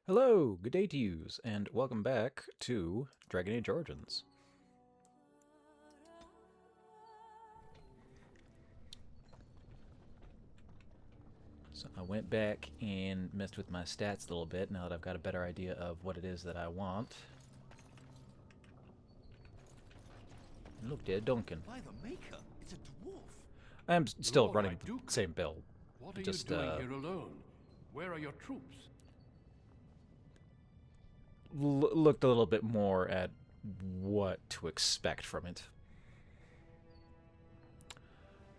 Hello, good day to yous, and welcome back to Dragon Age Origins. So I went back and messed with my stats a little bit now that I've got a better idea of what it is that I want. And look there, Duncan. By the Maker, it's a dwarf. I'm still Lord running Hyduke, the same build. What are Just, you doing here alone? Where are your troops? looked a little bit more at what to expect from it.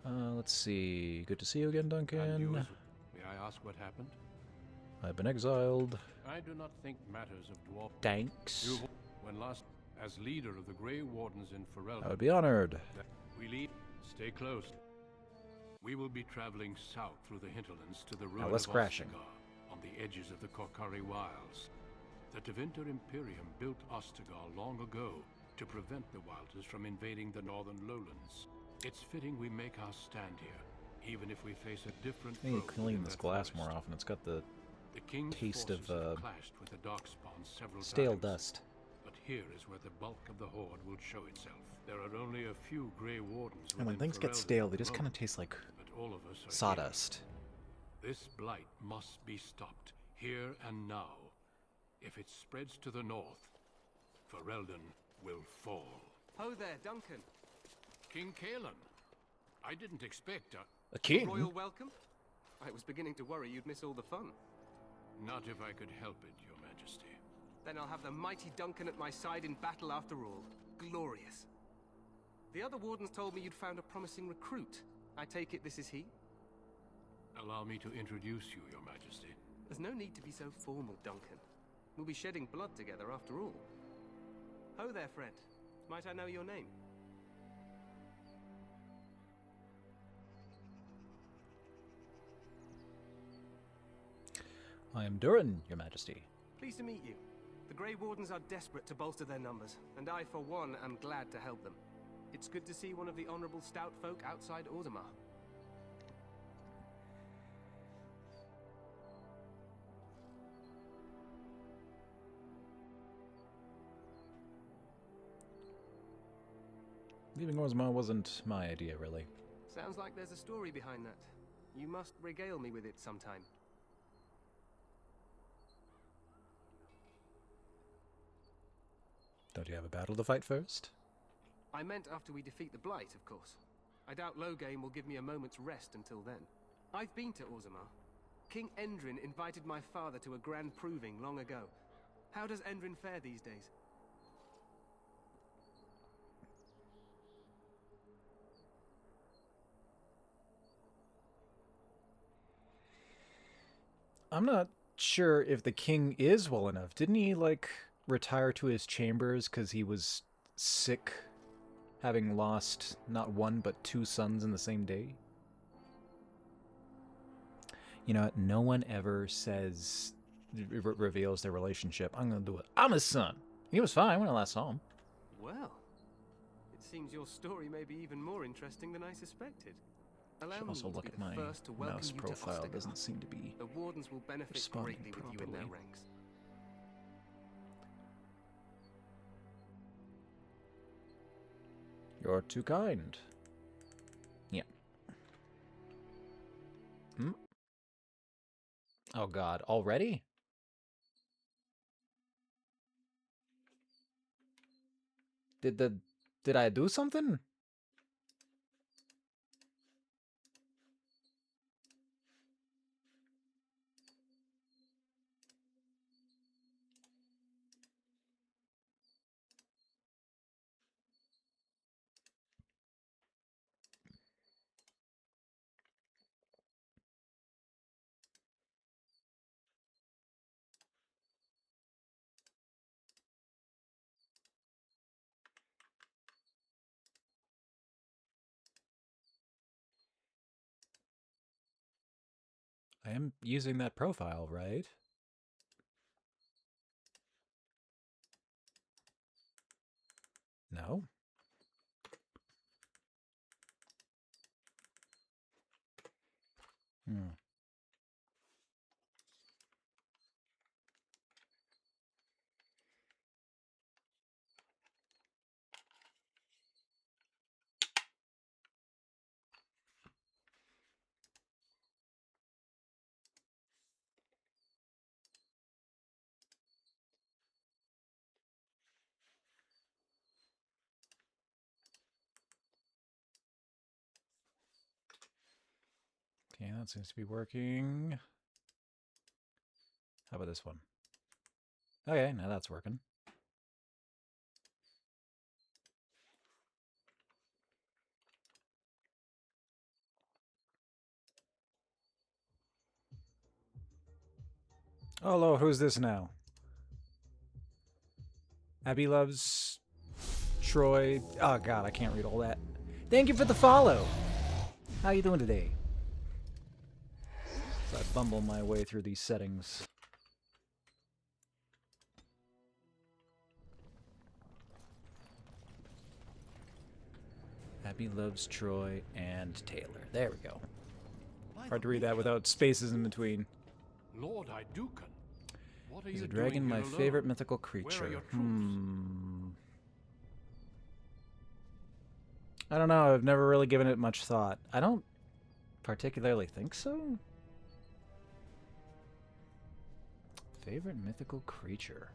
Let's see. Good to see you again, And Duncan. you may I ask what happened? I've been exiled. I do not think matters of dwarf. Thanks. You, when last, as leader of the Grey Wardens in Ferelden, I would be honored. we lead. Stay close. We will be traveling south through the hinterlands to the ruin less of crashing. Ostagar, on the edges of the Korcari Wilds. The Tevinter Imperium built Ostagar long ago to prevent the Wilders from invading the northern lowlands. It's fitting we make our stand here, even if we face a different I need to foe clean within this that glass forest. more often. It's got the The King's taste of, forces have clashed with the Darkspawn several stale times, dust. but here is where the bulk of the Horde will show itself. There are only a few Grey Wardens And when within things get Ferelden stale, at they the just kind of moment, taste like but all of us are sawdust. here. This blight must be stopped, here and now. If it spreads to the north, Ferelden will fall. Ho there, Duncan. King Kalen, I didn't expect A king? Royal welcome? I was beginning to worry you'd miss all the fun. not if I could help it, Your Majesty. Then I'll have the mighty Duncan at my side in battle after all. Glorious. The other wardens told me you'd found a promising recruit. I take it this is he? Allow me to introduce you, Your Majesty. There's no need to be so formal, Duncan. We'll be shedding blood together after all. Ho there, friend. Might I know your name? I am Durin, Your Majesty. Pleased to meet you. The Grey Wardens are desperate to bolster their numbers, and I, for one, am glad to help them. It's good to see one of the honorable stout folk outside Orzammar. Leaving Orzammar wasn't my idea, really. Sounds like there's a story behind that. You must regale me with it sometime. Don't you have a battle to fight first? I meant after we defeat the Blight, of course. I doubt Loghain will give me a moment's rest until then. I've been to Orzammar. King Endrin invited my father to a grand proving long ago. How does Endrin fare these days? I'm not sure if the king is well enough. Didn't he, like, retire to his chambers because he was sick, having lost not one but two sons in the same day? You know what? No one ever says, reveals their relationship. I'm going to do it. I'm his son. He was fine when I last saw him. Well, it seems your story may be even more interesting than I suspected. Allow Should me also to look be at the my first to welcome mouse you profile. to Ostagar. Doesn't seem to be The Wardens will benefit responding greatly with you in their properly. ranks. You're too kind. Yeah. Hmm? Oh god, already? Did I do something? I am using that profile, right? No? Hmm. Okay, that seems to be working. How about this one? Okay, now that's working. Oh Lord, who's this now? Abby loves Troy. Oh God, I can't read all that. Thank you for the follow. How you doing today? So I bumble my way through these settings. Abby loves Troy and Taylor. There we go. Hard to read that without spaces in between. Lord Idukan, what are Is you a dragon doing my here alone? favorite mythical Where are creature? your troops? I don't know. I've never really given it much thought. I don't particularly think so. Favorite mythical creature?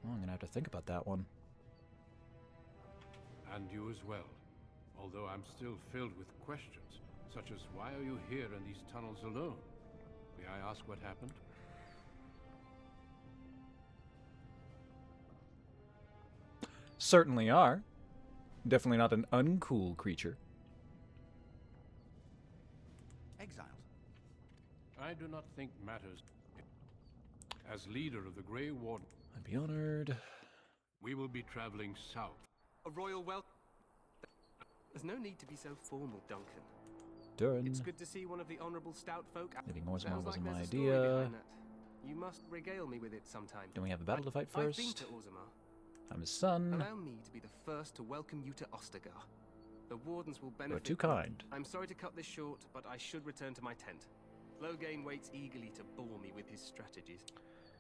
Oh, I'm gonna have to think about that one. And you as well. Although I'm still filled with questions, such as why are you here in these tunnels alone? May I ask what happened? Certainly are. Definitely not an uncool creature. Exiled. I do not think matters. As leader of the Grey Warden, I'd be honored. we will be traveling south. A royal welcome. There's no need to be so formal, Duncan. Durin. It's good to see one of the honourable stout folk. Maybe Moore's Sounds wasn't like my there's a story idea. behind that. You must regale me with it sometime. Don't we have a battle to fight I've been first? to Orzammar. I'm his son. Allow me to be the first to welcome you to Ostagar. The wardens will benefit. You're too kind. I'm sorry to cut this short, but I should return to my tent. Loghain waits eagerly to bore me with his strategies.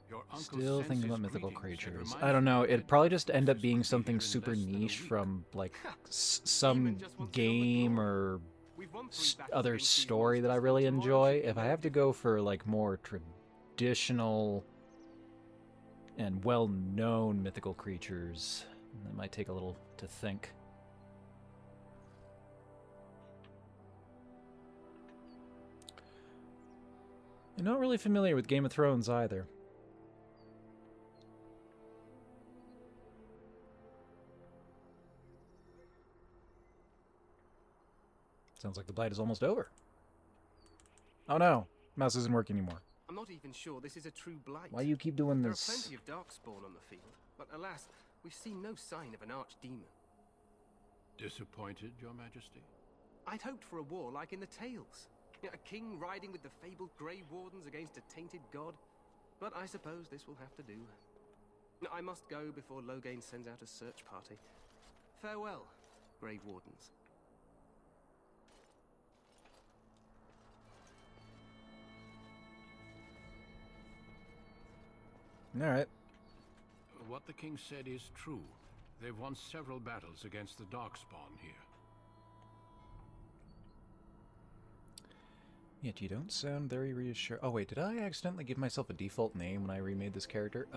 Your uncle Still sends thinking his about mythical greetings and creatures. reminds I don't know. me It'd that probably just end up Princess being will be something here in super less than a niche week. from like Demon some just wants to know the game glory. or We've won 3 battles other against these story that I monsters, really and tomorrow enjoy. should be If I no have to go for like more traditional and well-known mythical creatures, that might take a little to think. I'm not really familiar with Game of Thrones either. Sounds like the blight is almost over. Oh no, mouse isn't working anymore. I'm not even sure this is a true blight. Why do you keep doing There are this? plenty of darkspawn on the field, but alas, we've seen no sign of an archdemon. Disappointed, Your Majesty? I'd hoped for a war like in the tales. A king riding with the fabled Grey Wardens against a tainted god. But I suppose this will have to do. I must go before Loghain sends out a search party. Farewell, Grey Wardens. Alright. What the king said is true. They've won several battles against the Darkspawn here. Yet you don't sound very reassured. Oh wait, did I accidentally give myself a default name when I remade this character?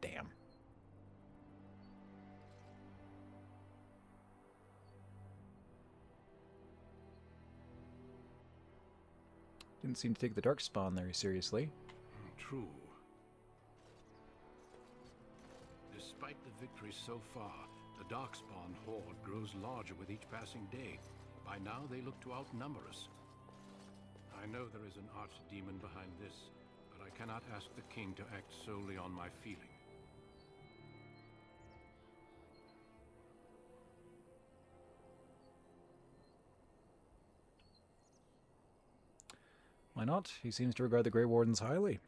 Damn. Didn't seem to take the Darkspawn very seriously. True. Despite the victories so far, the Darkspawn horde grows larger with each passing day. By now, they look to outnumber us. I know there is an archdemon behind this, but I cannot ask the king to act solely on my feeling. Why not? He seems to regard the Grey Wardens highly.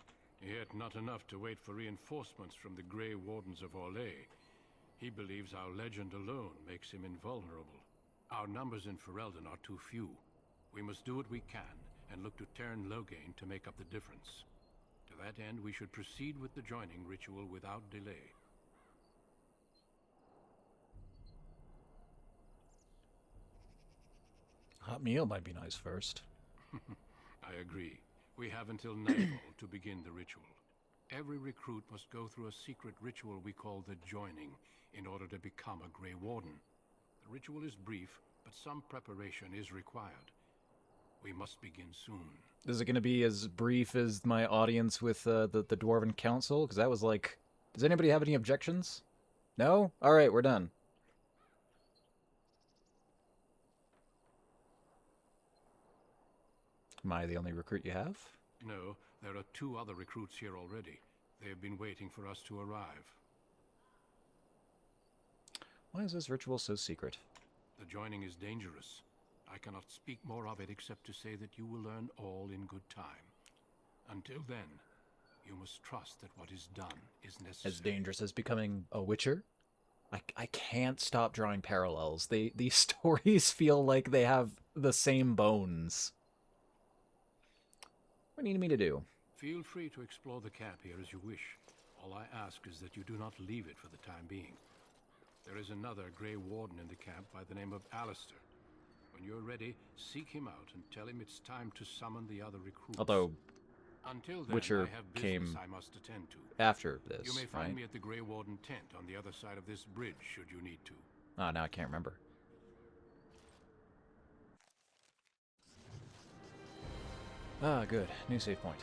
Yet not enough to wait for reinforcements from the Grey Wardens of Orlais. He believes our legend alone makes him invulnerable. Our numbers in Ferelden are too few. We must do what we can, and look to Teyrn Loghain to make up the difference. To that end, we should proceed with the joining ritual without delay. Hot meal might be nice first. I agree. We have until nightfall to begin the ritual. Every recruit must go through a secret ritual we call the Joining in order to become a Grey Warden. The ritual is brief, but some preparation is required. We must begin soon. Is it going to be as brief as my audience with the Dwarven Council? Because that was like... Does anybody have any objections? No? Alright, we're done. Am I the only recruit you have? No, there are 2 other recruits here already. They have been waiting for us to arrive. Why is this ritual so secret? The joining is dangerous. I cannot speak more of it except to say that you will learn all in good time. Until then, you must trust that what is done is necessary. As dangerous as becoming a witcher? I can't stop drawing parallels. These stories feel like they have the same bones. What do you need me to do? Feel free to explore the camp here as you wish. All I ask is that you do not leave it for the time being. There is another Grey Warden in the camp by the name of Alistair. When you're ready, seek him out and tell him it's time to summon the other recruits. Although, until then, Witcher I have came business I must attend to. after this, You may find right? me at the Grey Warden tent on the other side of this bridge, should you need to. Oh, now I can't remember. Ah, good. New save point.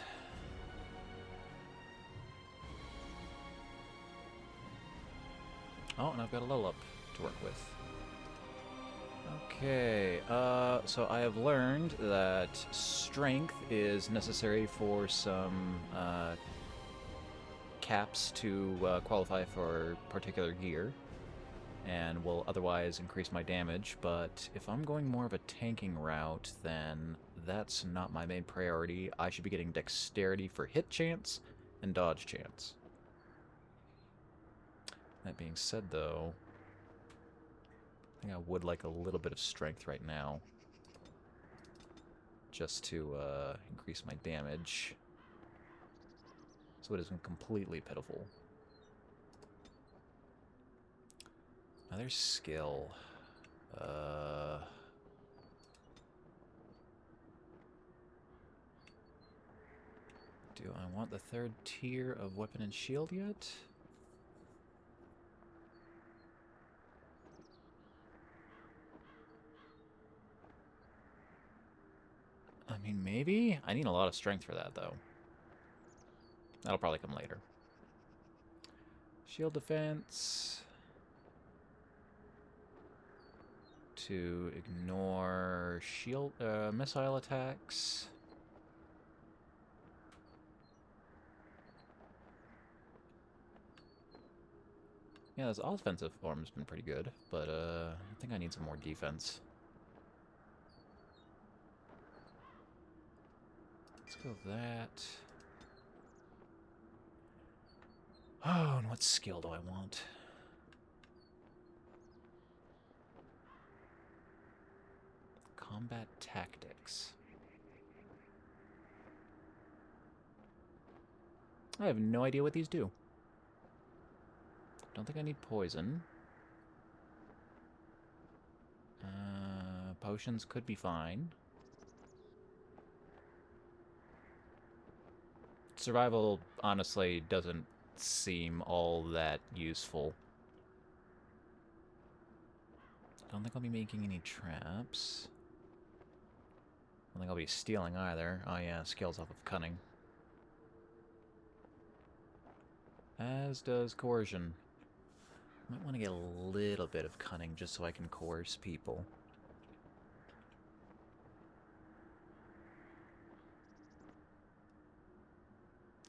Oh, and I've got a level up to work with. Okay, so I have learned that strength is necessary for some caps to qualify for particular gear, and will otherwise increase my damage, but if I'm going more of a tanking route, then that's not my main priority. I should be getting dexterity for hit chance and dodge chance. That being said, though, I think I would like a little bit of strength right now, just to increase my damage, so it isn't completely pitiful. Another skill. Do I want the 3rd tier of weapon and shield yet? I mean, maybe? I need a lot of strength for that, though. That'll probably come later. Shield defense. To ignore shield missile attacks. Yeah, this offensive form's been pretty good, but I think I need some more defense. Let's go with that. Oh, and what skill do I want? Combat tactics. I have no idea what these do. Don't think I need poison. Potions could be fine. Survival, honestly, doesn't seem all that useful. Don't think I'll be making any traps. Don't think I'll be stealing either. Oh yeah, skills off of cunning. As does coercion. Might want to get a little bit of cunning just so I can coerce people.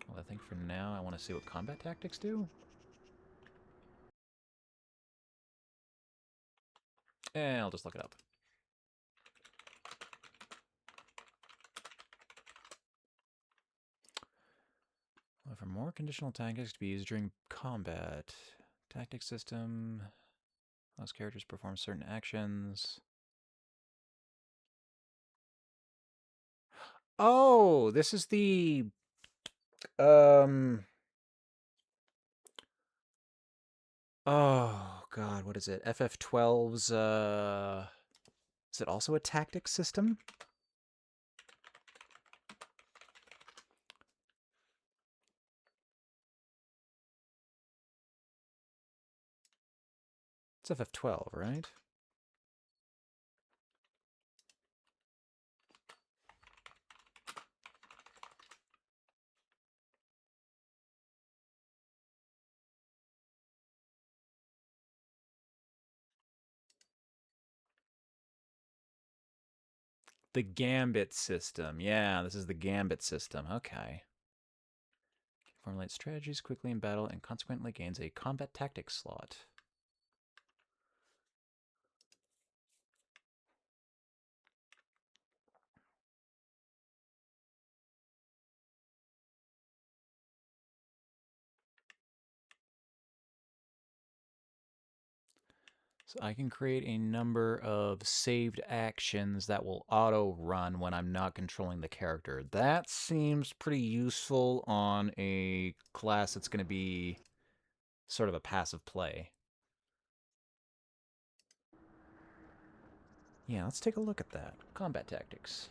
Well, I think for now I want to see what combat tactics do. And I'll just look it up. Well, for more conditional tactics to be used during combat. Tactic system. Allows characters to perform certain actions. Oh, this is the... Oh, God, what is it? FF12's, Is it also a tactics system? It's FF12, right? The Gambit system. Yeah, this is the Gambit system. Okay. Formulates strategies quickly in battle and consequently gains a combat tactics slot. So I can create a number of saved actions that will auto-run when I'm not controlling the character. That seems pretty useful on a class that's going to be sort of a passive play. Yeah, let's take a look at that. Combat tactics.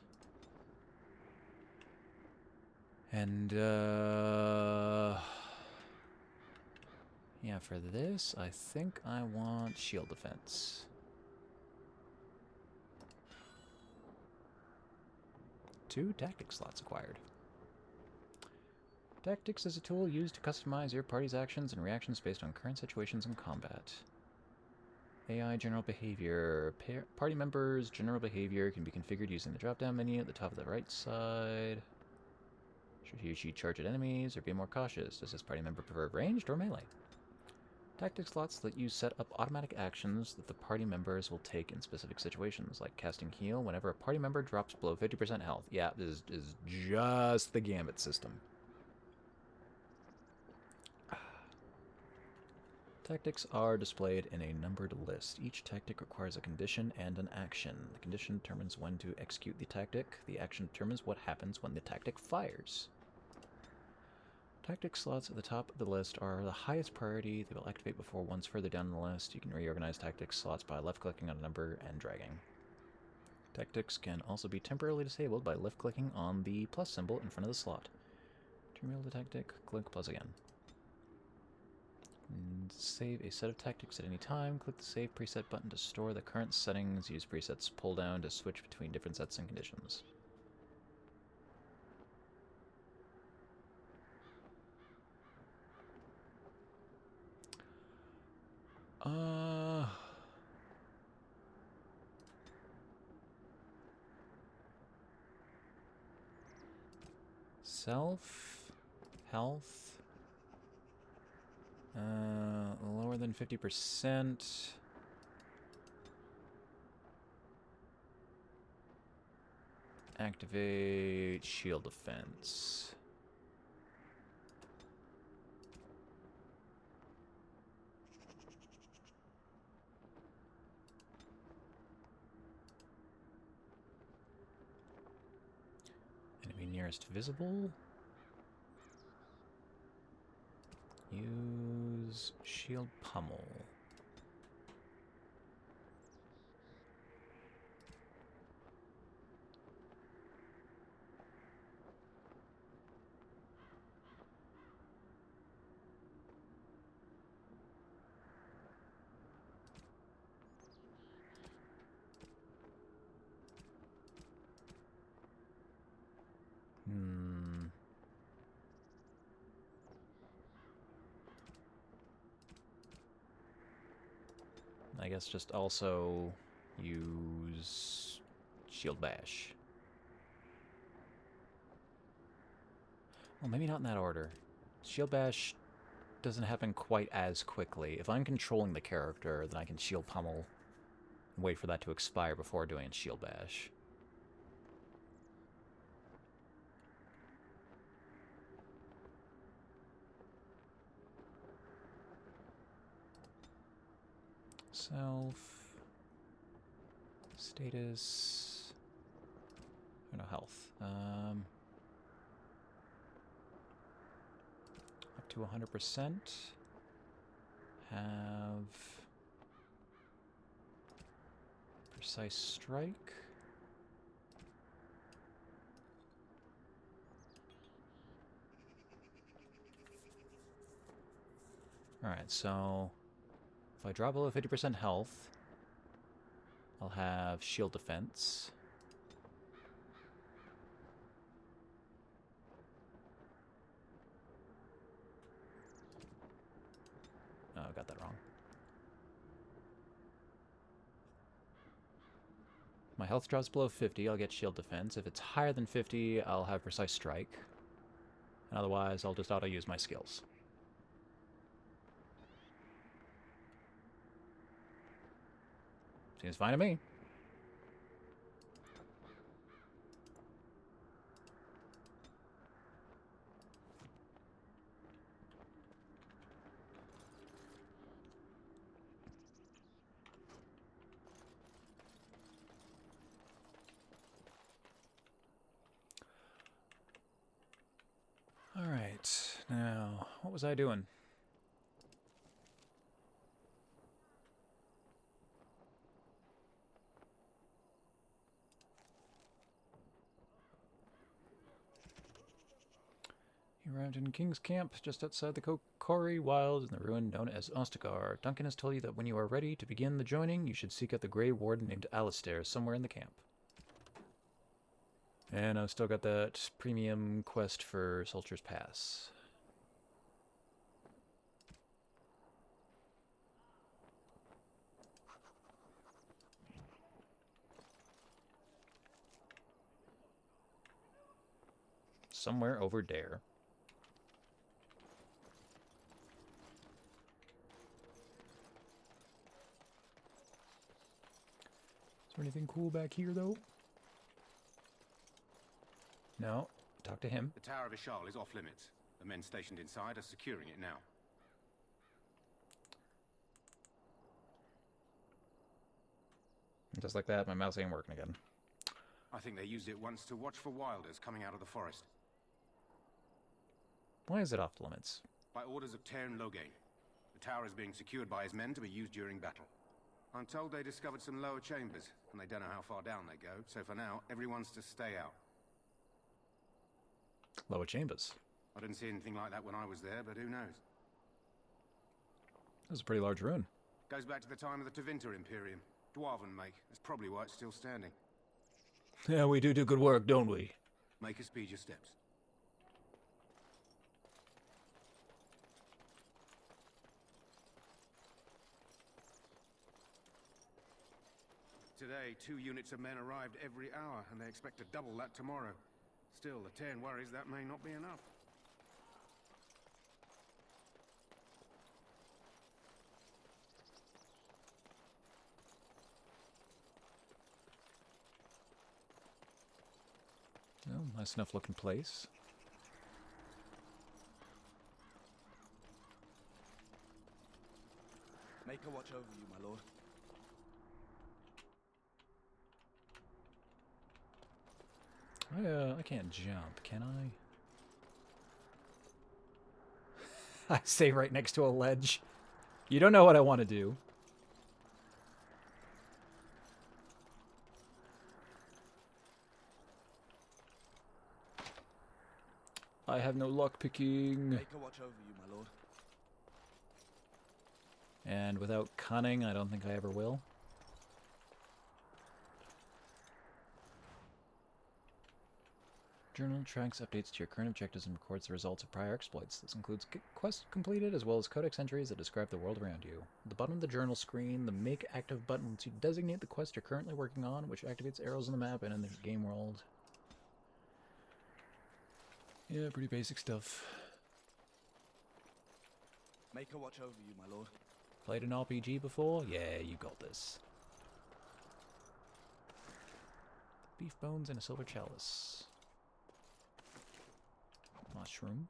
And, yeah, for this, I think I want shield defense. 2 tactics slots acquired. Tactics is a tool used to customize your party's actions and reactions based on current situations in combat. AI general behavior. Party members' general behavior can be configured using the drop-down menu at the top of the right side. Should he or she charge at enemies or be more cautious? Does this party member prefer ranged or melee? Tactic slots let you set up automatic actions that the party members will take in specific situations, like casting heal whenever a party member drops below 50% health. Yeah, this is just the Gambit system. Tactics are displayed in a numbered list. Each tactic requires a condition and an action. The condition determines when to execute the tactic. The action determines what happens when the tactic fires. Tactic slots at the top of the list are the highest priority. They will activate before ones further down the list. You can reorganize tactic slots by left-clicking on a number and dragging. Tactics can also be temporarily disabled by left-clicking on the plus symbol in front of the slot. To remove the tactic, click plus again. And save a set of tactics at any time. Click the Save Preset button to store the current settings. Use presets pull down to switch between different sets and conditions. Self, health, lower than 50%. Activate shield defense. Enemy nearest visible. Use shield pummel. I guess just also use shield bash. Well, maybe not in that order. Shield bash doesn't happen quite as quickly. If I'm controlling the character, then I can shield pummel and wait for that to expire before doing shield bash. Self, status, or no, health. Up to 100%. Have precise strike. Alright, so if I drop below 50% health, I'll have shield defense. Oh, I got that wrong. my health drops below 50, I'll get shield defense. If it's higher than 50, I'll have precise strike. And otherwise, I'll just auto-use my skills. Seems fine to me. Alright, now, what was I doing? You arrived in King's Camp, just outside the Kokori Wilds in the ruin known as Ostagar. Duncan has told you that when you are ready to begin the joining, you should seek out the Grey Warden named Alistair somewhere in the camp. And I've still got that premium quest for Soldier's Pass. Somewhere over there. Is there anything cool back here, though? No. Talk to him. The Tower of Ishal is off limits. The men stationed inside are securing it now. Just like that, my mouse ain't working again. I think they used it once to watch for wilders coming out of the forest. Why is it off limits? By orders of Tairn Loghain. The tower is being secured by his men to be used during battle. I'm told they discovered some lower chambers, and they don't know how far down they go, so for now, everyone's to stay out. Lower chambers. I didn't see anything like that when I was there, but who knows? This is a pretty large ruin. Goes back to the time of the Tevinter Imperium. Dwarven make. That's probably why it's still standing. Yeah, we do good work, don't we? Make us speed your steps. Today, 2 units of men arrived every hour, and they expect to double that tomorrow. Still, the Tairn worries that may not be enough. Oh, nice enough looking place. Make a watch over you, my lord. I can't jump, can I? I stay right next to a ledge. You don't know what I want to do. I have no luck picking. Make a watch over you, my lord. And without cunning, I don't think I ever will. Journal tracks updates to your current objectives and records the results of prior exploits. This includes quests completed as well as codex entries that describe the world around you. At the bottom of the journal screen, the Make Active button lets you designate the quest you're currently working on, which activates arrows on the map and in the game world. Yeah, pretty basic stuff. Make a watch over you, my lord. Played an RPG before? Yeah, you got this. Beef bones and a silver chalice. Mushroom.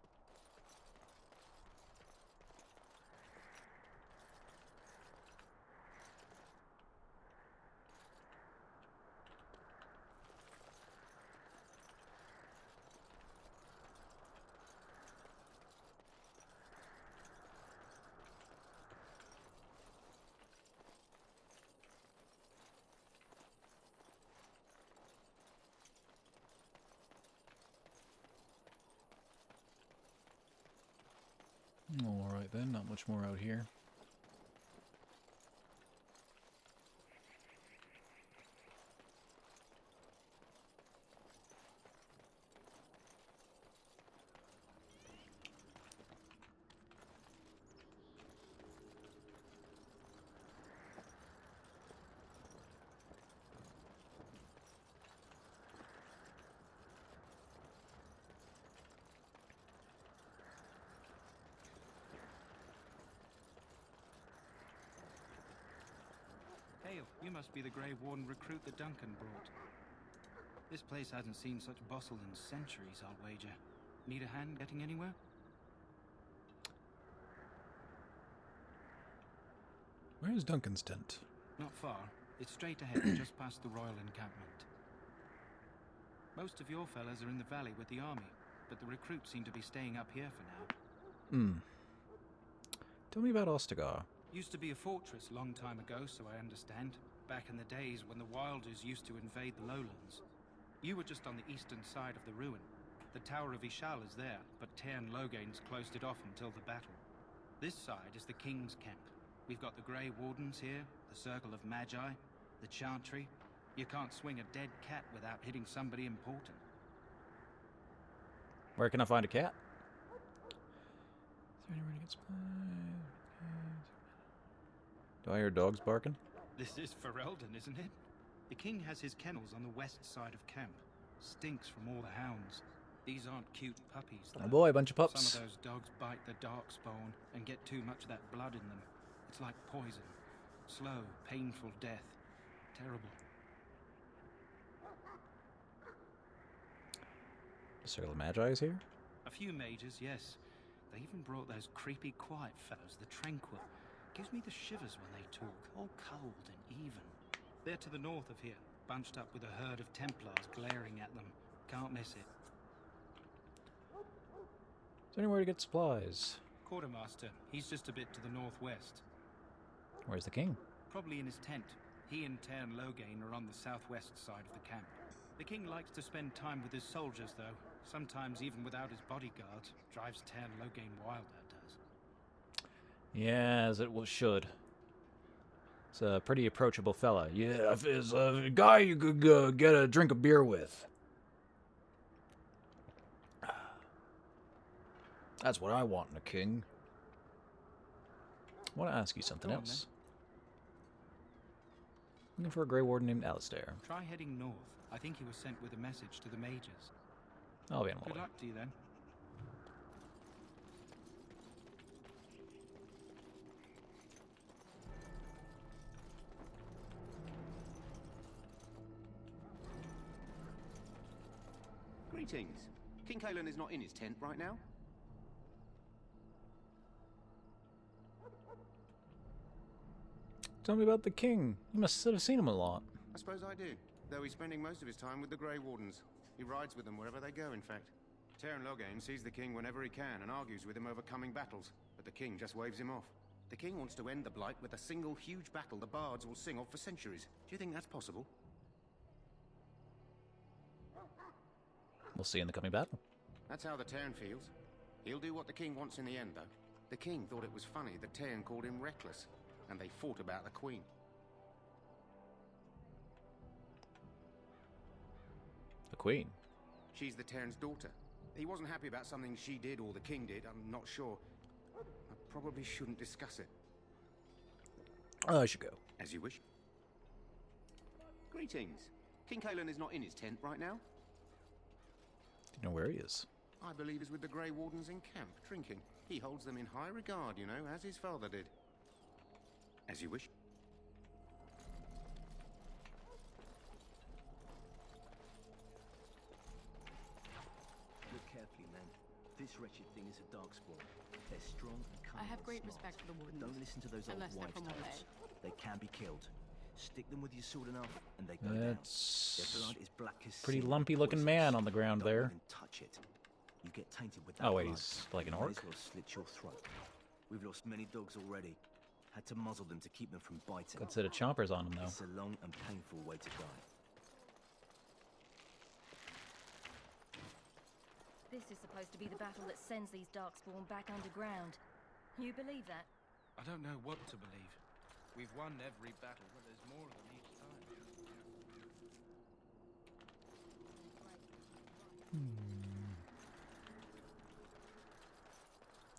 Alright then, not much more out here. You must be the Grey Warden recruit that Duncan brought. This place hasn't seen such bustle in centuries, I'll wager. Need a hand getting anywhere? Where is Duncan's tent? Not far. It's straight ahead, just past the royal encampment. Most of your fellas are in the valley with the army, but the recruits seem to be staying up here for now. Tell me about Ostagar. Used to be a fortress long time ago, so I understand. Back in the days when the Wilders used to invade the lowlands. You were just on the eastern side of the ruin. The Tower of Ishal is there, but Tairn Logain's closed it off until the battle. This side is the King's camp. We've got the Grey Wardens here, the Circle of Magi, the Chantry. You can't swing a dead cat without hitting somebody important. Where can I find a cat? Is there anywhere to get supplies? Do I hear dogs barking? This is Ferelden, isn't it? The King has his kennels on the west side of camp. Stinks from all the hounds. These aren't cute puppies, though. Oh boy, a bunch of pups. Some of those dogs bite the darkspawn and get too much of that blood in them. It's like poison. Slow, painful death. Terrible. The Circle of Magi is here? A few mages, yes. They even brought those creepy quiet fellows, the Tranquil. Gives me the shivers when they talk, all cold and even. They're to the north of here, bunched up with a herd of Templars glaring at them. Can't miss it. Is there anywhere to get supplies? Quartermaster, he's just a bit to the northwest. Where's the king? Probably in his tent. He and Tairn Logain are on the southwest side of the camp. The king likes to spend time with his soldiers, though. Sometimes even without his bodyguard. Drives Tairn Logain wild, that does. Yeah, as it should. It's a pretty approachable fella. Yeah, if it's a guy you could get a drink of beer with. That's what I want in a king. I want to ask you something Go on, else. Looking for a Grey Warden named Alistair. Try heading north. I think he was sent with a message to the mages. I'll be on my Good way. luck to you then. Greetings. King Cailan is not in his tent right now. Tell me about the king. You must have seen him a lot. I suppose I do, though he's spending most of his time with the Grey Wardens. He rides with them wherever they go, in fact. Tairn Logain sees the king whenever he can and argues with him over coming battles, but the king just waves him off. The king wants to end the Blight with a single huge battle the bards will sing of for centuries. Do you think that's possible? We'll see in the coming battle. That's how the Tairn feels. He'll do what the king wants in the end, though. The king thought it was funny that Tairn called him reckless, and they fought about the queen. The queen. She's the Tairn's daughter. He wasn't happy about something she did or the king did, I'm not sure. I probably shouldn't discuss it. Oh, I should go. As you wish. Greetings. King Cailan is not in his tent right now. Do you know where he is? I believe he's with the Grey Wardens in camp, drinking. He holds them in high regard, you know, as his father did. As you wish. Look carefully, men. This wretched thing is a darkspawn. They're strong and cunning. I have and great smart. respect for the But Wardens. don't listen to those old Unless they're wives' from tales. Orlais. They can be killed. Stick them with your sword enough, and they go down. Their That's blood is black as pretty sin, lumpy-looking poisonous. man on the ground Don't there. even touch it. You get tainted with that Oh wait, blood. he's like an You may orc? as well slit your throat. We've lost many dogs already. Had to muzzle them to keep them from biting. Good set of chompers on him, though. It's a long and painful way to die. This is supposed to be the battle that sends these darkspawn back underground. You believe that? I don't know what to believe. We've won every battle, but there's more of them each time.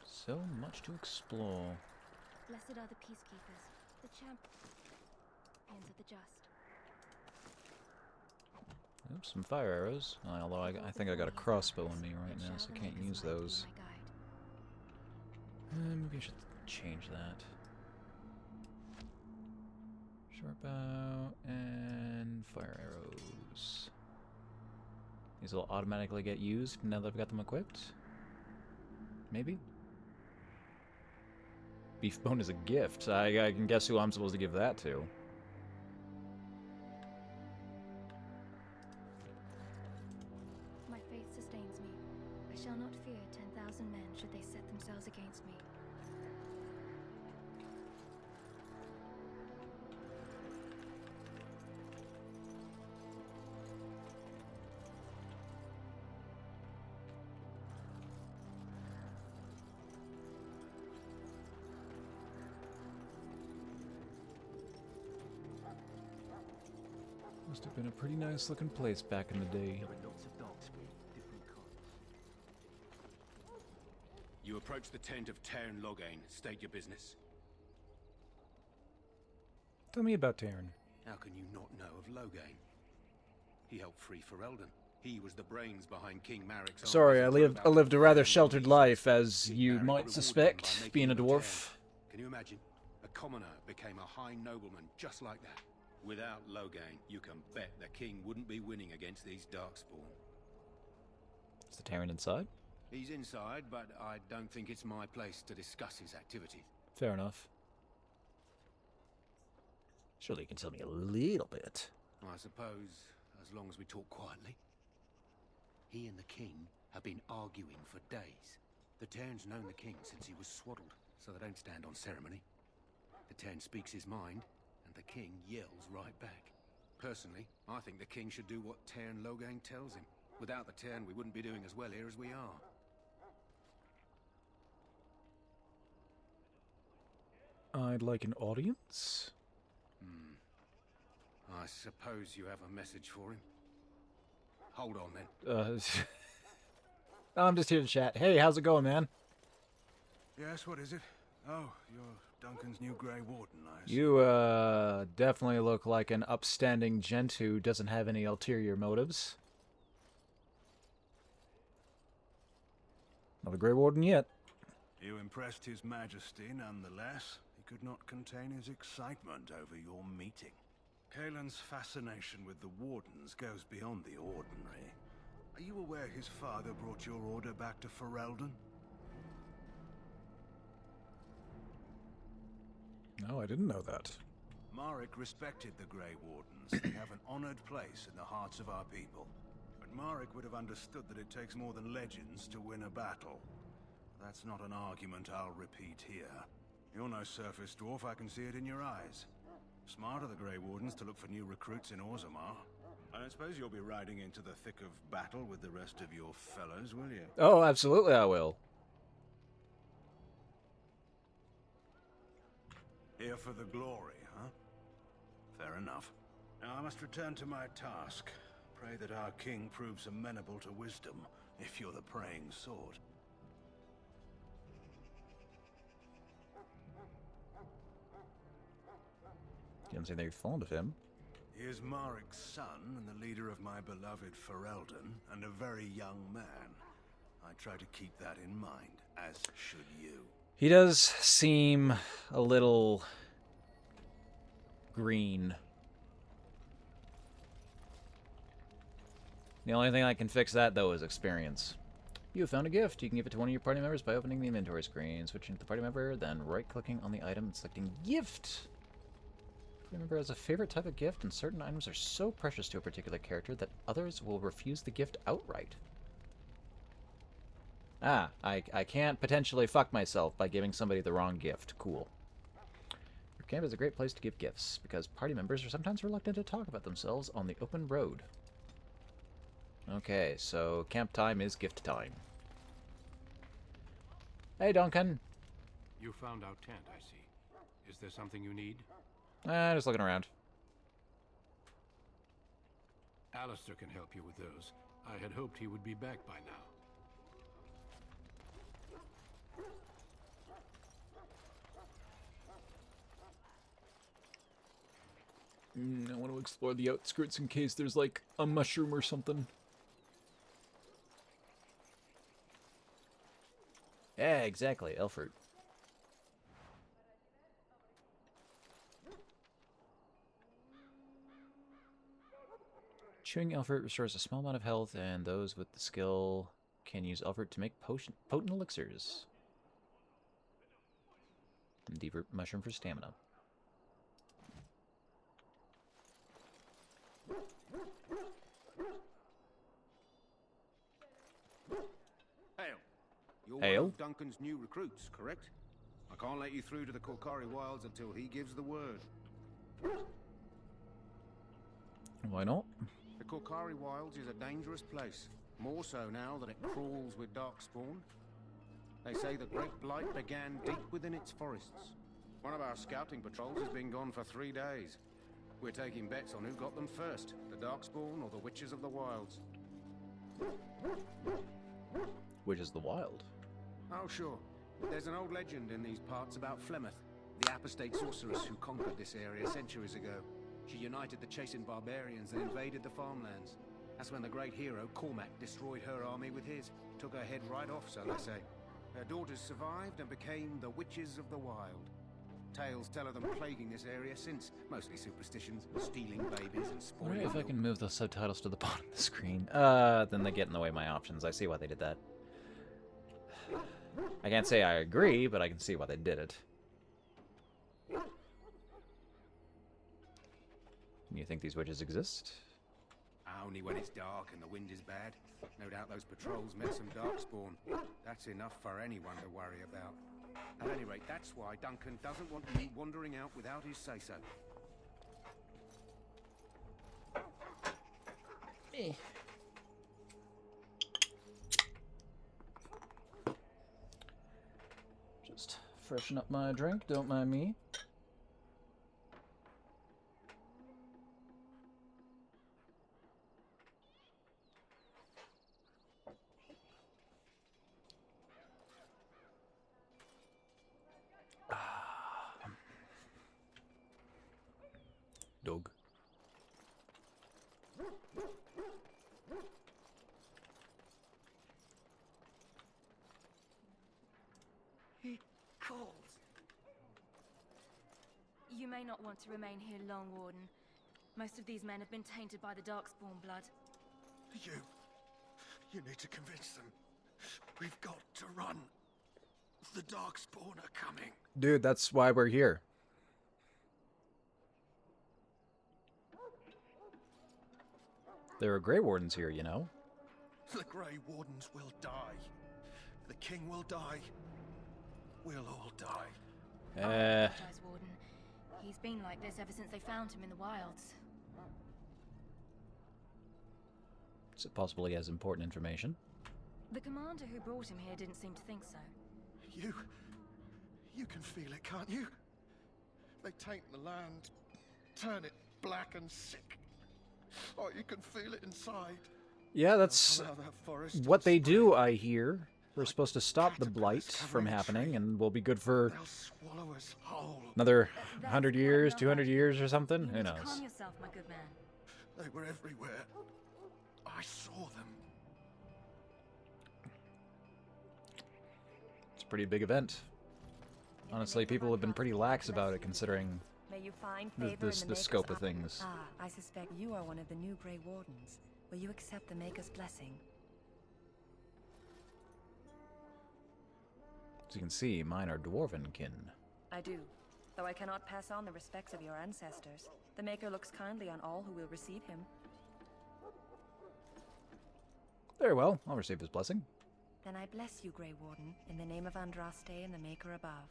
So much to explore. Blessed are the peacekeepers, the champions of the just. Oops, some fire arrows. Although I think I got a crossbow on me right now, so I can't use those. Maybe I should change that. Short Short bow and fire arrows. These will automatically get used now that I've got them equipped. Maybe? Beef bone is a gift. I can guess who I'm supposed to give that to. My faith sustains me. I shall not fear 10,000 men should they set themselves against me. Must have been a pretty nice looking place back in the day. There are lots of darkspawn, different kinds. You approach the tent of Tairn Loghain. State your business. Tell me about Tairn. How can you not know of Loghain? He helped free Ferelden. He was the brains behind King Marik's armies Sorry, I and lived drove out a the rather Tairn sheltered East. life, as King you Maric might rewarded them by suspect, making being a them dwarf. Can you imagine? A commoner became a high nobleman just like that. Without Loghain, you can bet the king wouldn't be winning against these darkspawn. Is the Tairn inside? He's inside, but I don't think it's my place to discuss his activities. Fair enough. Surely you can tell me a little bit. I suppose, as long as we talk quietly. He and the king have been arguing for days. The Tairn's known the king since he was swaddled, so they don't stand on ceremony. The Tairn speaks his mind, and the king yells right back. Personally, I think the king should do what Tairn Loghain tells him. Without the Tairn, we wouldn't be doing as well here as we are. I'd like an audience. I suppose you have a message for him. Hold on then. I'm just here to chat. Hey, how's it going, man? Yes, what is it? Oh, you're Duncan's new Grey Warden, I see. You, definitely look like an upstanding gent who doesn't have any ulterior motives. Not a Grey Warden yet. You impressed His Majesty nonetheless. He could not contain his excitement over your meeting. Kaelin's fascination with the Wardens goes beyond the ordinary. Are you aware his father brought your order back to Ferelden? No, I didn't know that. Maric respected the Grey Wardens. They have an honored place in the hearts of our people. But Maric would have understood that it takes more than legends to win a battle. That's not an argument I'll repeat here. You're no surface dwarf, I can see it in your eyes. Smart of the Grey Wardens to look for new recruits in Orzammar. I don't suppose you'll be riding into the thick of battle with the rest of your fellows, will you? Oh, absolutely I will. Here for the glory, huh? Fair enough. Now I must return to my task. Pray that our king proves amenable to wisdom, if you're the praying sword. You don't seem very fond of him. He is Marik's son and the leader of my beloved Ferelden, and a very young man. I try to keep that in mind, as should you. He does seem a little green. The only thing that can fix that, though, is experience. You have found a gift. You can give it to one of your party members by opening the inventory screen, switching to the party member, then right-clicking on the item and selecting Gift. Party member has a favorite type of gift, and certain items are so precious to a particular character that others will refuse the gift outright. Ah, I can't potentially fuck myself by giving somebody the wrong gift. Cool. Your camp is a great place to give gifts, because party members are sometimes reluctant to talk about themselves on the open road. Okay, so camp time is gift time. Hey, Duncan. You found our tent, I see. Is there something you need? Just looking around. Alistair can help you with those. I had hoped he would be back by now. I want to explore the outskirts in case there's, like, a mushroom or something. Yeah, exactly. Elfert. Chewing Elfert restores a small amount of health, and those with the skill can use Elfert to make potent elixirs. And Deep-root mushroom for stamina. Hail. You're Hail. one of Duncan's new recruits, correct? I can't let you through to the Korcari Wilds until he gives the word. Why not? The Korcari Wilds is a dangerous place. More so now that it crawls with darkspawn. They say the Great Blight began deep within its forests. One of our scouting patrols has been gone for 3 days. We're taking bets on who got them first, the Darkspawn or the Witches of the Wilds. Which is the wild. Oh, sure. There's an old legend in these parts about Flemeth, the apostate sorceress who conquered this area centuries ago. She united the chasing barbarians and invaded the farmlands. That's when the great hero, Cormac, destroyed her army with his. Took her head right off, so they say. Her daughters survived and became the Witches of the Wild. Tales tell of them plaguing this area since, mostly superstitions, stealing babies and I spoiling wonder if I milk. can move the subtitles to the bottom of the screen. Then they get in the way of my options. I see why they did that. I can't say I agree, but I can see why they did it. You think these witches exist? Only when it's dark and the wind is bad. No doubt those patrols met some darkspawn. That's enough for anyone to worry about. At any rate, that's why Duncan doesn't want me wandering out without his say-so. Just freshen up my drink, don't mind me. Dog. He calls. You may not want to remain here long, Warden. Most of these men have been tainted by the Darkspawn blood. You need to convince them. We've got to run. The Darkspawn are coming. Dude, that's why we're here. There are Grey Wardens here, you know. The Grey Wardens will die. The King will die. We'll all die. I apologize, Warden. He's been like this ever since they found him in the wilds. Is it possible he has important information? The commander who brought him here didn't seem to think so. You can feel it, can't you? They taint the land, turn it black and sick. Oh, you can feel it inside. Yeah, that's They'll come out of that forest what and they do, spray. I hear. We're supposed to stop the blight from happening, and we'll be good for They'll swallow us whole. another That's 100 quite years, enough, 200 actually. years or something. You Who need to knows? calm yourself, my good man. They were everywhere. I saw them. It's a pretty big event. Honestly, people have been pretty lax about it, considering May you find the, favor in the the Maker's scope of eye. things. I suspect you are one of the new Grey Wardens. Will you accept the Maker's blessing? As you can see, mine are dwarven kin. I do, though I cannot pass on the respects of your ancestors. The Maker looks kindly on all who will receive him. Very well, I'll receive his blessing. Then I bless you, Grey Warden, in the name of Andraste and the Maker above.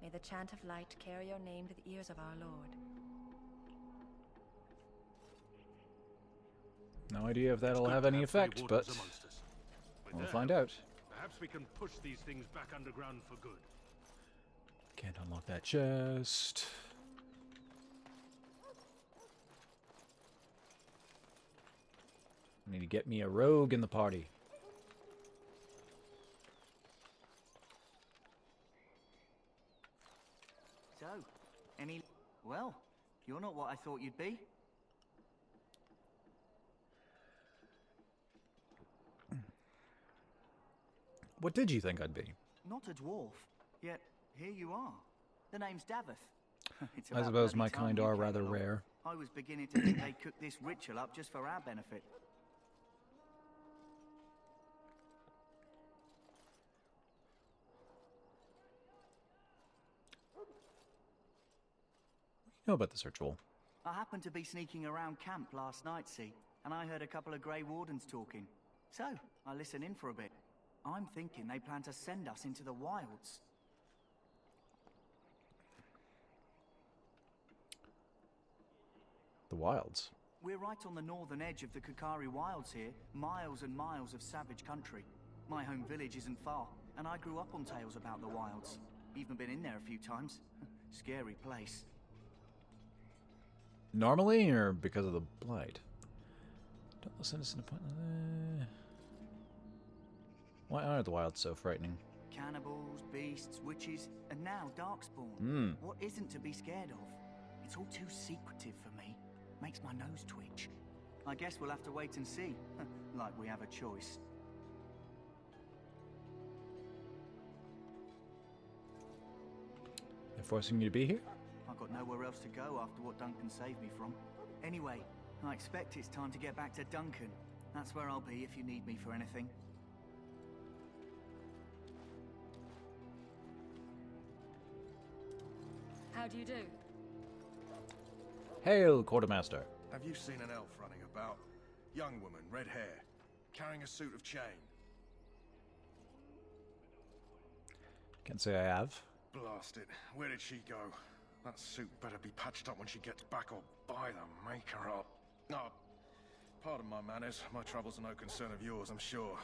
May the chant of light carry your name to the ears of our Lord. No idea if that'll Good have to any Grey effect, but Wardens amongst us. With we'll their find help, out. Perhaps we can push these things back underground for good. Can't unlock that chest. I need to get me a rogue in the party. So, any... Well, you're not what I thought you'd be. What did you think I'd be? Not a dwarf. Yet, here you are. The name's Daveth. It's I about suppose bloody my time kind you are came rather along. rare. I was beginning to think they cooked this ritual up just for our benefit. You know about this ritual? I happened to be sneaking around camp last night, see, and I heard a couple of Grey Wardens talking. So, I listened in for a bit. I'm thinking they plan to send us into the wilds. The wilds? We're right on the northern edge of the Kokari Wilds here, miles and miles of savage country. My home village isn't far, and I grew up on tales about the wilds. Even been in there a few times. Scary place. Normally, or because of the blight? Don't listen to the point. Why are the wilds so frightening? Cannibals, beasts, witches, and now Darkspawn. Hmm. What isn't to be scared of? It's all too secretive for me. Makes my nose twitch. I guess we'll have to wait and see. Like we have a choice. They're forcing you to be here? I've got nowhere else to go after what Duncan saved me from. Anyway, I expect it's time to get back to Duncan. That's where I'll be if you need me for anything. How do you do? Hail, Quartermaster. Have you seen an elf running about? Young woman, red hair, carrying a suit of chain. Can't say I have. Blast it. Where did she go? That suit better be patched up when she gets back, or by the maker up. No, pardon my manners. My troubles are no concern of yours, I'm sure.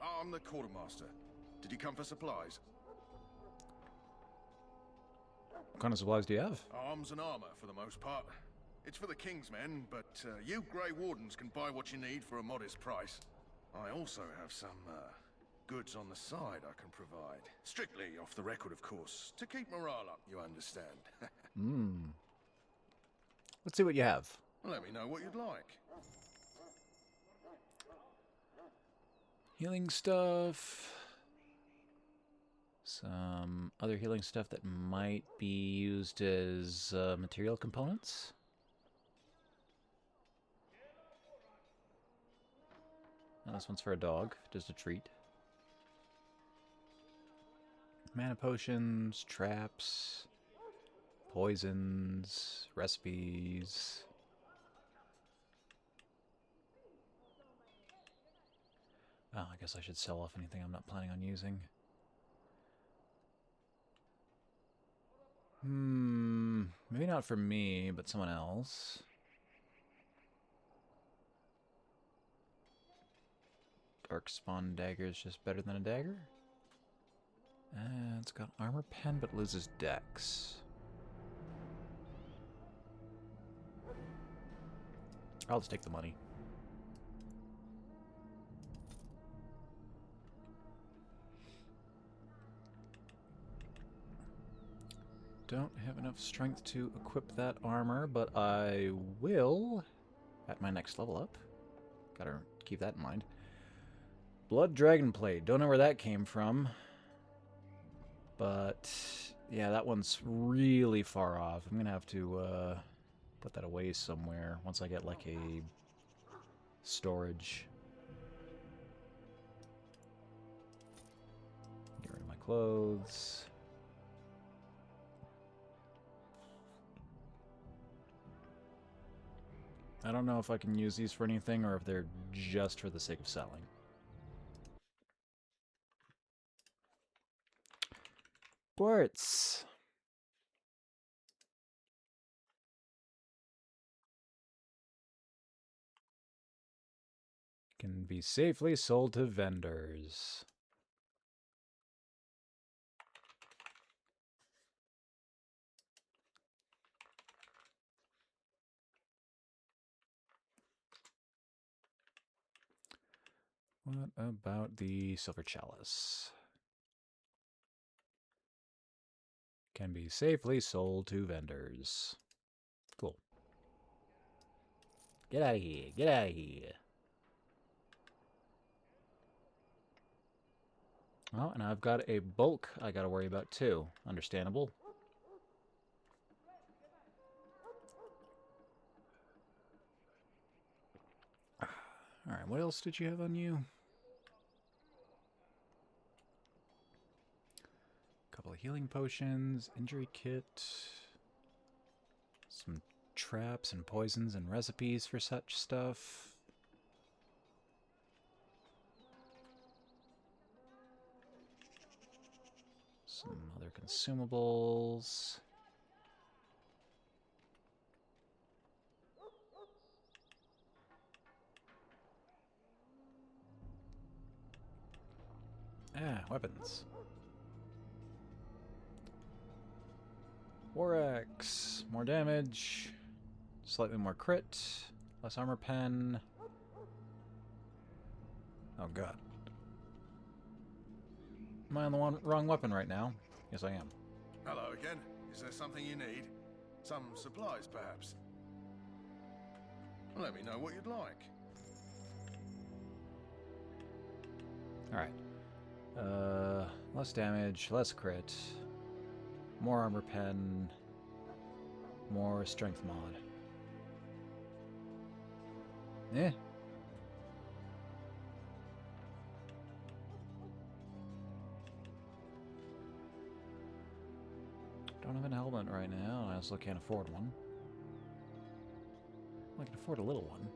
I'm the quartermaster. Did you come for supplies? What kind of supplies do you have? Arms and armor, for the most part. It's for the King's men, but you Grey Wardens can buy what you need for a modest price. I also have some goods on the side I can provide. Strictly off the record, of course. To keep morale up, you understand. Let's see what you have. Let me know what you'd like. Healing stuff. Some other healing stuff that might be used as material components. Oh, this one's for a dog, just a treat. Mana potions, traps, poisons, recipes. Oh, I guess I should sell off anything I'm not planning on using. Maybe not for me, but someone else. Darkspawn dagger is just better than a dagger. It's got armor pen, but loses dex. I'll just take the money. Don't have enough strength to equip that armor, but I will at my next level up. Gotta keep that in mind. Blood Dragon Plate. Don't know where that came from. But yeah, that one's really far off. I'm gonna have to put that away somewhere once I get like a storage. Get rid of my clothes. I don't know if I can use these for anything or if they're just for the sake of selling. Quartz. Can be safely sold to vendors. What about the silver chalice? Can be safely sold to vendors. Cool. Get out of here. Get out of here. Oh, and I've got a bulk I gotta worry about too. Understandable. Alright, what else did you have on you? Couple of healing potions, injury kit, some traps and poisons and recipes for such stuff. Some other consumables. Ah, weapons. War Axe, more damage, slightly more crit, less armor pen. Oh god. Am I on the wrong weapon right now? Yes, I am. Hello again. Is there something you need? Some supplies, perhaps? Let me know what you'd like. Alright. Less damage, less crit, more armor pen, more strength mod. Eh. Don't have an helmet right now, I also can't afford one. I can afford a little one.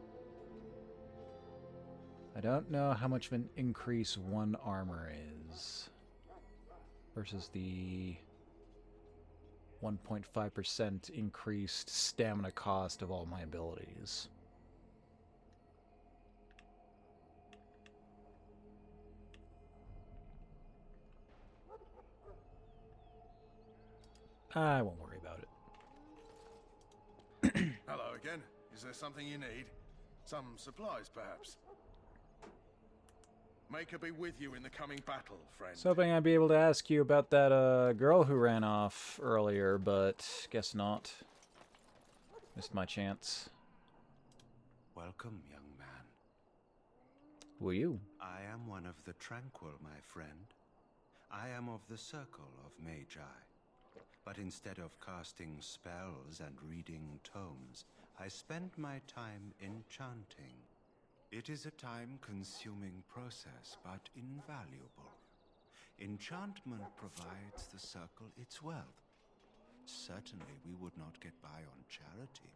I don't know how much of an increase one armor is versus the 1.5% increased stamina cost of all my abilities. I won't worry about it. Hello again. Is there something you need? Some supplies, perhaps? May I be with you in the coming battle, friend. I was hoping I'd be able to ask you about that girl who ran off earlier, but guess not. Missed my chance. Welcome, young man. Who are you? I am one of the Tranquil, my friend. I am of the Circle of Magi. But instead of casting spells and reading tomes, I spend my time enchanting. It is a time-consuming process, but invaluable. Enchantment provides the Circle its wealth. Certainly we would not get by on charity.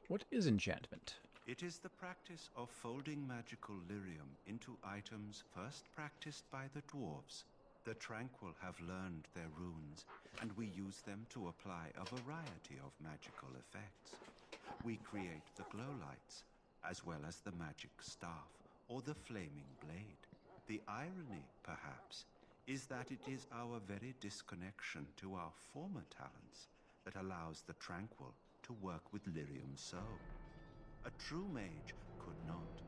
What is enchantment? It is the practice of folding magical lyrium into items first practiced by the dwarves. The Tranquil have learned their runes, and we use them to apply a variety of magical effects. We create the glow lights, as well as the magic staff, or the flaming blade. The irony, perhaps, is that it is our very disconnection to our former talents that allows the Tranquil to work with lyrium so. A true mage could not.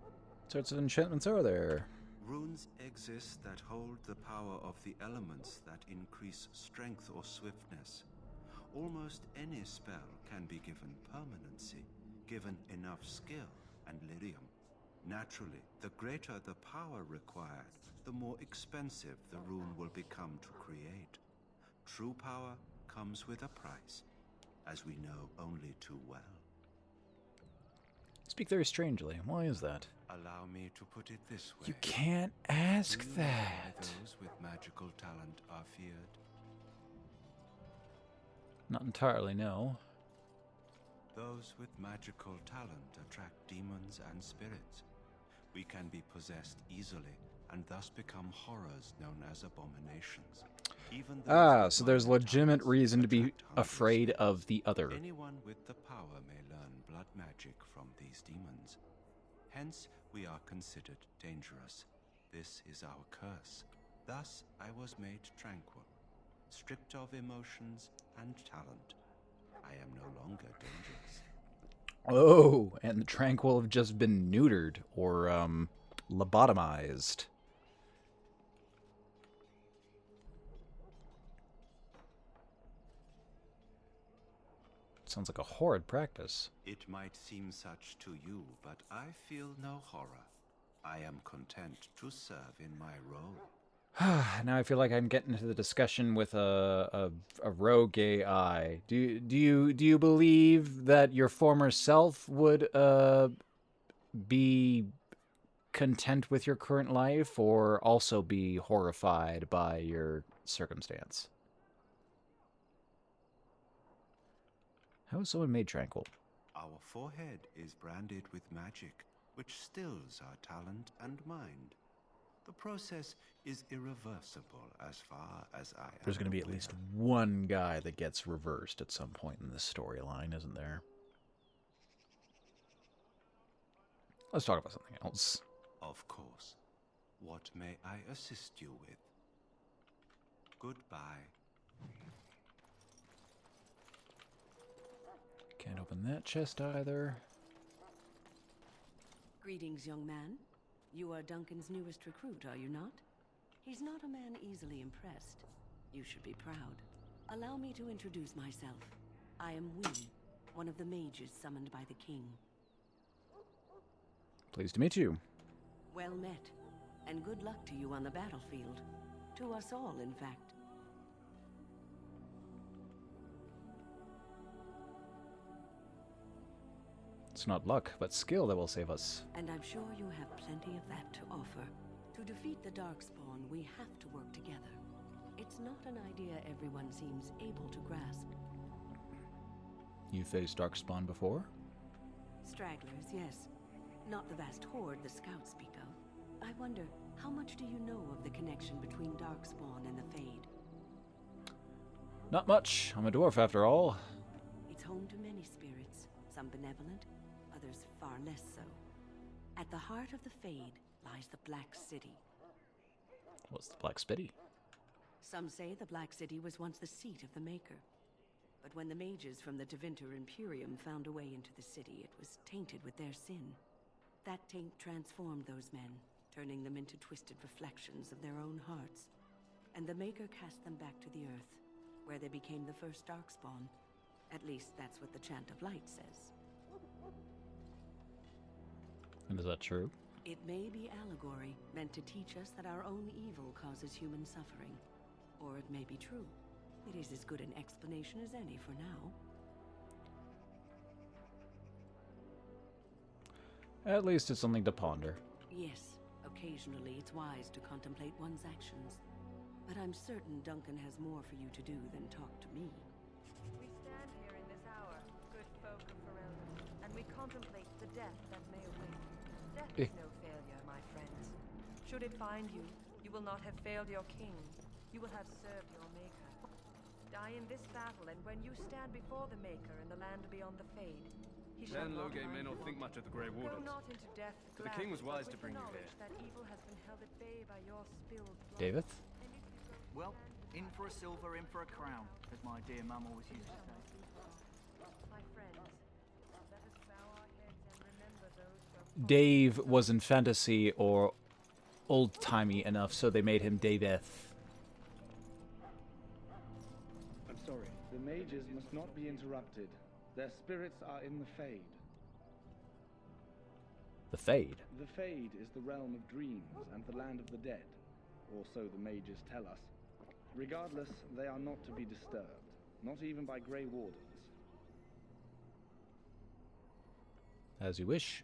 What sorts of enchantments are there? Runes exist that hold the power of the elements that increase strength or swiftness. Almost any spell can be given permanency, given enough skill and lyrium. Naturally, the greater the power required, the more expensive the rune will become to create. True power comes with a price, as we know only too well. Speak very strangely. Why is that? Allow me to put it this way. You can't ask Do you know why that. those with magical talent are feared? Not entirely, no. Those with magical talent attract demons and spirits. We can be possessed easily, and thus become horrors known as abominations. Even those So with there's minor legitimate talents reason to be attract hunters. afraid of the other. Anyone with the power may learn blood magic from these demons. Hence, we are considered dangerous. This is our curse. Thus, I was made tranquil, stripped of emotions and talent. I am no longer dangerous. Oh, and the Tranquil have just been neutered or lobotomized. Sounds like a horrid practice. It might seem such to you, but I feel no horror. I am content to serve in my role. Now I feel like I'm getting into the discussion with a rogue AI. Do you believe that your former self would be content with your current life, or also be horrified by your circumstance? How is someone made tranquil? Our forehead is branded with magic, which stills our talent and mind. The process is irreversible as far as I am There's going to be at least one guy that gets reversed at some point in this storyline, isn't there? Let's talk about something else. Of course. What may I assist you with? Goodbye. Can't open that chest either. Greetings, young man. You are Duncan's newest recruit, are you not? He's not a man easily impressed. You should be proud. Allow me to introduce myself. I am Wynne, one of the mages summoned by the king. Pleased to meet you. Well met, and good luck to you on the battlefield. To us all, in fact. It's not luck, but skill that will save us. And I'm sure you have plenty of that to offer. To defeat the Darkspawn, we have to work together. It's not an idea everyone seems able to grasp. You faced Darkspawn before? Stragglers, yes. Not the vast horde the scouts speak of. I wonder, how much do you know of the connection between Darkspawn and the Fade? Not much. I'm a dwarf after all. It's home to many spirits, some benevolent, others far less so. At the heart of the Fade lies the Black City. What's the Black City? Some say the Black City was once the seat of the Maker. But when the mages from the Tevinter Imperium found a way into the city, it was tainted with their sin. That taint transformed those men, turning them into twisted reflections of their own hearts. And the Maker cast them back to the Earth, where they became the first Darkspawn. At least that's what the Chant of Light says. And is that true? It may be allegory, meant to teach us that our own evil causes human suffering. Or it may be true. It is as good an explanation as any for now. At least it's something to ponder. Yes, occasionally it's wise to contemplate one's actions. But I'm certain Duncan has more for you to do than talk to me. We stand here in this hour, good folk of Ferelden, and we contemplate the death that may await. Death is no failure, my friends. Should it find you, you will not have failed your king. You will have served your Maker. Die in this battle, and when you stand before the Maker in the land beyond the Fade, he shall Then not Loghain may find not you think much of the Grey wanting. Wardens. Go not into death For the king was gladly, wise but to with bring the you here. knowledge that evil has been held at bay by your spilled blood. David? Well, in for a silver, in for a crown, as my dear mum always used to say. My friends, let us bow our heads and remember those who have Dave wasn't fantasy or old-timey enough, so they made him Daveth. I'm sorry. The mages must not be interrupted. Their spirits are in the Fade. The Fade? The Fade is the realm of dreams and the land of the dead, or so the mages tell us. Regardless, they are not to be disturbed, not even by Grey Wardens. As you wish.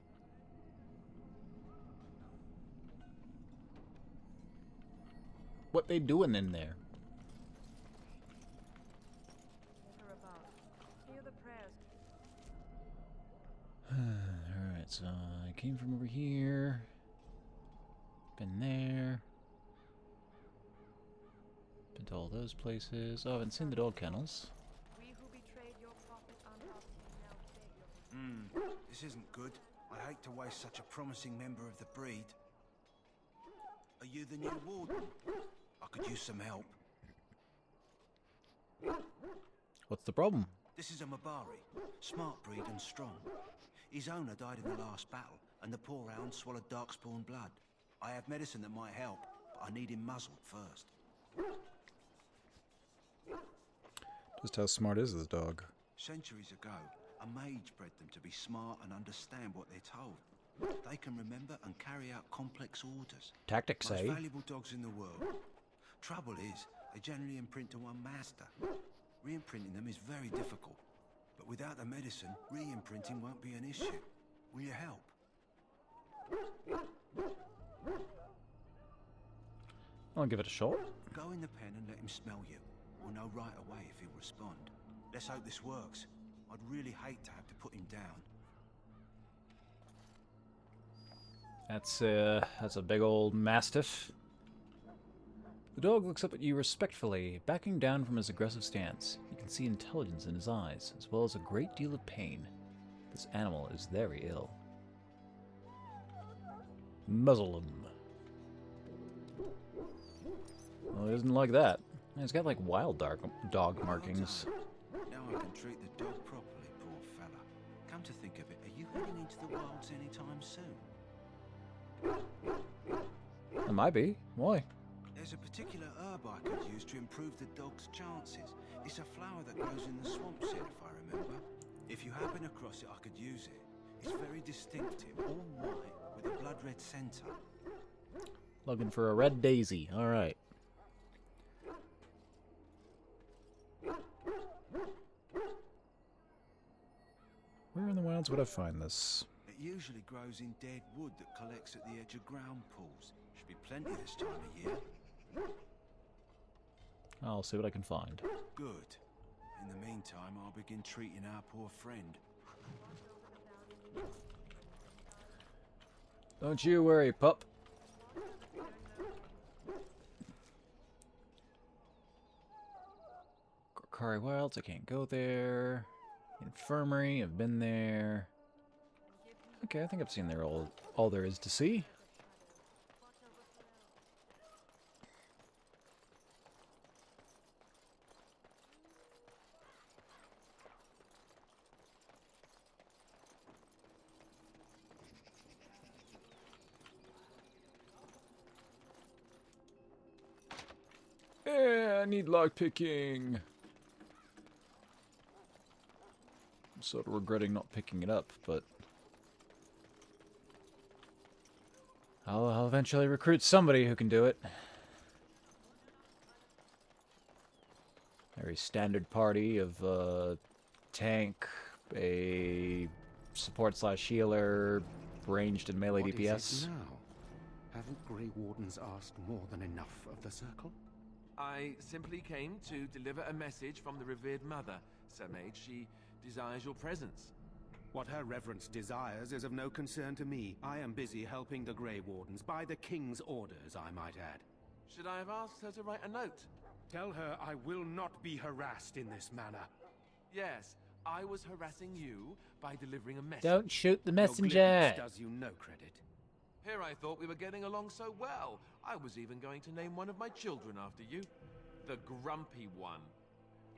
What they doing in there? Maker above. Hear the prayers. Alright, so I came from over here. Been there. Been to all those places. Oh, I haven't seen the dog kennels. We who betrayed your prophet Andraste now beg your This isn't good. I hate to waste such a promising member of the breed. Are you the new warden? I could use some help. What's the problem? This is a Mabari, smart breed and strong. His owner died in the last battle, and the poor hound swallowed Darkspawn blood. I have medicine that might help, but I need him muzzled first. Just how smart is this dog? Centuries ago, a mage bred them to be smart and understand what they're told. They can remember and carry out complex orders. Tactics, Most eh? valuable dogs in the world. Trouble is, they generally imprint to one master. Re-imprinting them is very difficult. But without the medicine, re-imprinting won't be an issue. Will you help? I'll give it a shot. Go in the pen and let him smell you. We'll know right away if he'll respond. Let's hope this works. I'd really hate to have to put him down. That's a big old mastiff. The dog looks up at you respectfully, backing down from his aggressive stance. You can see intelligence in his eyes, as well as a great deal of pain. This animal is very ill. Muzzle him. Well, he doesn't like that. He's got like wild dog markings. Now I can treat the dog properly, poor fella. Come to think of it, are you heading into the wilds anytime soon? It might be. Why? There's a particular herb I could use to improve the dog's chances. It's a flower that grows in the swamps here, if I remember. If you happen across it, I could use it. It's very distinctive, all white, with a blood-red centre. Looking for a red daisy. All right. Where in the wilds would I find this? It usually grows in dead wood that collects at the edge of ground pools. Should be plenty this time of year. I'll see what I can find. Good. In the meantime, I'll begin treating our poor friend. Don't you worry, pup. Korcari Wilds, I can't go there. Infirmary, I've been there. Okay, I think I've seen there all there is to see. Yeah, I need lockpicking. I'm sort of regretting not picking it up, but I'll eventually recruit somebody who can do it. Very standard party of tank, a support/healer, ranged and melee What DPS. is it now? Haven't Grey Wardens asked more than enough of the Circle? I simply came to deliver a message from the revered mother, Sir Mage. She desires your presence. What her reverence desires is of no concern to me. I am busy helping the Grey Wardens, by the King's orders, I might add. Should I have asked her to write a note? Tell her I will not be harassed in this manner. Yes, I was harassing you by delivering a message. Don't shoot the messenger. Your glibness does you no credit. Here I thought we were getting along so well. I was even going to name one of my children after you. The Grumpy One.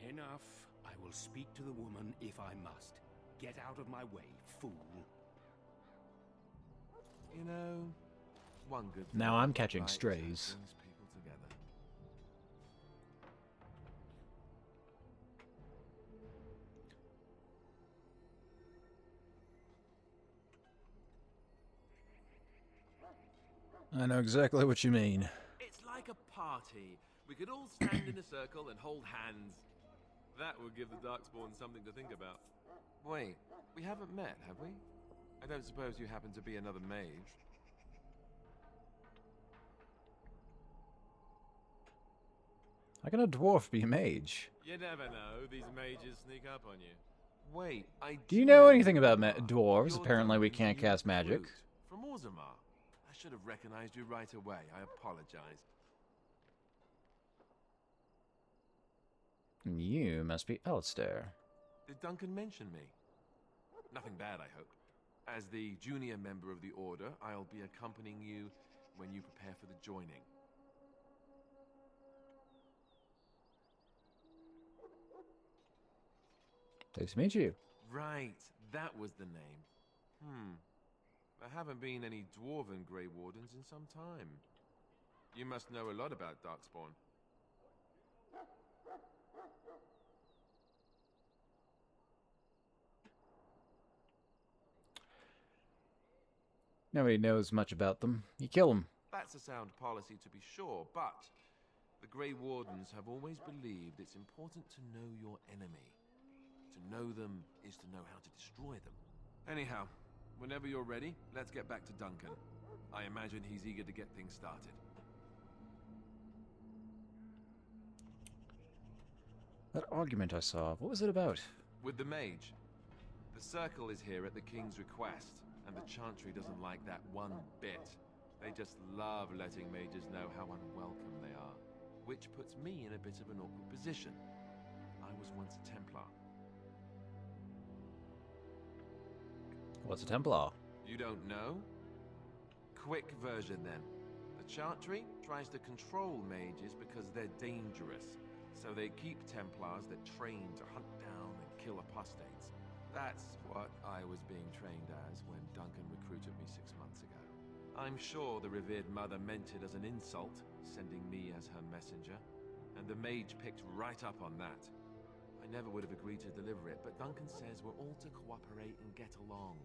Enough. I will speak to the woman if I must. Get out of my way, fool. You know, one good Now thing I'm catching right strays. brings people together. I know exactly what you mean. It's like a party. We could all stand in a circle and hold hands. That would give the Darkspawn something to think about. Wait, we haven't met, have we? I don't suppose you happen to be another mage? How can a dwarf be a mage? You never know. These mages sneak up on you. Wait, Do you know anything about dwarves? Apparently we can't cast magic. From Orzammar. I should have recognized you right away. I apologize. You must be Alistair. Did Duncan mention me? Nothing bad, I hope. As the junior member of the Order, I'll be accompanying you when you prepare for the joining. Nice to meet you. Right, that was the name. There haven't been any dwarven Grey Wardens in some time. You must know a lot about Darkspawn. Nobody knows much about them. You kill them. That's a sound policy to be sure, but The Grey Wardens have always believed it's important to know your enemy. To know them is to know how to destroy them. Anyhow, whenever you're ready, let's get back to Duncan. I imagine he's eager to get things started. That argument I saw, what was it about? With the mage. The Circle is here at the King's request, and the Chantry doesn't like that one bit. They just love letting mages know how unwelcome they are, which puts me in a bit of an awkward position. I was once a Templar. What's a Templar? You don't know? Quick version then. The Chantry tries to control mages because they're dangerous, so they keep Templars that train to hunt down and kill apostates. That's what I was being trained as when Duncan recruited me 6 months ago. I'm sure the revered mother meant it as an insult, sending me as her messenger, and the mage picked right up on that. I never would have agreed to deliver it, but Duncan says we're all to cooperate and get along.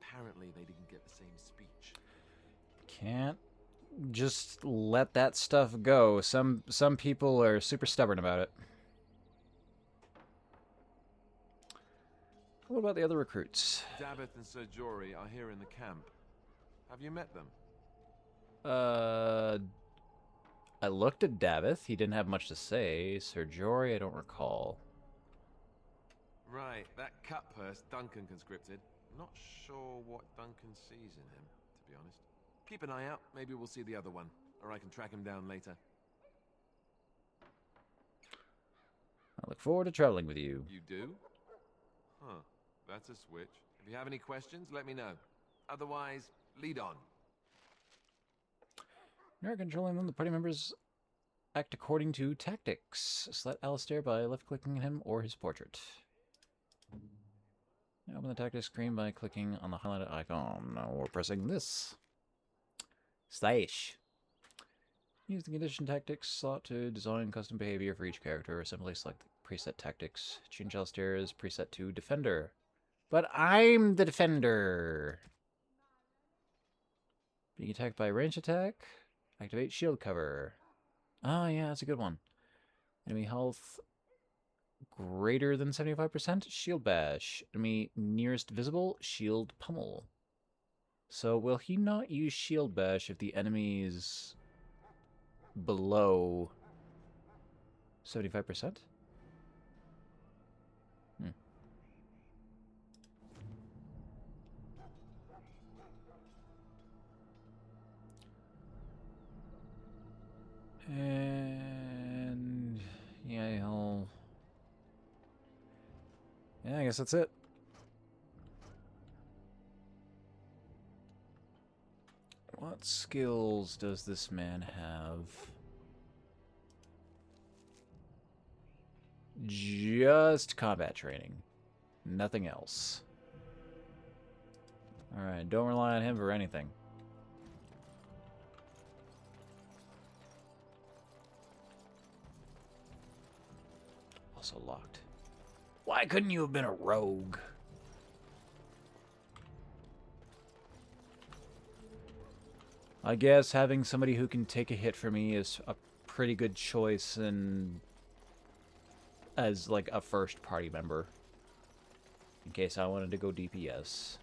Apparently they didn't get the same speech. Can't just let that stuff go. Some people are super stubborn about it. What about the other recruits? Davith and Sir Jory are here in the camp. Have you met them? I looked at Davith. He didn't have much to say. Sir Jory, I don't recall. Right, that cut purse Duncan conscripted. Not sure what Duncan sees in him, to be honest. Keep an eye out. Maybe we'll see the other one, or I can track him down later. I look forward to traveling with you. You do? Huh. That's a switch. If you have any questions, let me know. Otherwise, lead on. You're controlling them. The party members act according to tactics. Select Alistair by left-clicking him or his portrait. Now open the tactics screen by clicking on the highlighted icon. Now we're pressing this. Slash. Use the condition tactics slot to design custom behavior for each character, or simply select preset tactics. Change Alistair's preset to Defender. But I'm the Defender! Being attacked by ranged attack. Activate shield cover. Ah, yeah, that's a good one. Enemy health greater than 75%, shield bash. Enemy nearest visible, shield pummel. So will he not use shield bash if the enemy is below 75%? And yeah, he'll... Yeah, I guess that's it. What skills does this man have? Just combat training. Nothing else. Alright, don't rely on him for anything. Also locked. Why couldn't you have been a rogue? I guess having somebody who can take a hit for me is a pretty good choice and as like a first party member. In case I wanted to go DPS.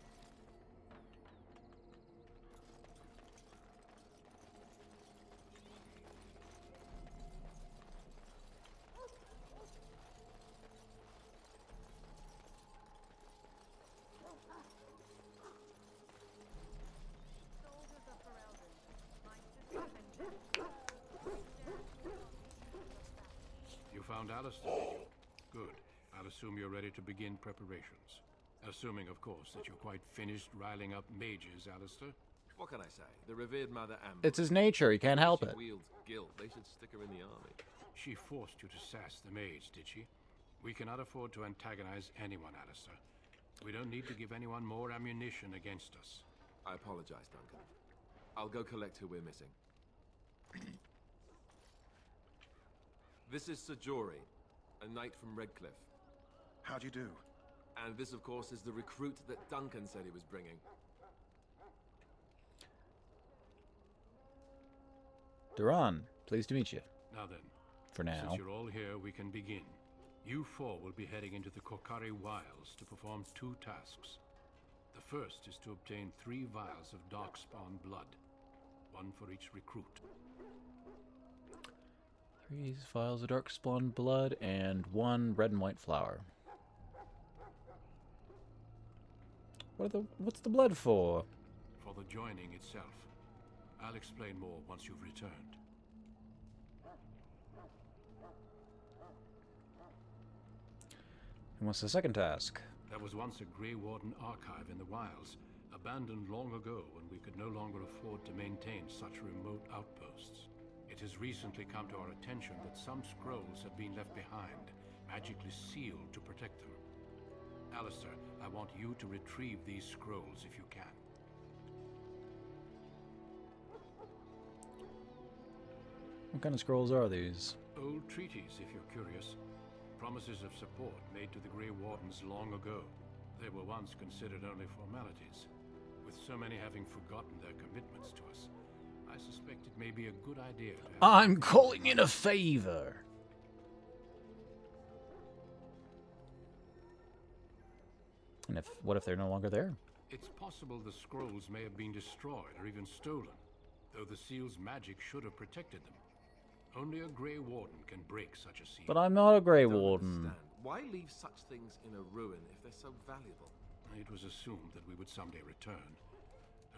You found Alistair, did you? Good. I'll assume you're ready to begin preparations. Assuming, of course, that you're quite finished riling up mages, Alistair. What can I say? The revered Mother Amber. It's his nature, he can't help she it. wields guilt. They should stick her in the army. She forced you to sass the mage, did she? We cannot afford to antagonize anyone, Alistair. We don't need to give anyone more ammunition against us. I apologize, Duncan. I'll go collect who we're missing. This is Sir Jory, a knight from Redcliffe. How'd you do? And this, of course, is the recruit that Duncan said he was bringing. Duran, pleased to meet you. Now then, For now. since you're all here, we can begin. You four will be heading into the Kokari Wilds to perform 2 tasks. The first is to obtain 3 vials of Darkspawn blood, 1 for each recruit. 3 vials of Darkspawn blood and 1 red and white flower. What's the blood for? For the joining itself. I'll explain more once you've returned. And what's the second task? There was once a Grey Warden archive in the wilds, abandoned long ago when we could no longer afford to maintain such remote outposts. It has recently come to our attention that some scrolls have been left behind, magically sealed to protect them. Alistair, I want you to retrieve these scrolls if you can. What kind of scrolls are these? Old treaties, if you're curious. Promises of support made to the Grey Wardens long ago. They were once considered only formalities. With so many having forgotten their commitments to us, I suspect it may be a good idea to have... I'm calling in a favor. And what if they're no longer there? It's possible the scrolls may have been destroyed or even stolen, though the seal's magic should have protected them. Only a Grey Warden can break such a seal. But I'm not a Grey Don't Warden. understand. Why leave such things in a ruin if they're so valuable? It was assumed that we would someday return.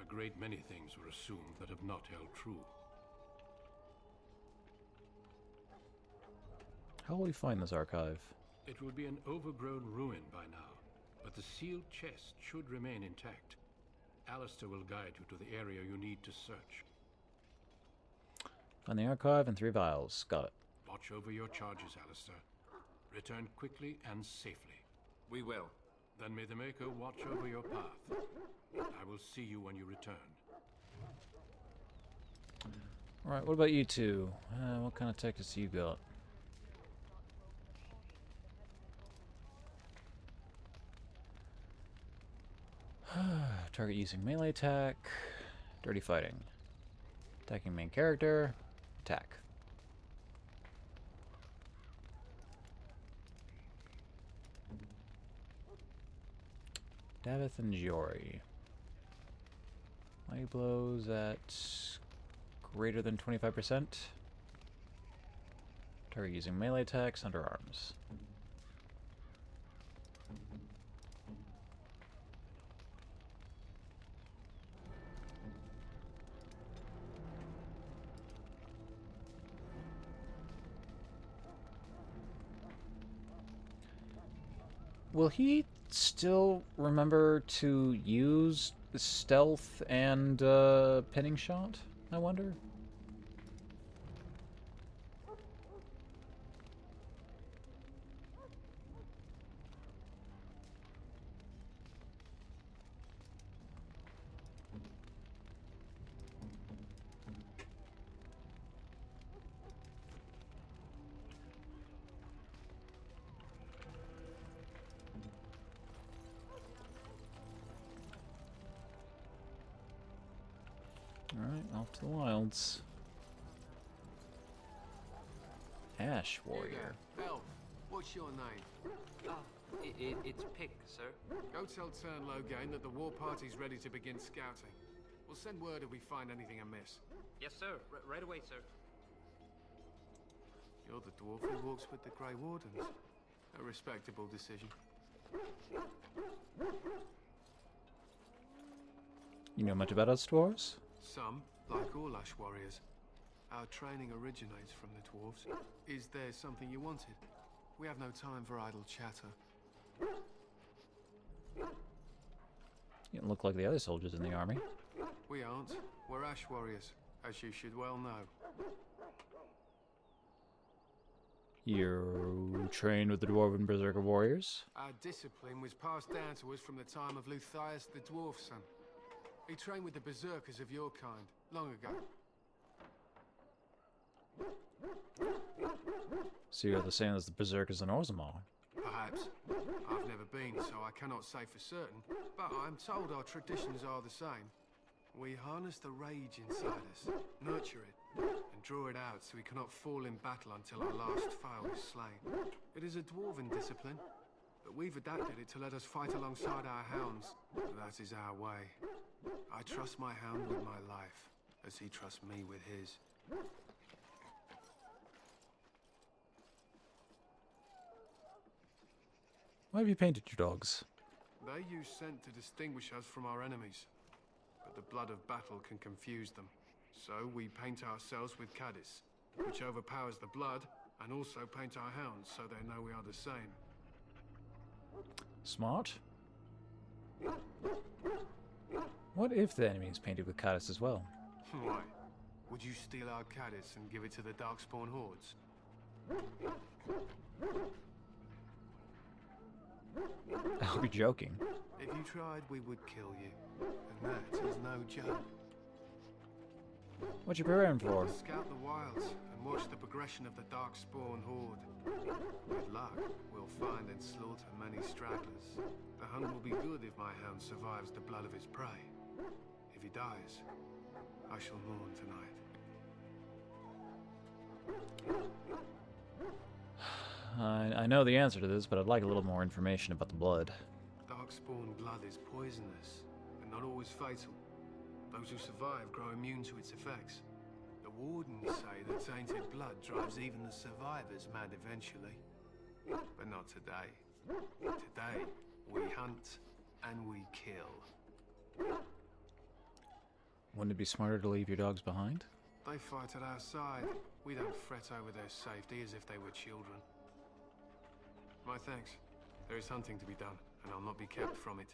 A great many things were assumed that have not held true. How will we find this archive? It will be an overgrown ruin by now, but the sealed chest should remain intact. Alistair will guide you to the area you need to search. Find the archive and 3 vials. Got it. Watch over your charges, Alistair. Return quickly and safely. We will. Then may the Maker watch over your path. I will see you when you return. Alright, what about you two? What kind of tactics you got? Target using melee attack. Dirty fighting. Attacking main character. Attack. Davith and Jory. Mighty blows at greater than 25%. Target using melee attacks, underarms. Will he still remember to use stealth and pinning shot, I wonder? Alright, off to the wilds. Ash Warrior. Elf, what's your name? It's Pick, sir. Go tell Tern Loghain that the war party's ready to begin scouting. We'll send word if we find anything amiss. Yes, sir. Right away, sir. You're the dwarf who walks with the Grey Wardens. A respectable decision. You know much about us dwarves? Some, like all Ash Warriors. Our training originates from the dwarves. Is there something you wanted? We have no time for idle chatter. You don't look like the other soldiers in the army. We aren't. We're Ash Warriors, as you should well know. You trained with the Dwarven Berserker Warriors? Our discipline was passed down to us from the time of Luthias the Dwarf Son. He trained with the Berserkers of your kind, long ago. So you're the same as the Berserkers in Orzammar? Perhaps. I've never been, so I cannot say for certain, but I'm told our traditions are the same. We harness the rage inside us, nurture it, and and draw it out so we cannot fall in battle until our last foe is slain. It is a dwarven discipline, but we've adapted it to let us fight alongside our hounds. That is our way. I trust my hound with my life, as he trusts me with his. Why have you painted your dogs? They use scent to distinguish us from our enemies, but the blood of battle can confuse them. So we paint ourselves with Caddis, which overpowers the blood, and also paint our hounds so they know we are the same. Smart. What if the enemy is painted with Caddis as well? Why? Would you steal our Caddis and give it to the Darkspawn hordes? I'll be joking. If you tried, we would kill you. And that is no joke. What you preparing for? Scout the wilds and watch the progression of the Darkspawn horde. With luck, we'll find and slaughter many stragglers. The hunt will be good if my hound survives the blood of his prey. If he dies, I shall mourn tonight. I know the answer to this, but I'd like a little more information about the blood. Darkspawn blood is poisonous, but not always fatal. Those who survive grow immune to its effects. The wardens say that tainted blood drives even the survivors mad eventually. But not today. Today, we hunt and we kill. Wouldn't it be smarter to leave your dogs behind? They fight at our side. We don't fret over their safety as if they were children. My thanks. There is hunting to be done, and I'll not be kept from it.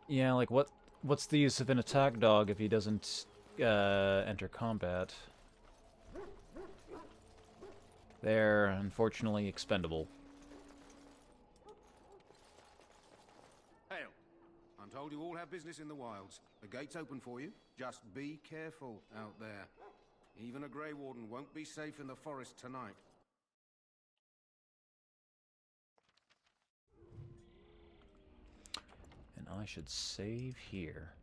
Yeah, like what's the use of an attack dog if he doesn't enter combat? They're unfortunately expendable. Hail! I'm told you all have business in the wilds. The gate's open for you. Just be careful out there. Even a Grey Warden won't be safe in the forest tonight. And I should save here.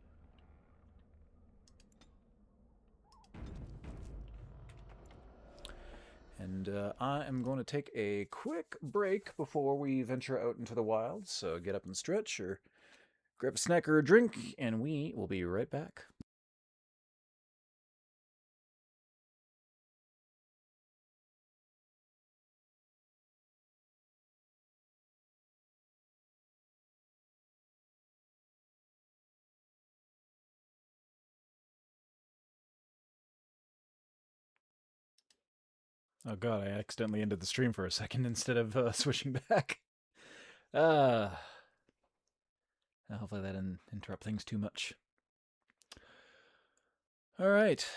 And I am going to take a quick break before we venture out into the wilds, so get up and stretch or grab a snack or a drink, and we will be right back. Oh god, I accidentally ended the stream for a second instead of switching back. Hopefully that didn't interrupt things too much. Alright,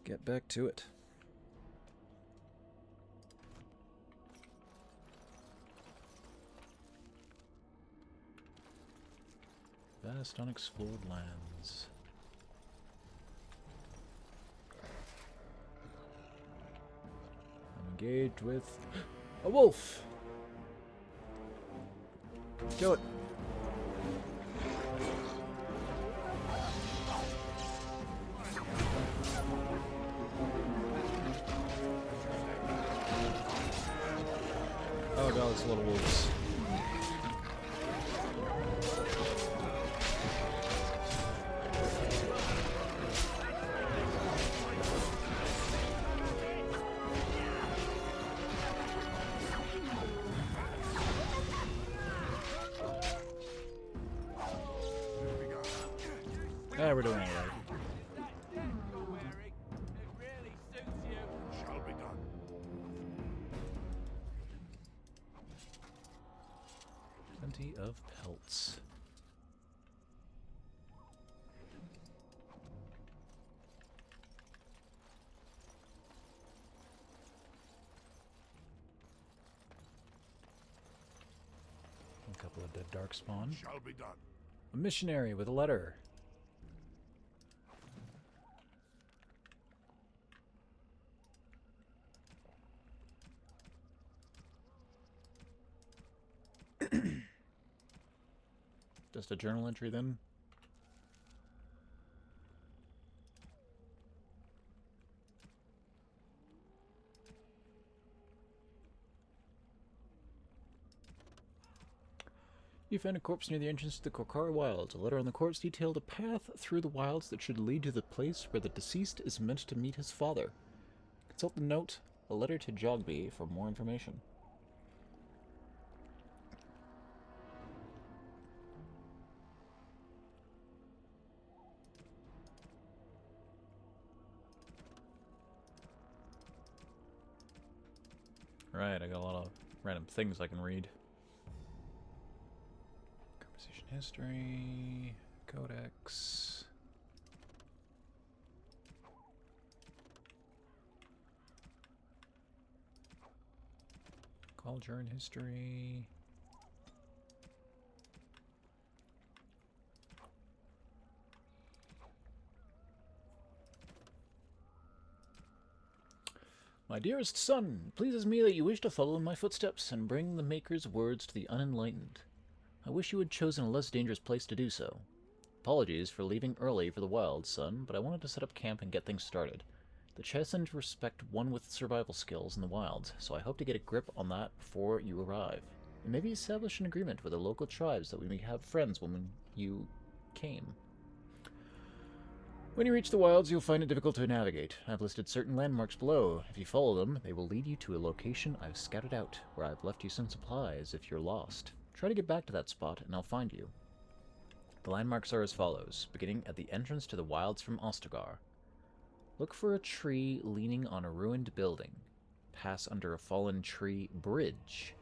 get back to it. Vast unexplored lands. Engaged with a wolf. Kill it. Oh god, it's little wolves. Yeah, we're doing it right. Shall be done. Plenty of pelts. A couple of dead darkspawn. Shall be done. A missionary with a letter. Just a journal entry then? You found a corpse near the entrance to the Korkari Wilds. A letter on the corpse detailed a path through the wilds that should lead to the place where the deceased is meant to meet his father. Consult the note, a letter to Jogby, for more information. Right, I got a lot of random things I can read. Conversation history, codex. Culture and history. My dearest son, it pleases me that you wish to follow in my footsteps and bring the Maker's words to the unenlightened. I wish you had chosen a less dangerous place to do so. Apologies for leaving early for the wilds, son, but I wanted to set up camp and get things started. The Chesend respect one with survival skills in the wilds, so I hope to get a grip on that before you arrive. And maybe establish an agreement with the local tribes that we may have friends when you came. When you reach the wilds, you'll find it difficult to navigate. I've listed certain landmarks below. If you follow them, they will lead you to a location I've scouted out, where I've left you some supplies if you're lost. Try to get back to that spot, and I'll find you. The landmarks are as follows, beginning at the entrance to the wilds from Ostagar. Look for a tree leaning on a ruined building. Pass under a fallen tree bridge.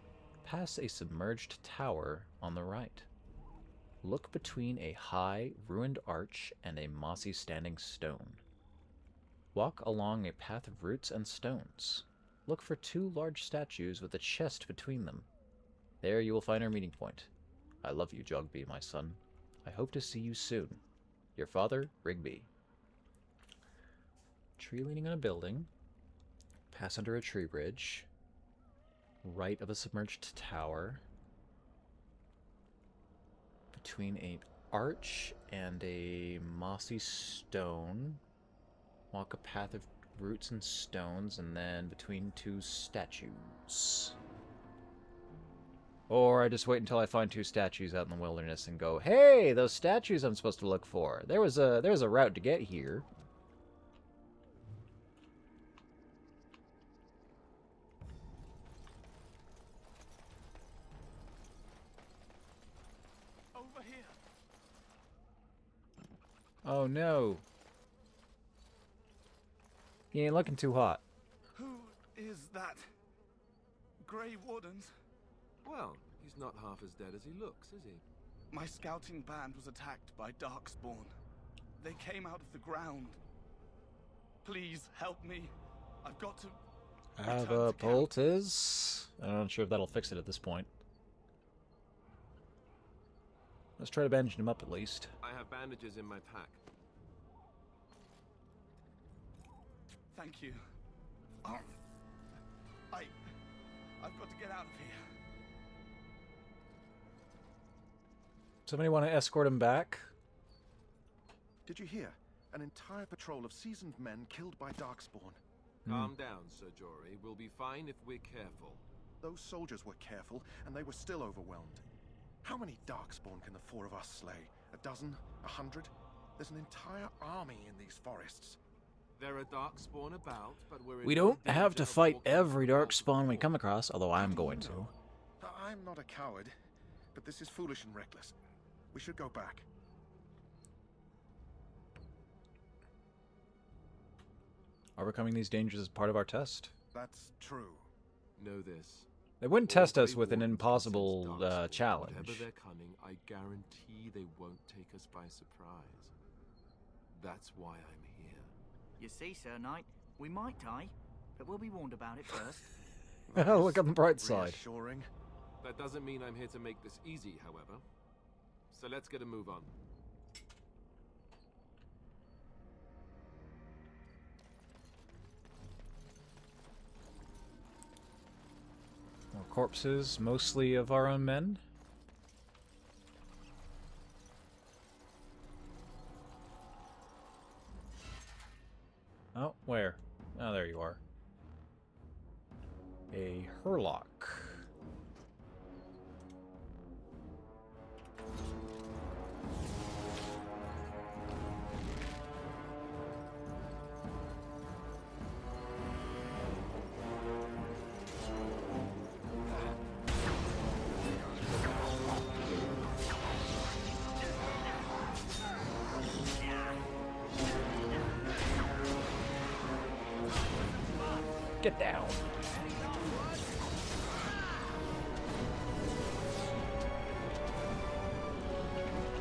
Pass a submerged tower on the right. Look between a high, ruined arch and a mossy standing stone. Walk along a path of roots and stones. Look for 2 large statues with a chest between them. There you will find our meeting point. I love you, Jogby, my son. I hope to see you soon. Your father, Rigby. Tree leaning on a building. Pass under a tree bridge. Right of a submerged tower. Between an arch and a mossy stone. Walk a path of roots and stones, and then between 2 statues. Or I just wait until I find 2 statues out in the wilderness and go, hey, those statues I'm supposed to look for. There's a route to get here. Over here. Oh no. He ain't looking too hot. Who is that? Grey Wardens? Well, he's not half as dead as he looks, is he? My scouting band was attacked by Darkspawn. They came out of the ground. Please help me. I've got to... Have a poultice. I'm not sure if that'll fix it at this point. Let's try to bandage him up at least. I have bandages in my pack. Thank you. I've got to get out of here. Somebody want to escort him back? Did you hear? An entire patrol of seasoned men killed by Darkspawn. Calm down, Sir Jory. We'll be fine if we're careful. Those soldiers were careful, and they were still overwhelmed. How many Darkspawn can the 4 of us slay? 12? 100? There's an entire army in these forests. There are Darkspawn about, but we're... We don't have to fight every Darkspawn we come across, although I'm going to. I'm not a coward, but this is foolish and reckless. We should go back. Overcoming these dangers is part of our test. That's true. Know this. They wouldn't test us with an impossible challenge. Whatever their cunning, I guarantee they won't take us by surprise. That's why I'm here. You see, Sir Knight, we might die, but we'll be warned about it first. Look on the bright side. Reassuring. That doesn't mean I'm here to make this easy, however. So let's get a move on. More corpses, mostly of our own men. Oh, where? Oh, there you are. A Hurlock. Get down.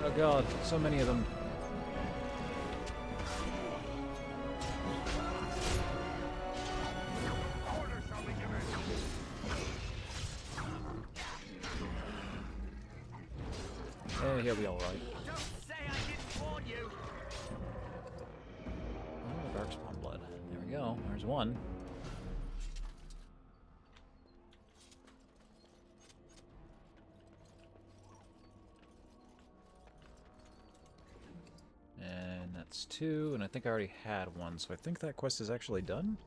Oh god, so many of them. Hey, he'll be alright. Oh, Darkspawn blood. There we go. There's one. And that's two, and I think I already had one, so I think that quest is actually done.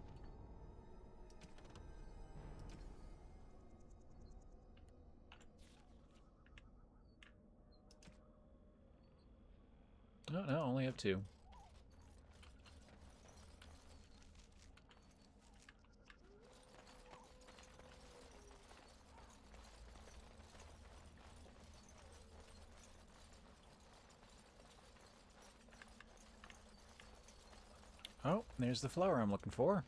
No, no, only have two. Oh, there's the flower I'm looking for.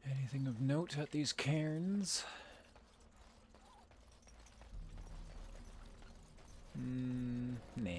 Anything of note at these cairns? Nah.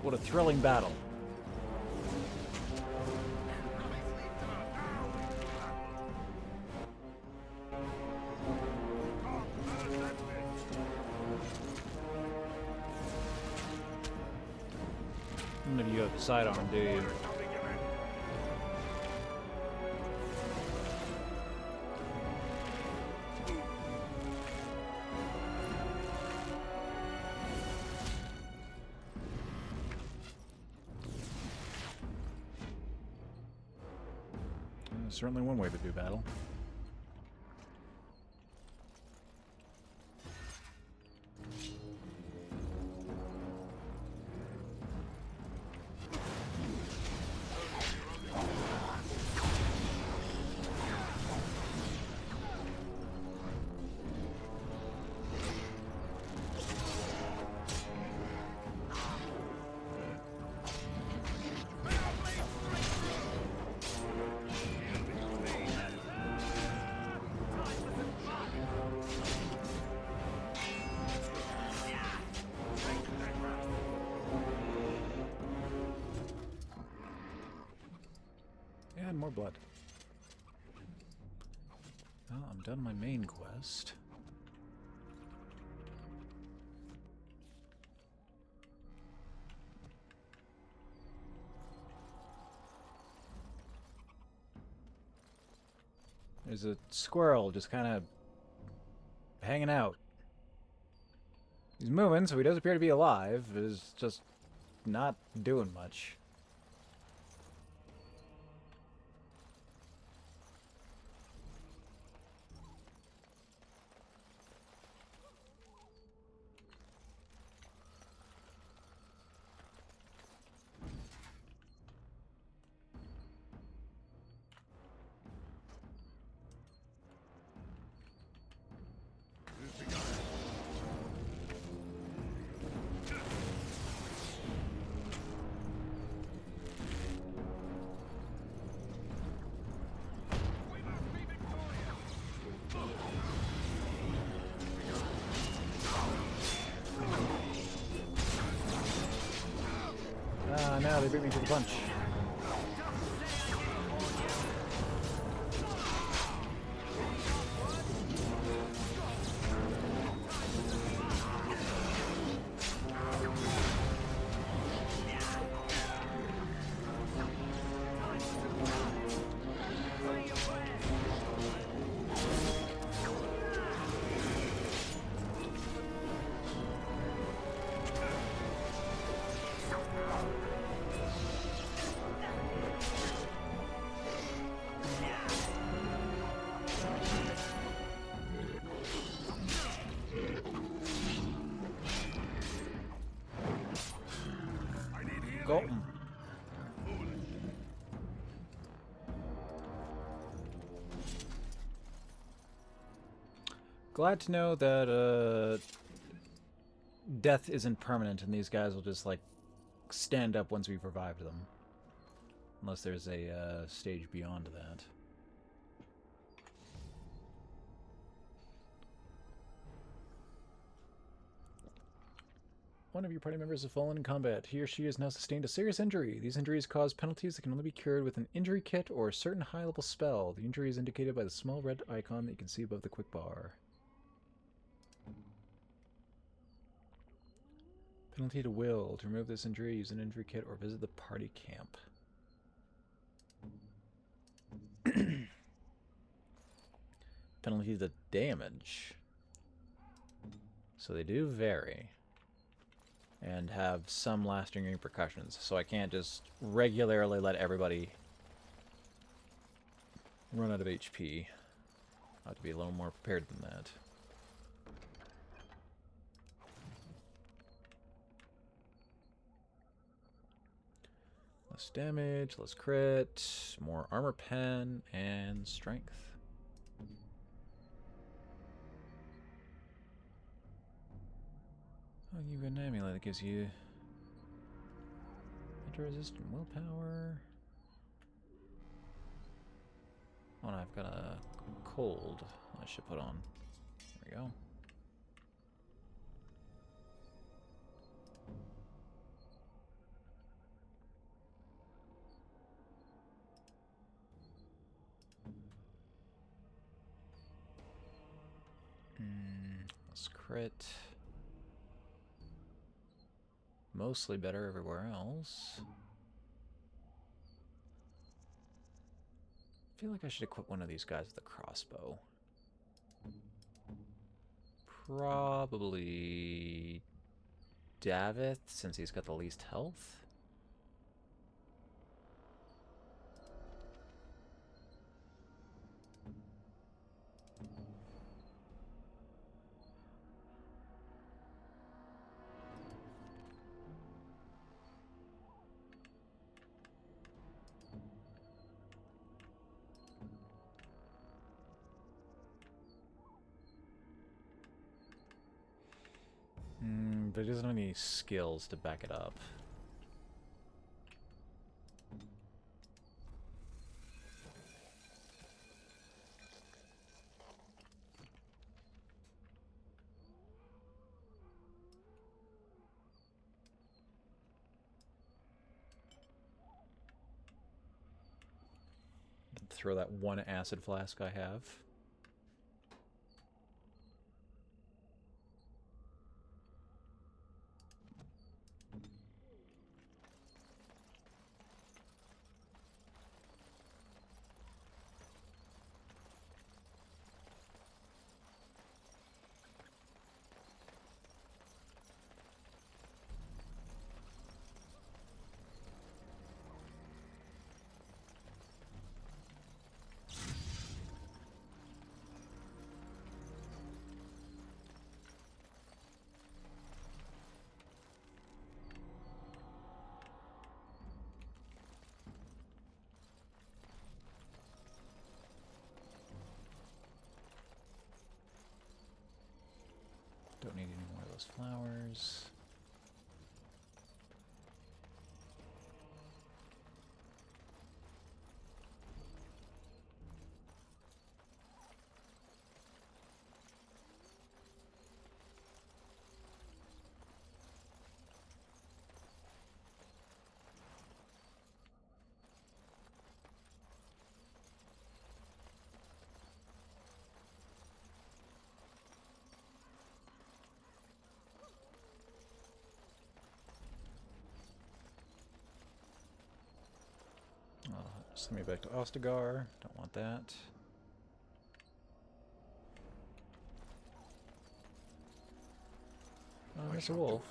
What a thrilling battle. None of you have the sidearm, do you? Certainly one way to do battle. And more blood. Well, I'm done my main quest. There's a squirrel just kind of hanging out. He's moving, so he does appear to be alive. He's just not doing much. Now they beat me to the punch. Glad to know that death isn't permanent and these guys will just like stand up once we've revived them. Unless there's a stage beyond that. One of your party members has fallen in combat. He or she has now sustained a serious injury. These injuries cause penalties that can only be cured with an injury kit or a certain high-level spell. The injury is indicated by the small red icon that you can see above the quick bar. Penalty to will. To remove this injury, use an injury kit or visit the party camp. Penalty to damage. So they do vary. And have some lasting repercussions. So I can't just regularly let everybody run out of HP. I have to be a little more prepared than that. Less damage, less crit, more armor pen, and strength. Oh, you got an amulet that gives you anti-resistant willpower. Oh, and I've got a cold I should put on. There we go. Let's crit. Mostly better everywhere else. I feel like I should equip one of these guys with a crossbow. Probably Davith, since he's got the least health. But he doesn't have any skills to back it up. Throw that one acid flask I have. Don't need any more of those flowers. Send me back to Ostagar. Don't want that. Oh, there's a wolf.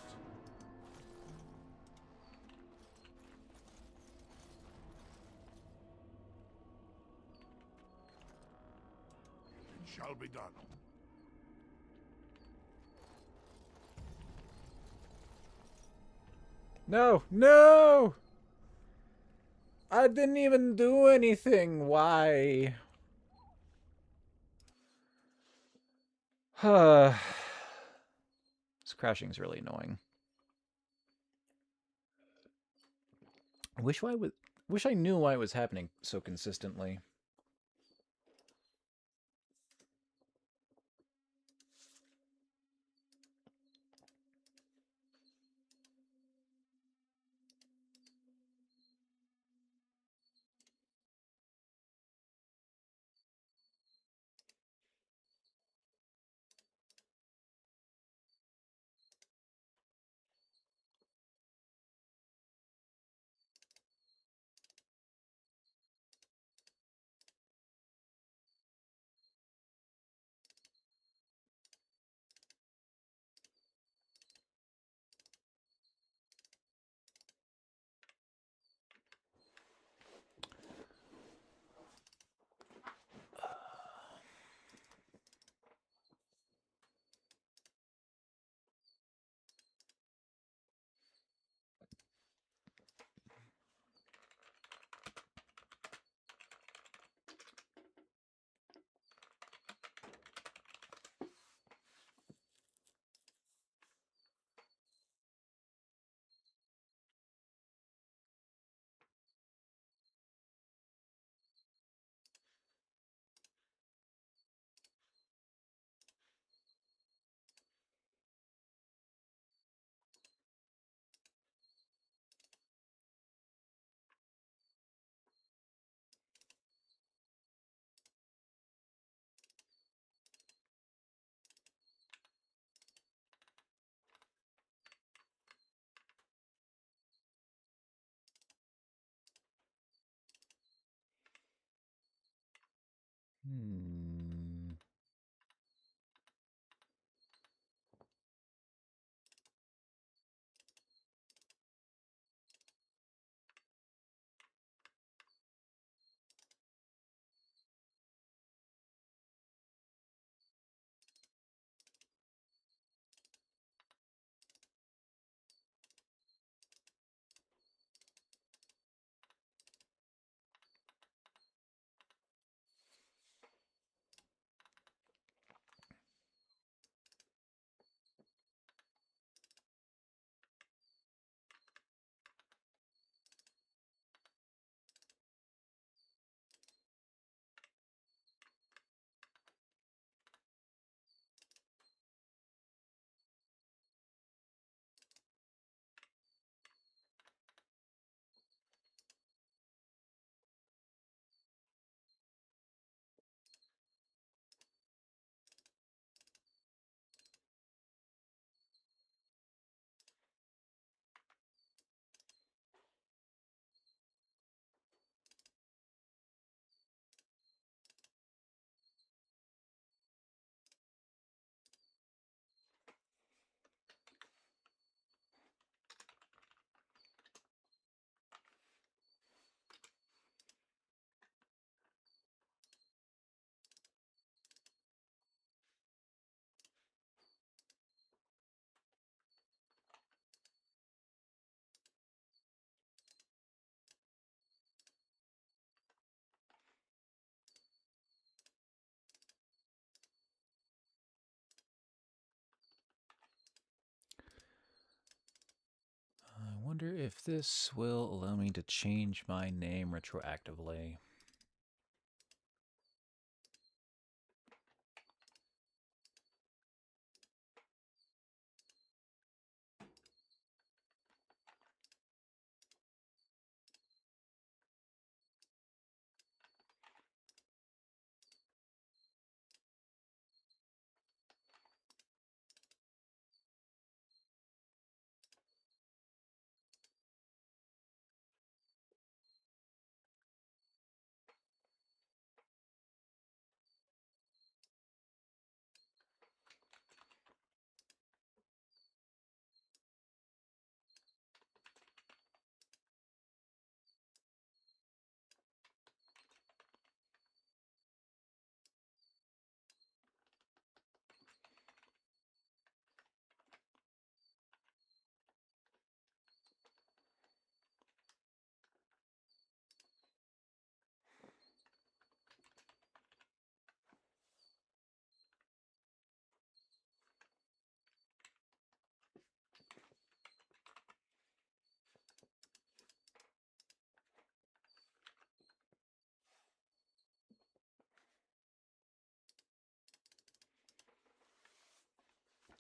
It shall be done. No! No! I didn't even do anything. Why? This crashing is really annoying. Wish I knew why it was happening so consistently. I wonder if this will allow me to change my name retroactively.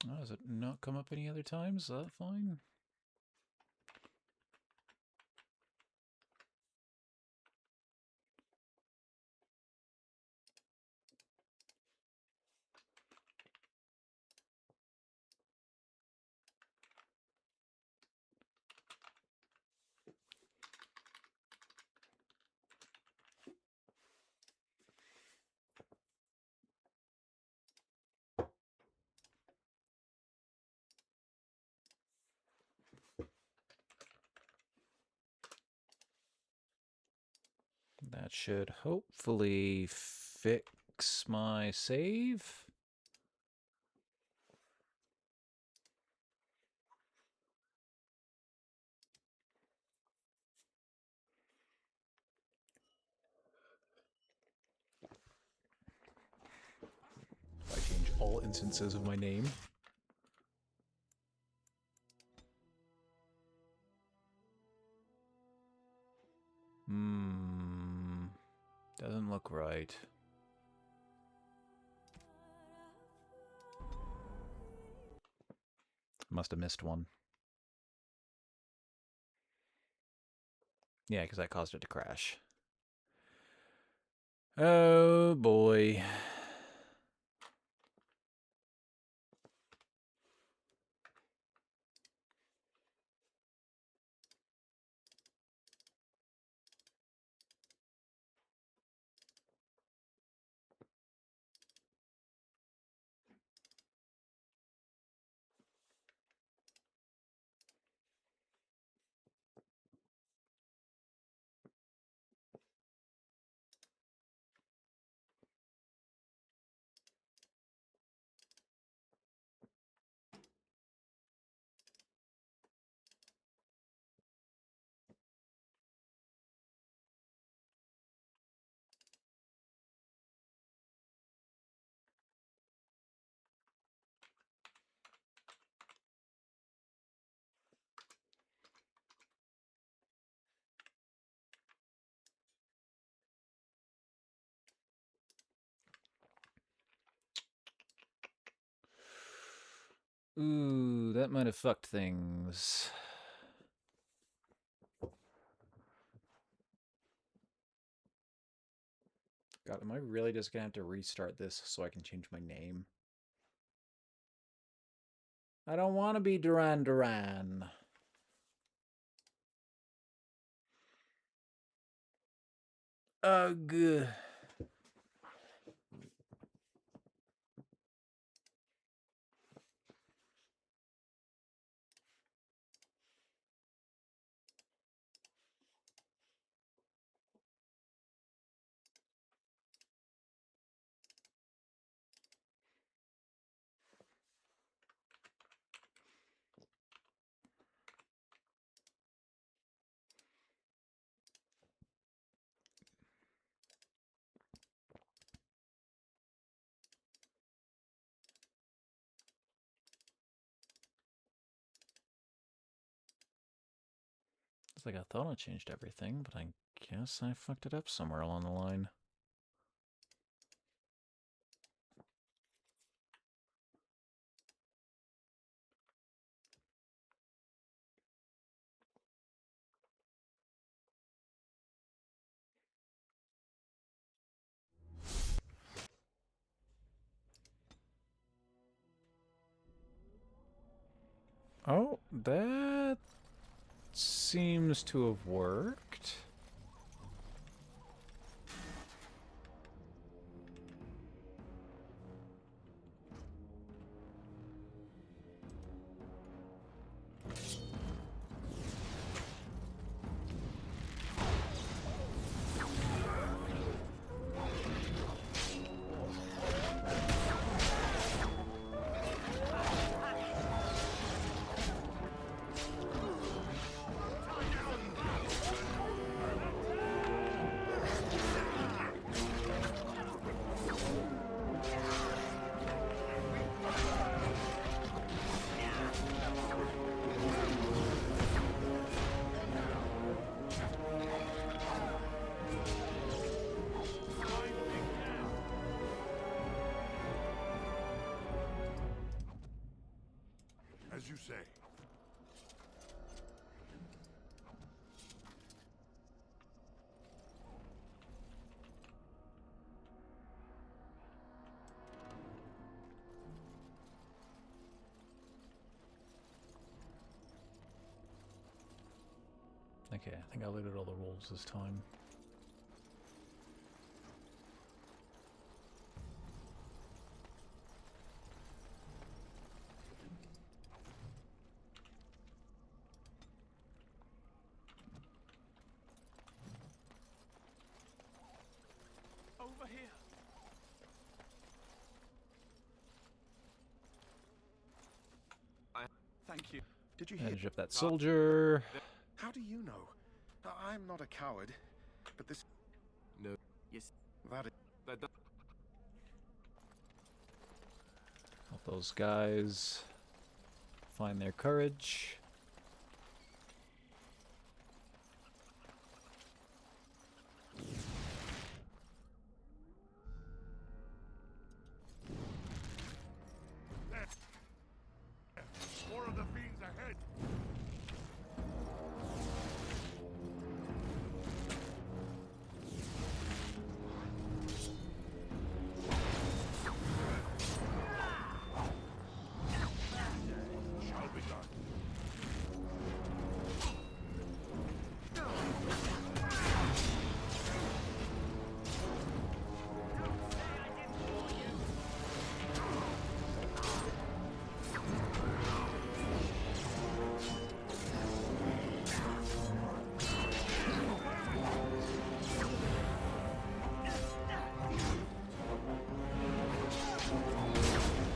Oh, does it not come up any other times? Is that fine? That should hopefully fix my save. If I change all instances of my name. Doesn't look right. Must have missed one. Yeah, because that caused it to crash. Oh boy. Ooh, that might have fucked things. God, am I really just gonna have to restart this so I can change my name? I don't want to be Duran Duran. Ugh. It's like I thought I changed everything, but I guess I fucked it up somewhere along the line. Oh, that seems to have worked. you say. Okay, I think I looted all the wolves this time. Over here. Thank you. Did you Manage hear? up that soldier. How do you know? I'm not a coward, but this. No. Yes. That is. Help those guys find their courage. More of the fiends ahead. Shall be done.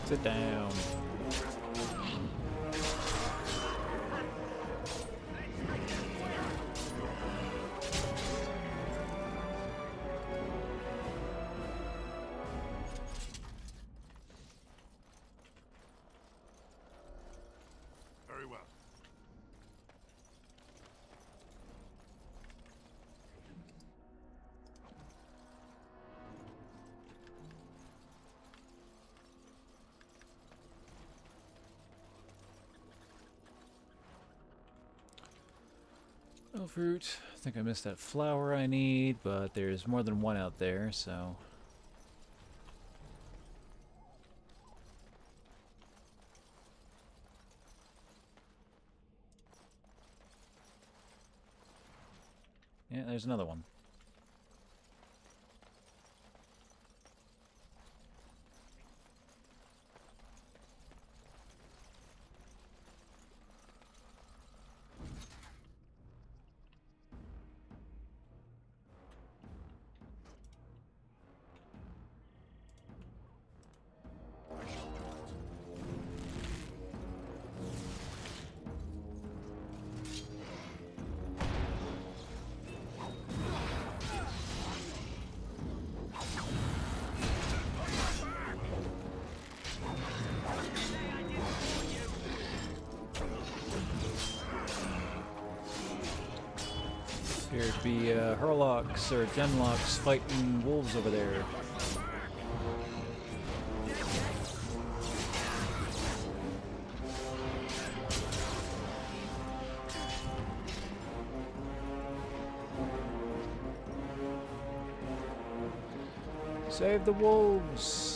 Sit down. Very well. No fruit. I think I missed that flower I need, but there's more than one out there, so... Yeah, there's another one. Appear to be Hurlocks or Genlocks fighting wolves over there. Save the wolves!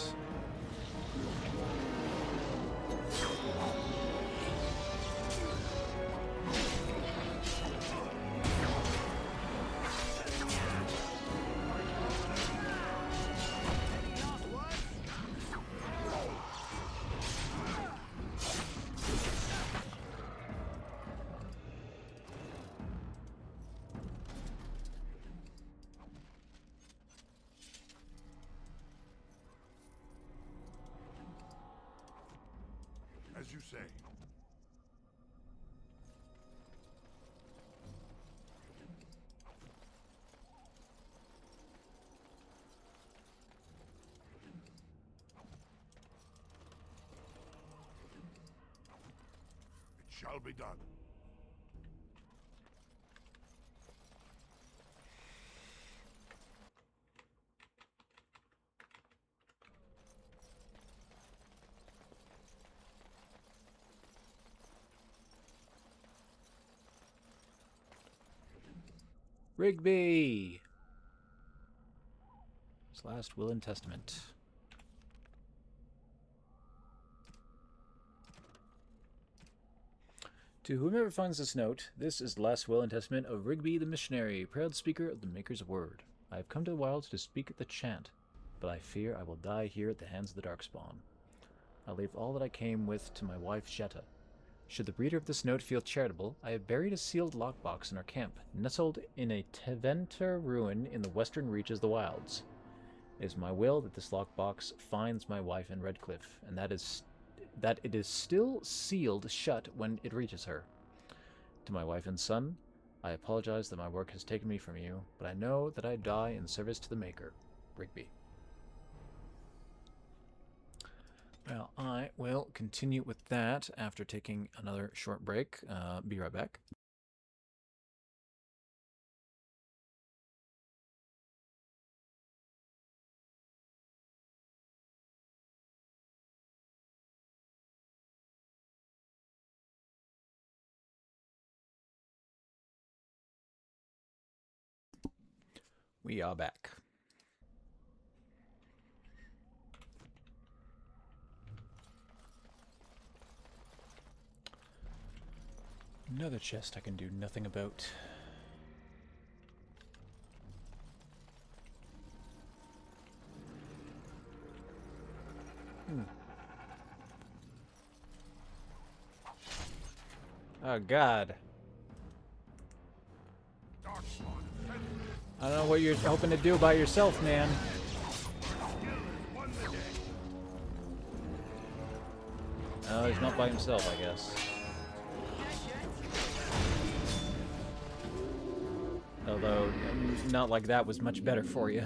As you say. It shall be done. Rigby! His last will and testament. To whomever finds this note, this is the last will and testament of Rigby the missionary, proud speaker of the Maker's Word. I have come to the wilds to speak the chant, but I fear I will die here at the hands of the Darkspawn. I leave all that I came with to my wife Jetta. Should the reader of this note feel charitable, I have buried a sealed lockbox in our camp, nestled in a Tevinter ruin in the western reaches of the wilds. It is my will that this lockbox finds my wife in Redcliffe, and that it is still sealed shut when it reaches her. To my wife and son, I apologize that my work has taken me from you, but I know that I die in service to the Maker. Rigby. Well, I will continue with that after taking another short break. Be right back. We are back. Another chest I can do nothing about. Oh, God. I don't know what you're hoping to do by yourself, man. Oh, he's not by himself, I guess. Although, not like that was much better for you.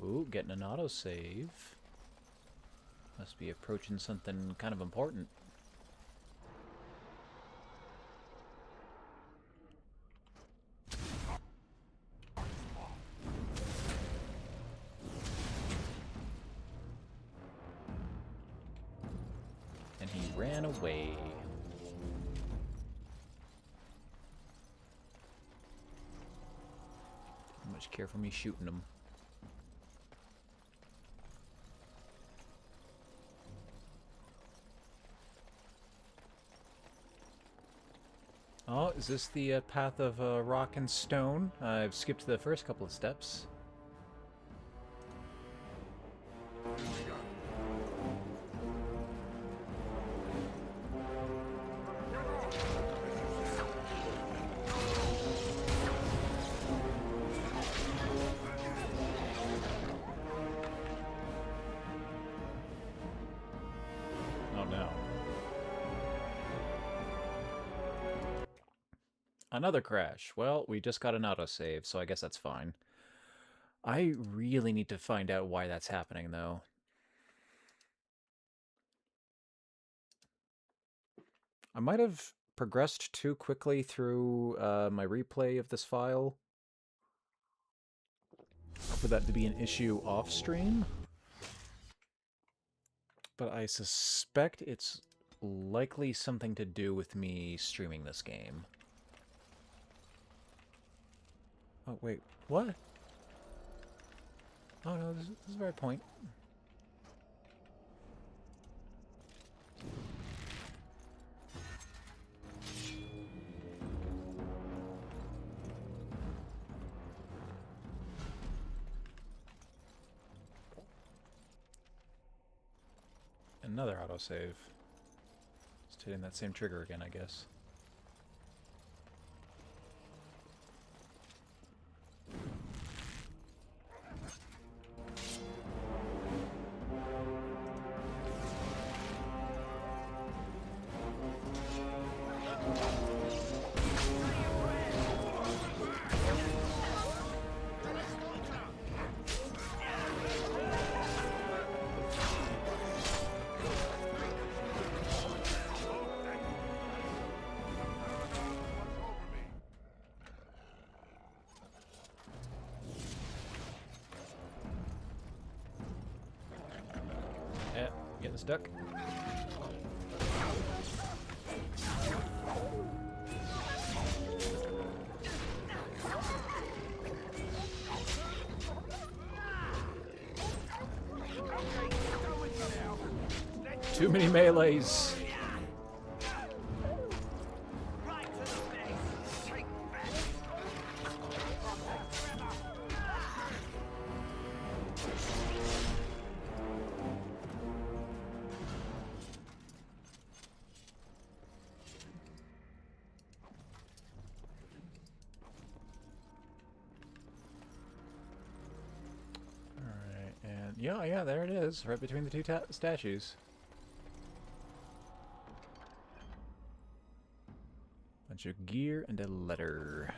Ooh, getting an autosave. Must be approaching something kind of important. And he ran away. Didn't much care for me shooting him. Oh, is this the path of rock and stone? I've skipped the first couple of steps. Oh no. Another crash. Well, we just got an autosave, so I guess that's fine. I really need to find out why that's happening, though. I might have progressed too quickly through my replay of this file for that to be an issue off-stream. But I suspect it's likely something to do with me streaming this game. Oh, wait, what? Oh no, this is the right point. Another autosave. Just hitting that same trigger again, I guess. Stuck. Too many melees. Alright, and yeah, there it is, right between the two statues. Bunch of gear and a letter.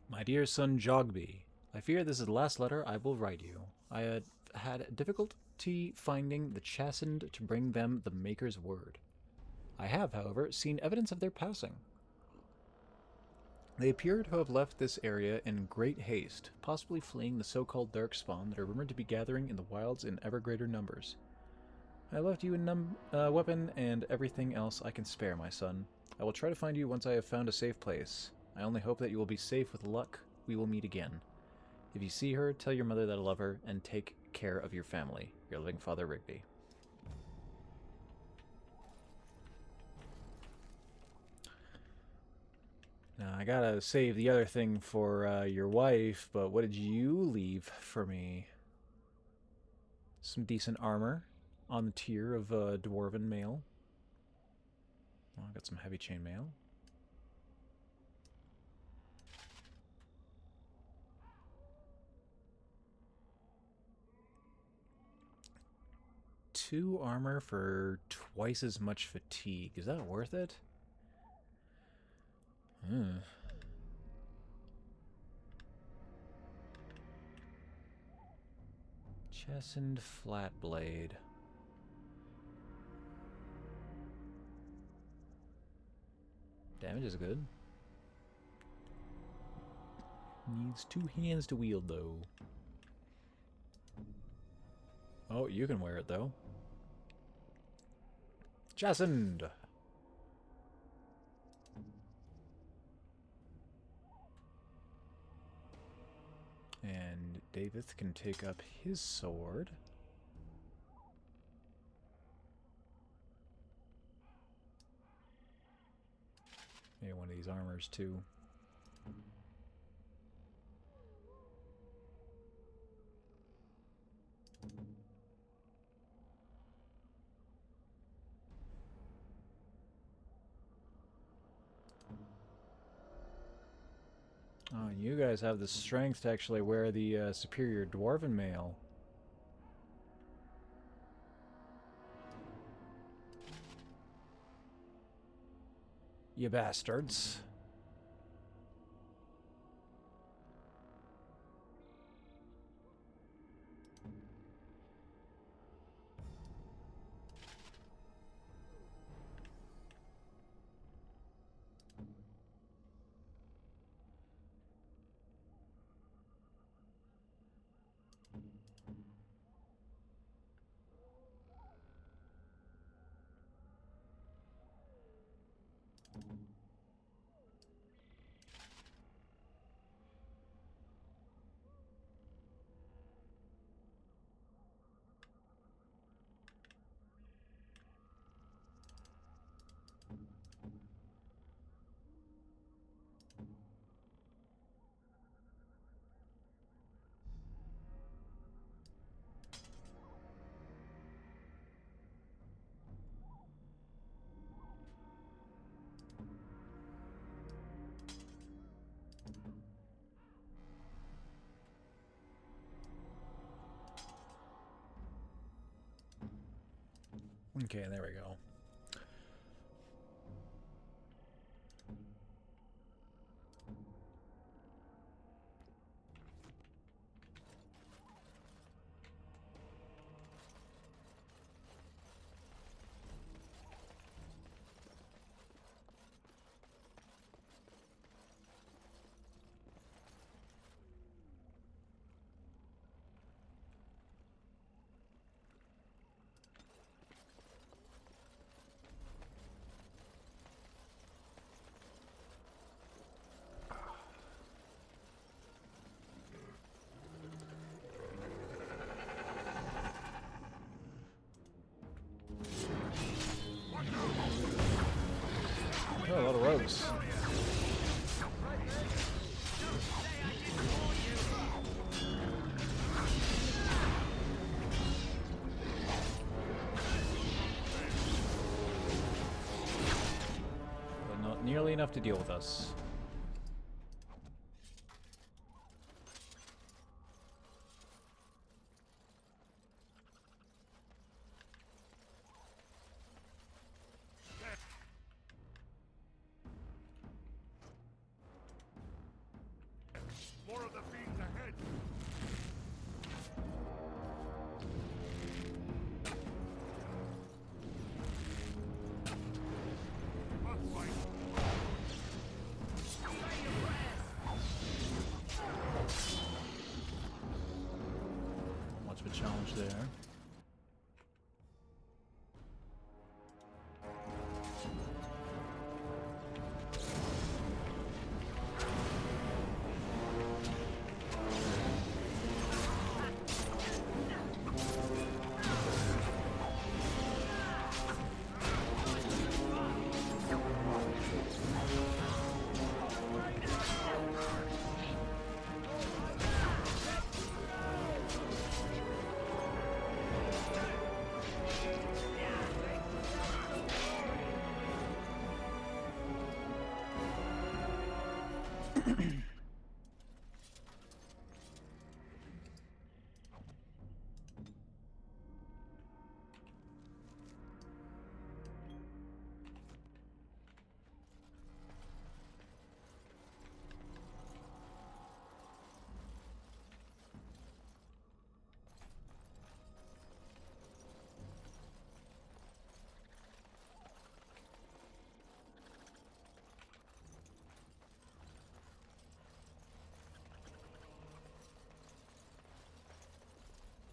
My dear son Jogby, I fear this is the last letter I will write you. I had difficulty finding the chastened to bring them the Maker's word. I have, however, seen evidence of their passing. They appear to have left this area in great haste, possibly fleeing the so-called Darkspawn that are rumored to be gathering in the wilds in ever greater numbers. I left you a weapon and everything else I can spare, my son. I will try to find you once I have found a safe place. I only hope that you will be safe. With luck, we will meet again. If you see her, tell your mother that I love her, and take care of your family. Your loving father, Rigby. Now, I gotta save the other thing for your wife, but what did you leave for me? Some decent armor on the tier of Dwarven mail. Oh, I got some heavy chainmail. Two armor for twice as much fatigue. Is that worth it? Chastened flat blade. Damage is good. Needs 2 hands to wield, though. Oh, you can wear it, though. Chastened! And Davith can take up his sword. Maybe one of these armors, too. Oh, and you guys have the strength to actually wear the superior Dwarven mail. You bastards. Okay, there we go. nearly enough to deal with us. More of the fiends ahead! Much of a challenge there.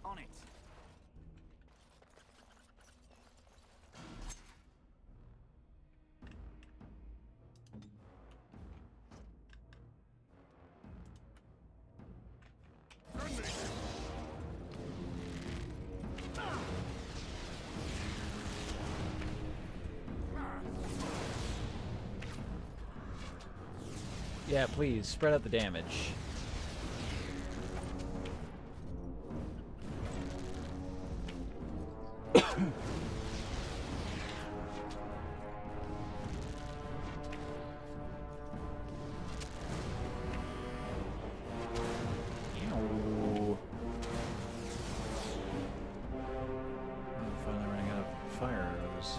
On it. Yeah, please, spread out the damage. Ow. I'm finally running out of fire arrows.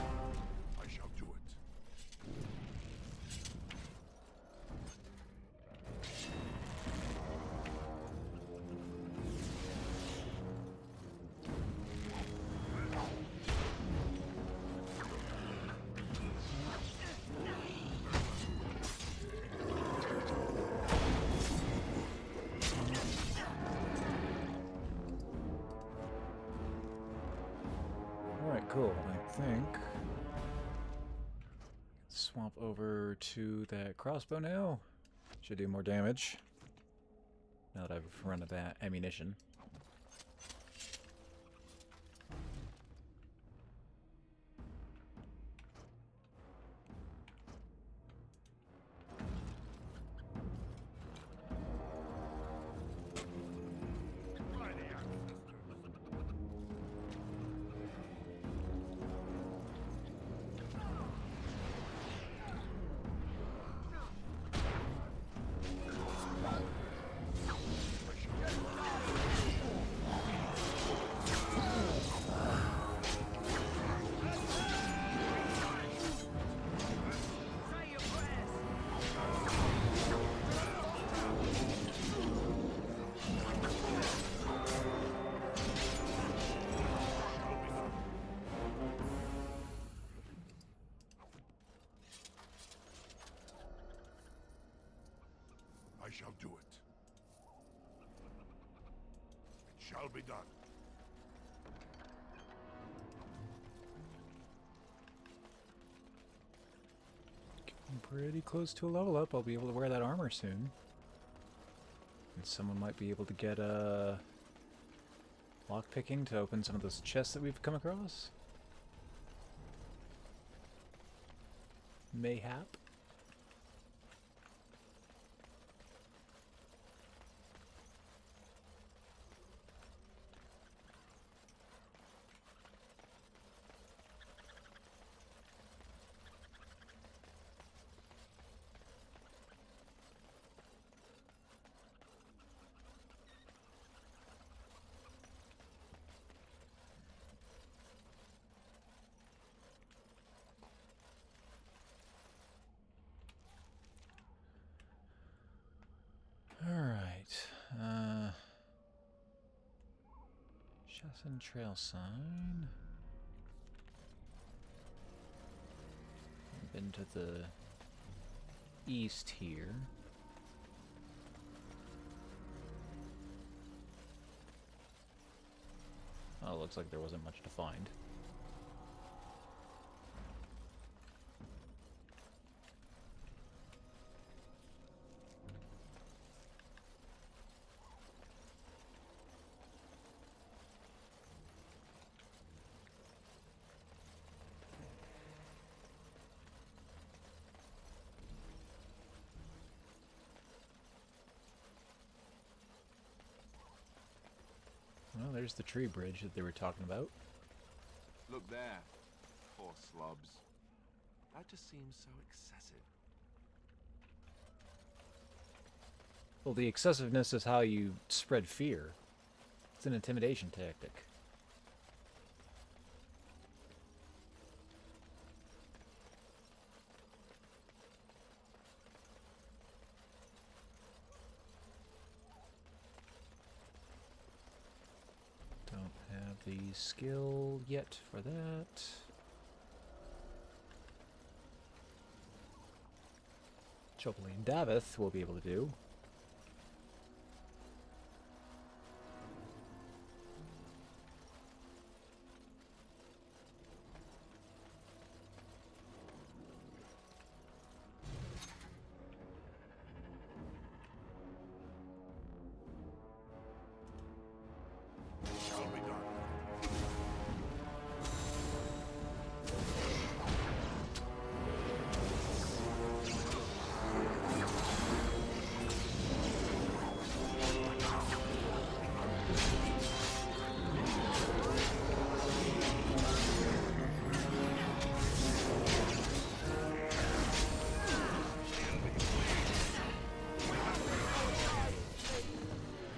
I shall do it. Alright, cool. I think swap over to that crossbow now. Should do more damage. Now that I've run out of that ammunition. I shall do it. It shall be done. Getting pretty close to a level up. I'll be able to wear that armor soon. And someone might be able to get lockpicking to open some of those chests that we've come across. Mayhap. Send trail sign. Been to the east here. Oh, looks like there wasn't much to find. Well, there's the tree bridge that they were talking about. Look there. Poor slobs. That just seems so excessive. Well, the excessiveness is how you spread fear. It's an intimidation tactic. The skill yet for that. Hopefully Davith will be able to do.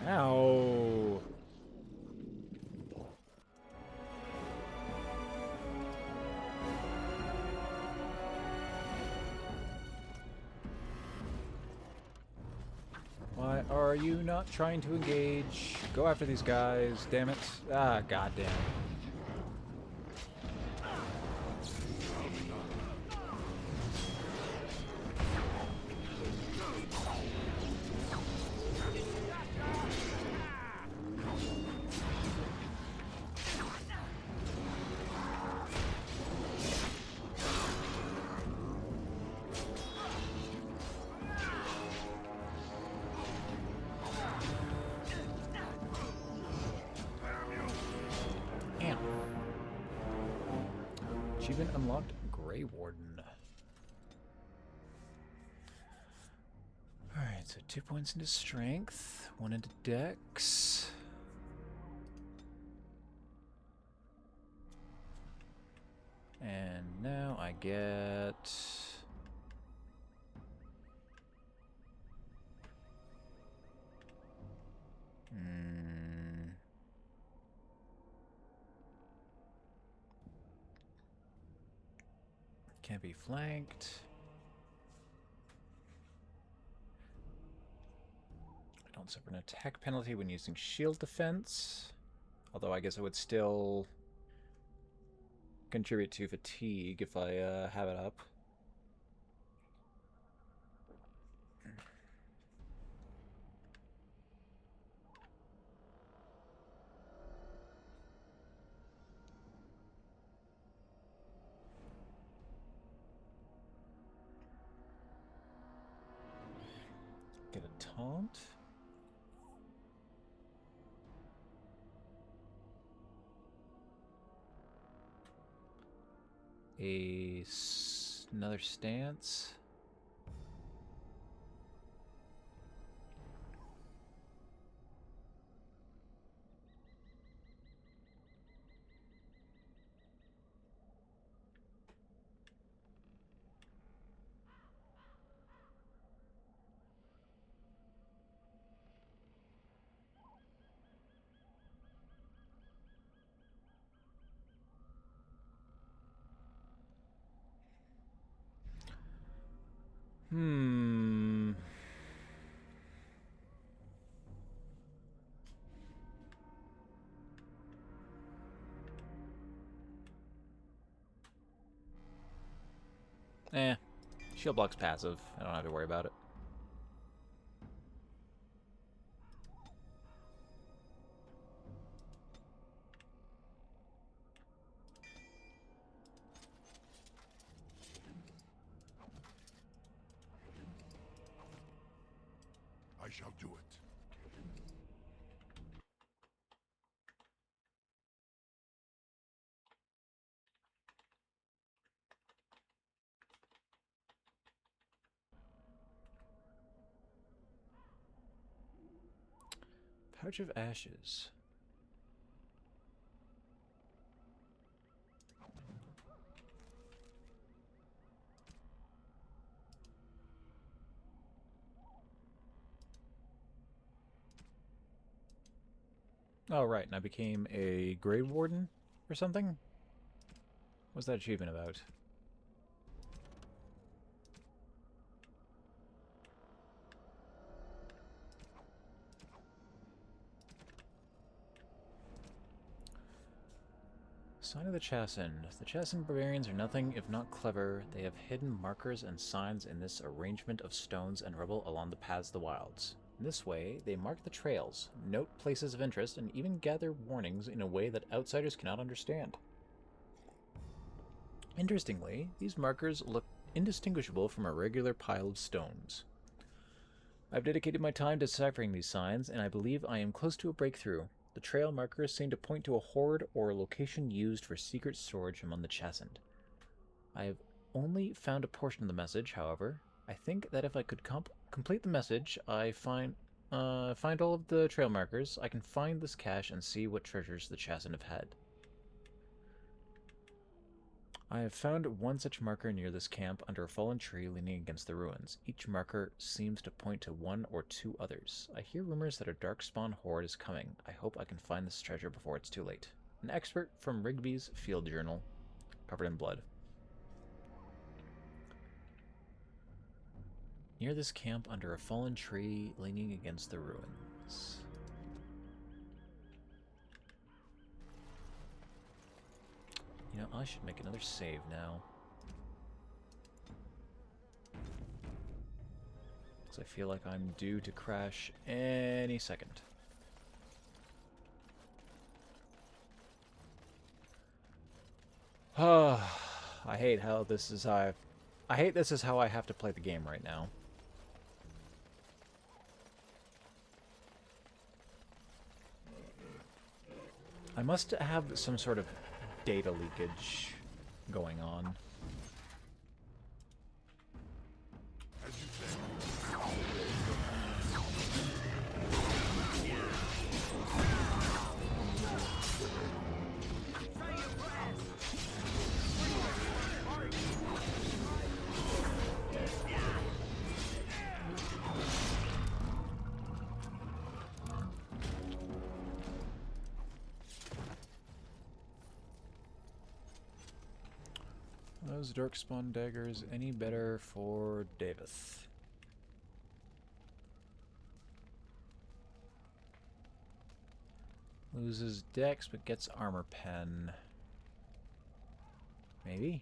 Ow. Why are you not trying to engage? Go after these guys, damn it. Ah, goddamn. Achievement unlocked, Grey Warden. Alright, so 2 points into strength, 1 into dex. And now I get... Can't be flanked. I don't suffer an attack penalty when using shield defense. Although I guess I would still contribute to fatigue if I have it up. Get a taunt. Another stance. Eh, shield block's passive. I don't have to worry about it. I shall do it. Pouch of ashes. Oh, right, and I became a Grey Warden or something? What's that achievement about? Sign of the Chassin. The Chassin barbarians are nothing if not clever. They have hidden markers and signs in this arrangement of stones and rubble along the paths of the wilds. In this way, they mark the trails, note places of interest, and even gather warnings in a way that outsiders cannot understand. Interestingly, these markers look indistinguishable from a regular pile of stones. I've dedicated my time to deciphering these signs, and I believe I am close to a breakthrough. The trail markers seem to point to a hoard or a location used for secret storage among the Chassin. I have only found a portion of the message, however. I think that if I could complete the message, I find all of the trail markers, I can find this cache and see what treasures the Chassin have had. I have found one such marker near this camp under a fallen tree leaning against the ruins. Each marker seems to point to one or two others. I hear rumors that a Darkspawn horde is coming. I hope I can find this treasure before it's too late. An expert from Rigby's field journal, covered in blood. Near this camp under a fallen tree leaning against the ruins. You know, I should make another save now. Because I feel like I'm due to crash any second. I hate how this is how I hate this is how I have to play the game right now. I must have some sort of data leakage going on. Those Darkspawn daggers any better for Davith? Loses dex but gets armor pen. Maybe?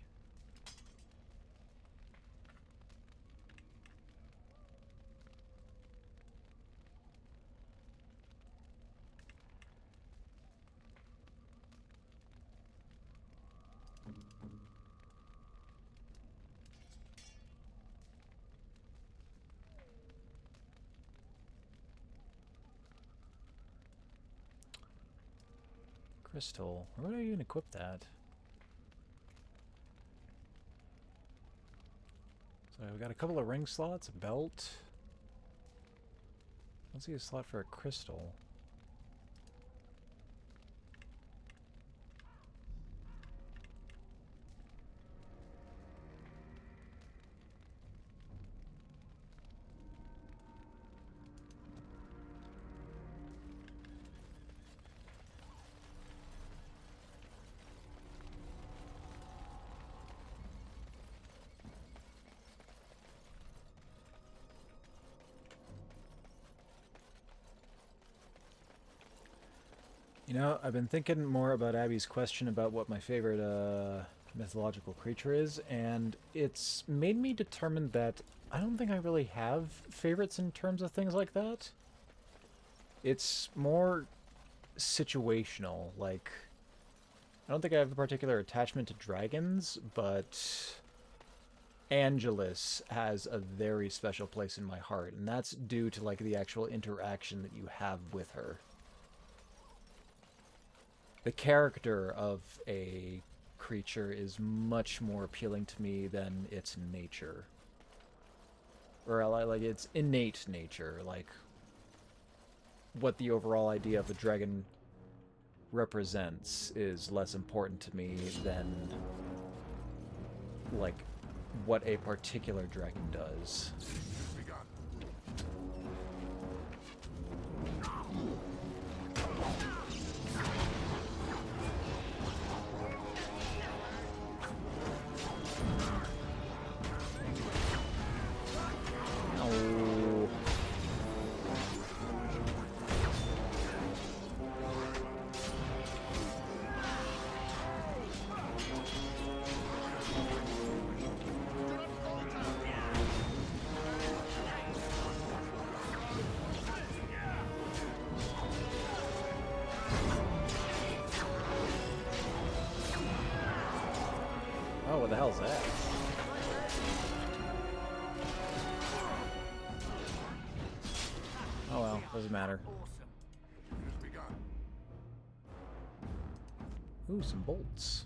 Crystal. Where would I even equip that? So I've got a couple of ring slots, a belt. Let's see a slot for a crystal. You know, I've been thinking more about Abby's question about what my favorite mythological creature is, and it's made me determine that I don't think I really have favorites in terms of things like that. It's more situational. Like, I don't think I have a particular attachment to dragons, but Angelus has a very special place in my heart, and that's due to, like, the actual interaction that you have with her. The character of a creature is much more appealing to me than its nature. Or, like, its innate nature, like, what the overall idea of the dragon represents is less important to me than, like, what a particular dragon does. Oh, what the hell's that? Oh well, doesn't matter. Ooh, some bolts.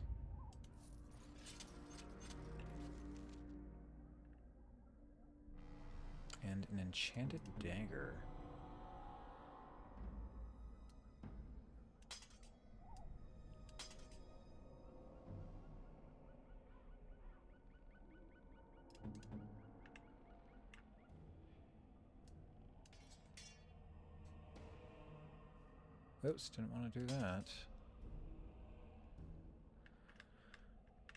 And an enchanted dagger. Oops, didn't want to do that.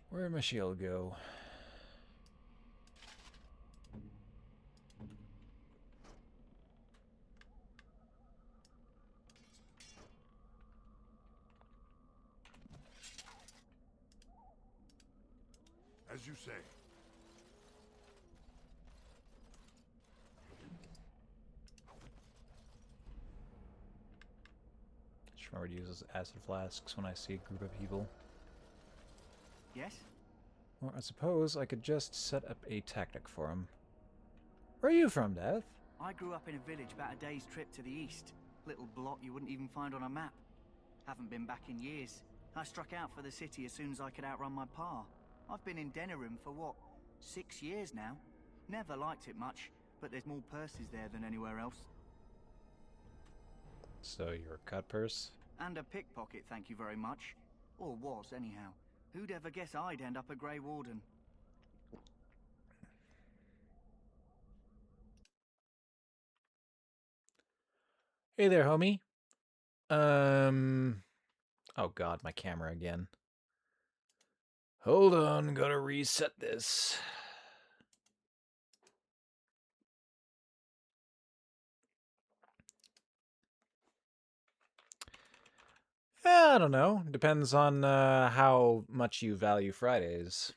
Where'd my shield go? As you say. Just remember to use those acid flasks when I see a group of people. Yes? Or I suppose I could just set up a tactic for him. Where are you from, Death? I grew up in a village about a day's trip to the east. Little blot you wouldn't even find on a map. Haven't been back in years. I struck out for the city as soon as I could outrun my pa. I've been in Denerim for what, 6 years now? Never liked it much, but there's more purses there than anywhere else. So you're a cut purse? And a pickpocket, thank you very much. Or was, anyhow. Who'd ever guess I'd end up a Grey Warden? Hey there, homie. Oh god, my camera again. Hold on, gotta reset this. I don't know. Depends on how much you value Fridays.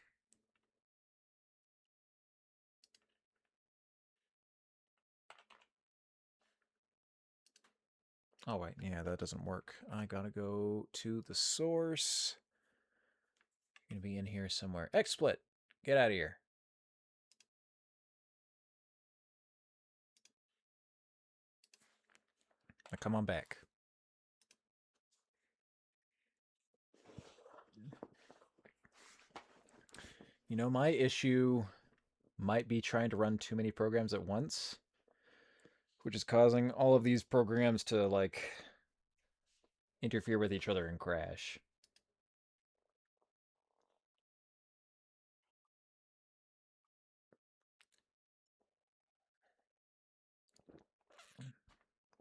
Oh wait, yeah, that doesn't work. I gotta go to the source. Gonna be in here somewhere. XSplit, get out of here. Now come on back. You know, my issue might be trying to run too many programs at once, which is causing all of these programs to, like, interfere with each other and crash.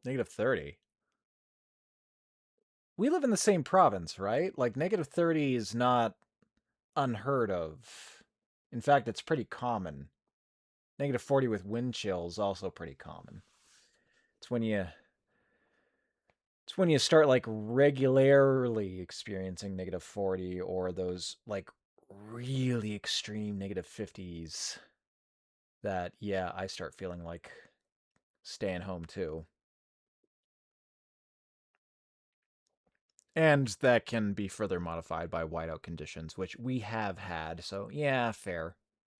-30. We live in the same province, right? Like, -30 is not unheard of. In fact, it's pretty common. -40 with wind chill is also pretty common. It's when you start, like, regularly experiencing -40 or those, like, really extreme -50s that, yeah, I start feeling like staying home too. And that can be further modified by whiteout conditions, which we have had, so yeah, fair.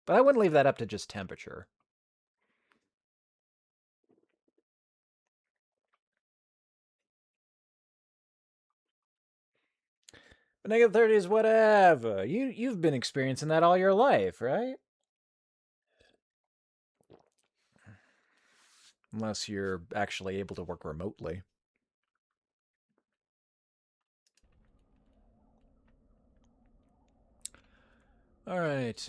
But I wouldn't leave that up to just temperature. But -30s, whatever. You've been experiencing that all your life, right? Unless you're actually able to work remotely. Alright,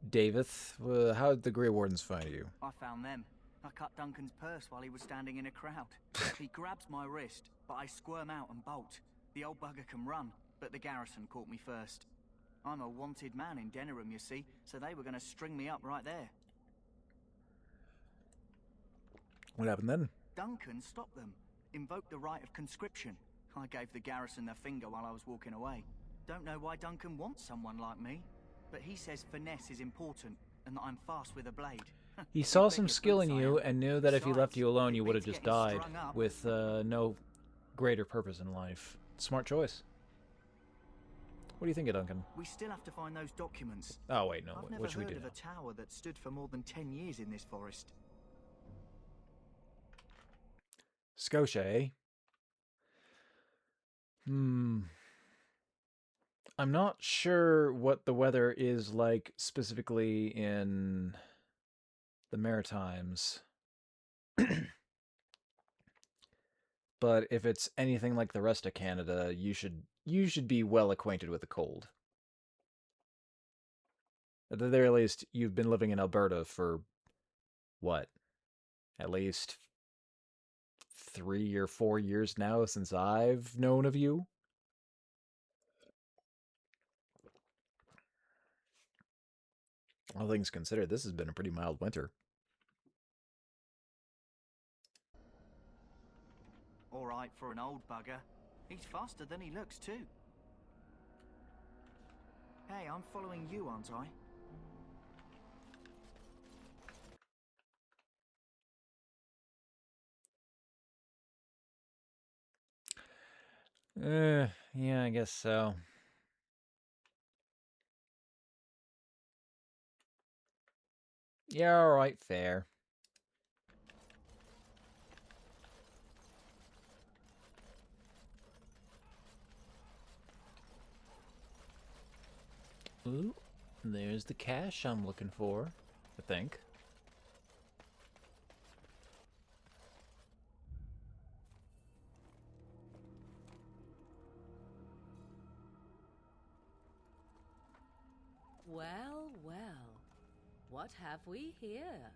Davith, how'd the Grey Wardens find you? I found them. I cut Duncan's purse while he was standing in a crowd. He grabs my wrist, but I squirm out and bolt. The old bugger can run, but the garrison caught me first. I'm a wanted man in Denerim, you see, so they were going to string me up right there. What happened then? Duncan stopped them, invoked the right of conscription. I gave the garrison the finger while I was walking away. Don't know why Duncan wants someone like me, but he says finesse is important and that I'm fast with a blade. He saw some skill in you and knew that if he left you alone, you would have just died with no greater purpose in life. Smart choice. What do you think of Duncan? We still have to find those documents. Oh wait, no. I've What should we never do? heard of a tower that stood for more than 10 years in this forest. Scotia, eh? I'm not sure what the weather is like specifically in the Maritimes. But if it's anything like the rest of Canada, you should be well acquainted with the cold. At the very least, you've been living in Alberta for what? At least 3 or 4 years now since I've known of you. All things considered, this has been a pretty mild winter. All right for an old bugger. He's faster than he looks too. Hey, I'm following you, aren't I? Yeah, I guess so. Yeah, alright, fair. Ooh, there's the cash I'm looking for, I think. Well, well. What have we here?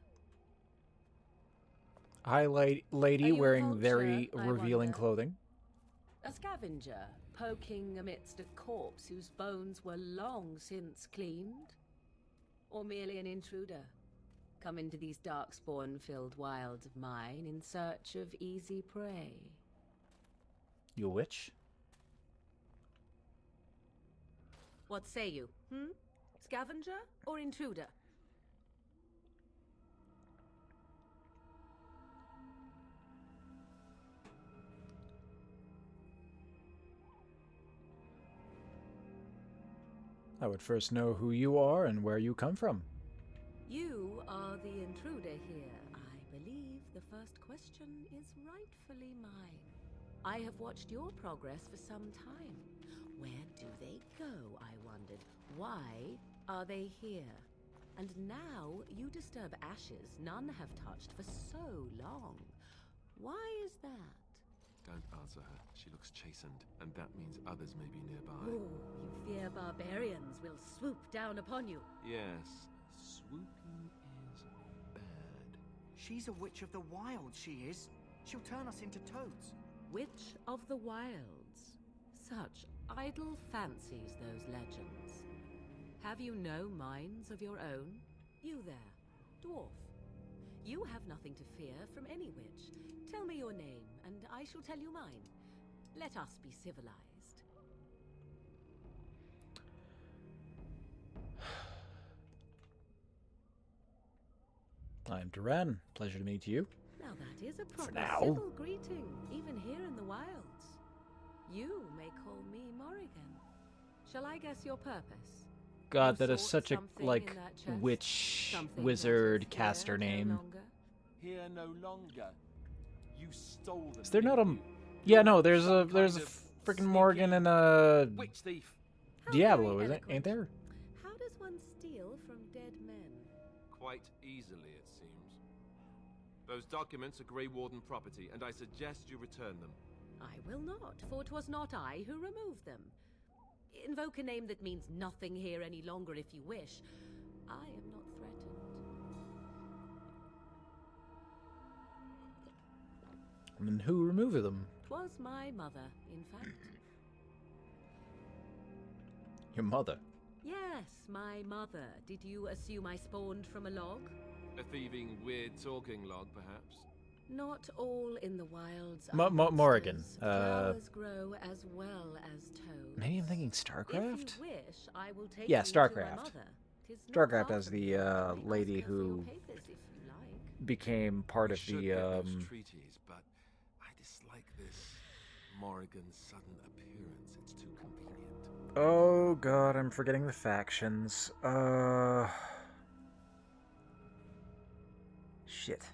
Hi, lady Are you a wearing vulture, very I revealing wonder? clothing. A scavenger, poking amidst a corpse whose bones were long since cleaned? Or merely an intruder, come into these darkspawn-filled wilds of mine in search of easy prey? You a witch? What say you, Scavenger or intruder? I would first know who you are and where you come from. You are the intruder here. I believe the first question is rightfully mine. I have watched your progress for some time. Where do they go, I wondered? Why are they here? And now you disturb ashes none have touched for so long. Why is that? Don't answer her. She looks chastened, and that means others may be nearby. Oh, you fear barbarians will swoop down upon you. Yes, swooping is bad. She's a witch of the wilds, she is. She'll turn us into toads. Witch of the Wilds. Such idle fancies, those legends. Have you no minds of your own? You there, dwarf. You have nothing to fear from any witch. Tell me your name, and I shall tell you mine. Let us be civilized. I'm Duran. Pleasure to meet you. Now that is a proper now. civil greeting, even here in the wilds. You may call me Morrigan. Shall I guess your purpose? God, You that is sought such a, something like, in that chest? witch, Something wizard that is caster here no name. longer? Here no longer. You stole them. Is there not a... didn't you? Yeah, no, there's a Some there's a kind of freaking Morgan and a witch thief. Diablo, very is it? Ain't there? How does one steal from dead men? Quite easily, it seems. Those documents are Grey Warden property, and I suggest you return them. I will not, for 'twas not I who removed them. Invoke a name that means nothing here any longer if you wish. I am not threatened. And who removed them? 'Twas my mother, in fact. Your mother. Yes, my mother. Did you assume I spawned from a log? A thieving, weird-talking log, perhaps? Not all in the wilds. Morrigan. Flowers grow as well as toads. Maybe I'm thinking If StarCraft? you wish, I will take Yeah, you to my StarCraft. mother. 'Tis not StarCraft far as from the here. You may lady ask her for your who papers if you like. became part We of should the get those treaties, but I dislike this Morrigan's sudden appearance. It's too convenient. Oh god, I'm forgetting the factions. Shit.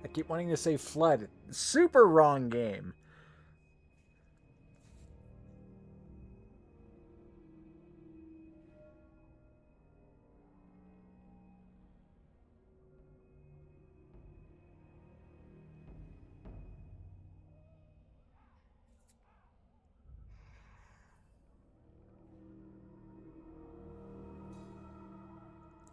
I keep wanting to say Flood. Super wrong game.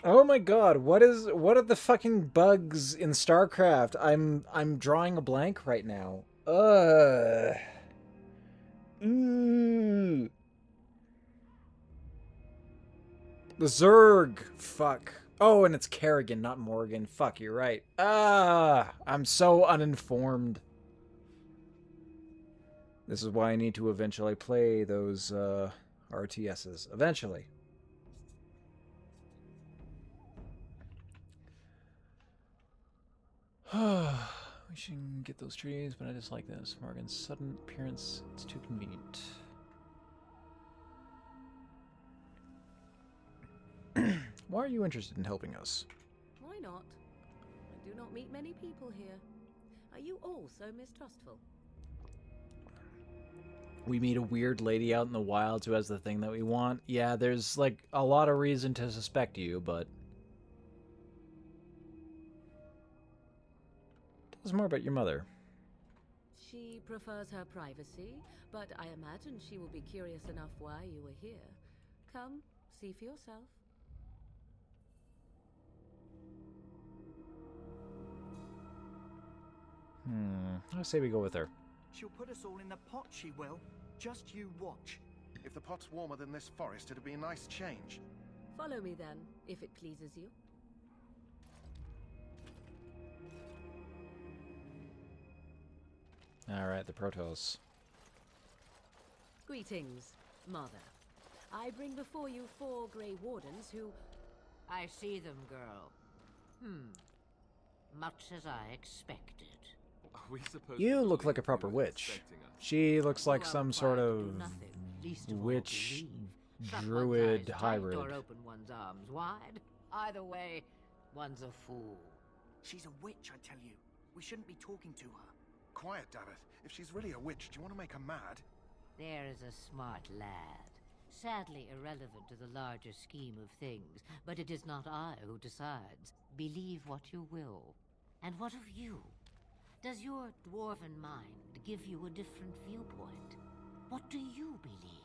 Oh my god, what are the fucking bugs in StarCraft? I'm drawing a blank right now. Ooh. The Zerg. Fuck. Oh, and it's Kerrigan, not Morgan. Fuck, you're right. I'm so uninformed. This is why I need to eventually play those RTSs. Eventually. We should get those trees, but I just like this. Morgan's sudden appearance, it's too convenient. Why are you interested in helping us? Why not? I do not meet many people here. Are you also mistrustful? We meet a weird lady out in the wilds who has the thing that we want. Yeah, there's like a lot of reason to suspect you, but... Tell us more about your mother. She prefers her privacy, but I imagine she will be curious enough why you were here. Come, see for yourself. I say we go with her. She'll put us all in the pot, she will. Just you watch. If the pot's warmer than this forest, it'd be a nice change. Follow me then, if it pleases you. Alright, the Protoss. Greetings, Mother. I bring before you 4 Grey Wardens who... I see them, girl. Much as I expected. Are we supposed You to look like a believe proper you were witch. expecting us? She looks like You are some required sort to of do nothing, least of all witch believe. Shut druid one's eyes hybrid. tight or open one's arms wide. Either way, one's a fool. She's a witch, I tell you. We shouldn't be talking to her. Quiet, Davith. If she's really a witch, do you want to make her mad? There is a smart lad. Sadly irrelevant to the larger scheme of things, but it is not I who decides. Believe what you will. And what of you? Does your dwarven mind give you a different viewpoint? What do you believe?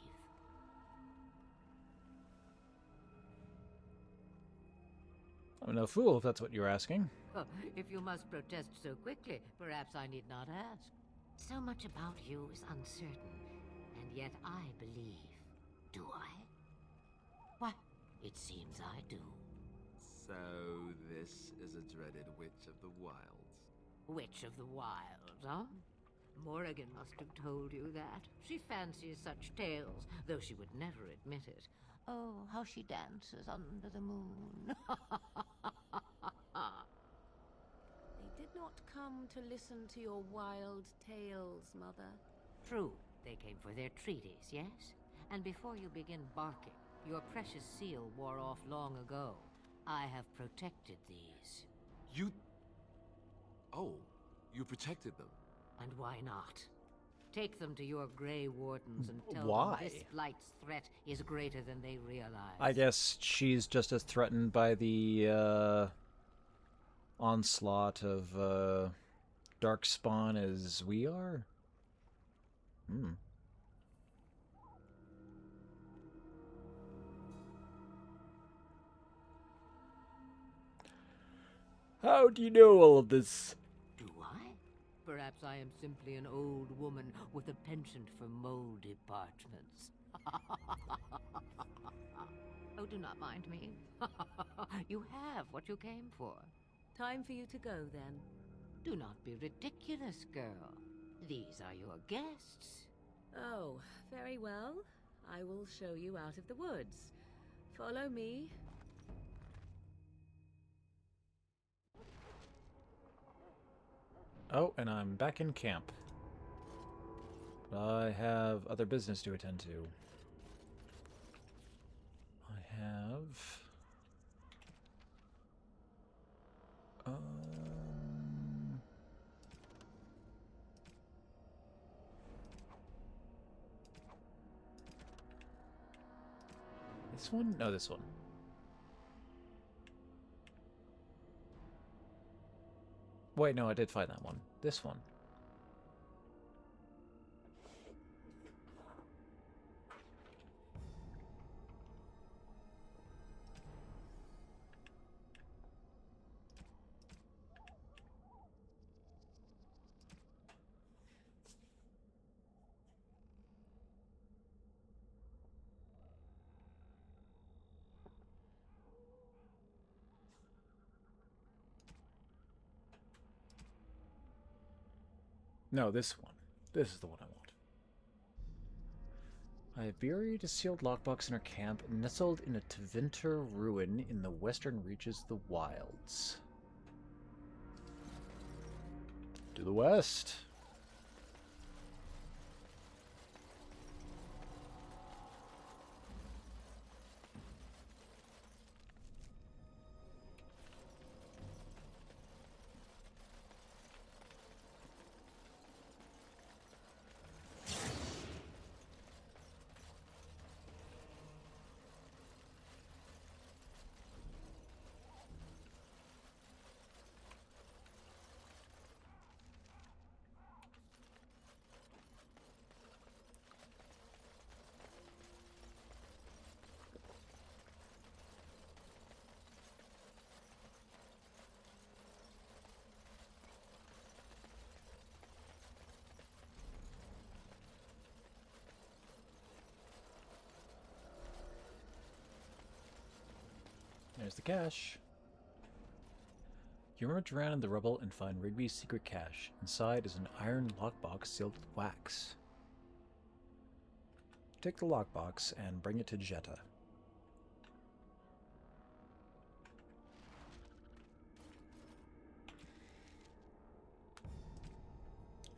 I'm no fool, if that's what you're asking. Oh, if you must protest so quickly, perhaps I need not ask. So much about you is uncertain, and yet I believe. Do I? Why, it seems I do. So this is a dreaded Witch of the Wilds. Witch of the Wilds, huh? Morrigan must have told you that. She fancies such tales, though she would never admit it. Oh, how she dances under the moon. They did not come to listen to your wild tales, Mother. True, they came for their treaties, yes? And before you begin barking, your precious seal wore off long ago. I have protected these. You... Oh, you protected them. And why not? Take them to your Grey Wardens and tell Why? them this blight's threat is greater than they realize. I guess she's just as threatened by the onslaught of Darkspawn as we are. Hmm. How do you know all of this? Do I? Perhaps I am simply an old woman with a penchant for moldy parchments. Oh, do not mind me. You have what you came for. Time for you to go, then. Do not be ridiculous, girl. These are your guests. Oh, very well. I will show you out of the woods. Follow me. Oh, and I'm back in camp. I have other business to attend to. I have... This one? No, this one. Wait, no, I did find that one. This one. No, this one. This is the one I want. I have buried a sealed lockbox in our camp, nestled in a Tevinter ruin in the western reaches of the wilds. To the west. There's the cache. You rummage around in the rubble and find Rigby's secret cache. Inside is an iron lockbox sealed with wax. Take the lockbox and bring it to Jetta.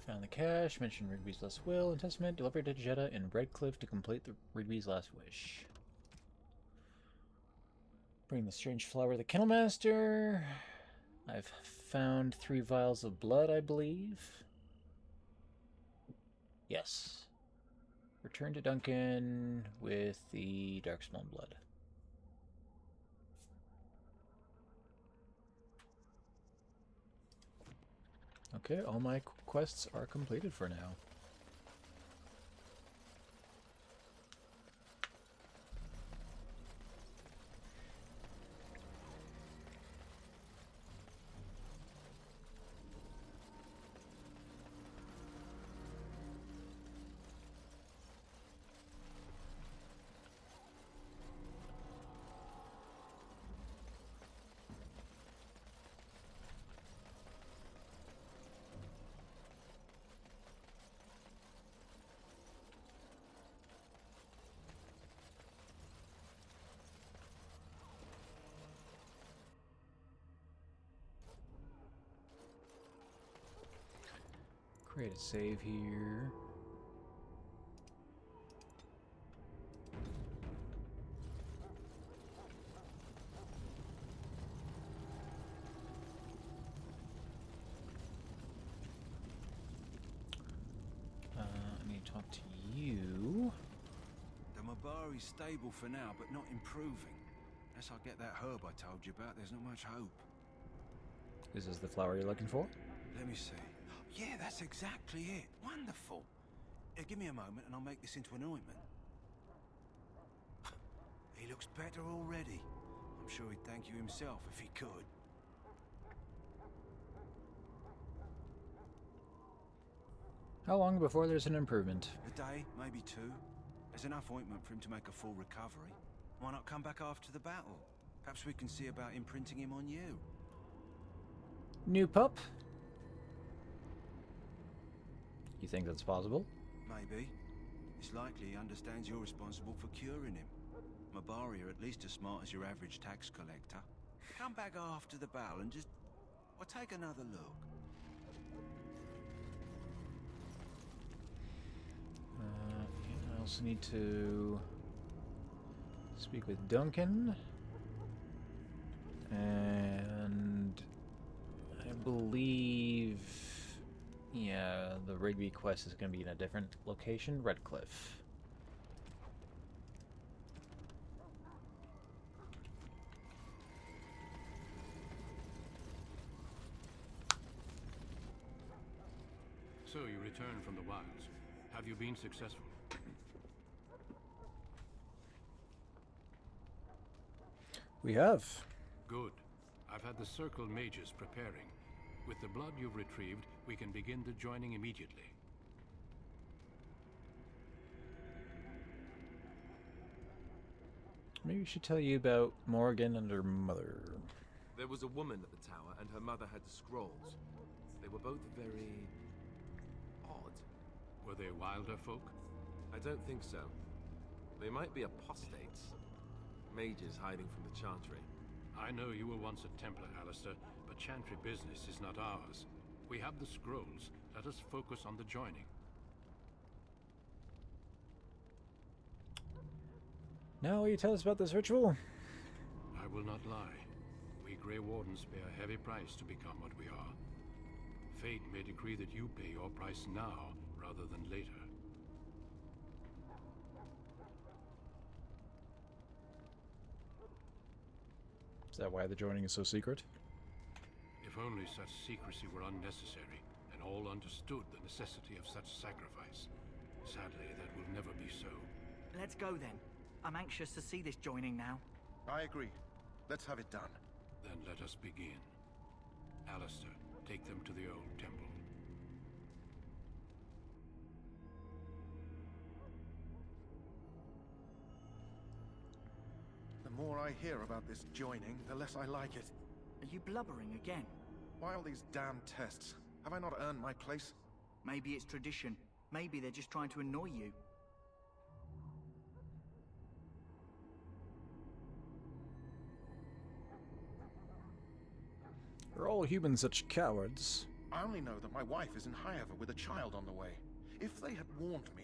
Found the cache, mentioned Rigby's last will and testament, delivered to Jetta in Redcliffe to complete the Rigby's last wish. Bring the strange flower to the Kennelmaster. I've found 3 vials of blood, I believe. Yes. Return to Duncan with the Darkspawn blood. Okay, all my quests are completed for now. Create a save here. I need to talk to you. The Mabari's stable for now, but not improving. Unless I get that herb I told you about, there's not much hope. Is this the flower you're looking for? Let me see. Yeah, that's exactly it. Wonderful. Give me a moment and I'll make this into an ointment. He looks better already. I'm sure he'd thank you himself if he could. How long before there's an improvement? A day, maybe 2. There's enough ointment for him to make a full recovery. Why not come back after the battle? Perhaps we can see about imprinting him on you. New pup? You think that's possible? Maybe. It's likely he understands you're responsible for curing him. Mabari are at least as smart as your average tax collector. Come back after the battle and just... well, take another look. I also need to speak with Duncan. And I believe... yeah, the Rigby quest is going to be in a different location, Redcliffe. So you return from the wilds. Have you been successful? We have. Good. I've had the Circle mages preparing. With the blood you've retrieved, we can begin the joining immediately. Maybe we should tell you about Morgan and her mother. There was a woman at the tower, and her mother had the scrolls. They were both very... odd. Were they wilder folk? I don't think so. They might be apostates. Mages hiding from the Chantry. I know you were once a Templar, Alistair, but Chantry business is not ours. We have the scrolls. Let us focus on the joining. Now will you tell us about this ritual? I will not lie. We Grey Wardens pay a heavy price to become what we are. Fate may decree that you pay your price now, rather than later. Is that why the joining is so secret? If only such secrecy were unnecessary, and all understood the necessity of such sacrifice. Sadly, that will never be so. Let's go then. I'm anxious to see this joining now. I agree. Let's have it done. Then let us begin. Alistair, take them to the old temple. The more I hear about this joining, the less I like it. Are you blubbering again? Why all these damn tests? Have I not earned my place? Maybe it's tradition. Maybe they're just trying to annoy you. Are all humans such cowards? I only know that my wife is in Highever with a child on the way. If they had warned me,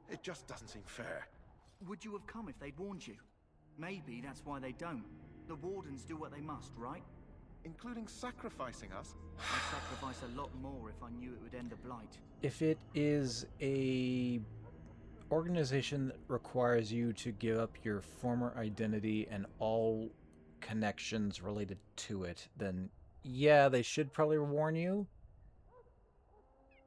it just doesn't seem fair. Would you have come if they'd warned you? Maybe that's why they don't. The Wardens do what they must, right? Including sacrificing us? I'd sacrifice a lot more if I knew it would end the Blight. If it is a organization that requires you to give up your former identity and all connections related to it, then yeah, they should probably warn you.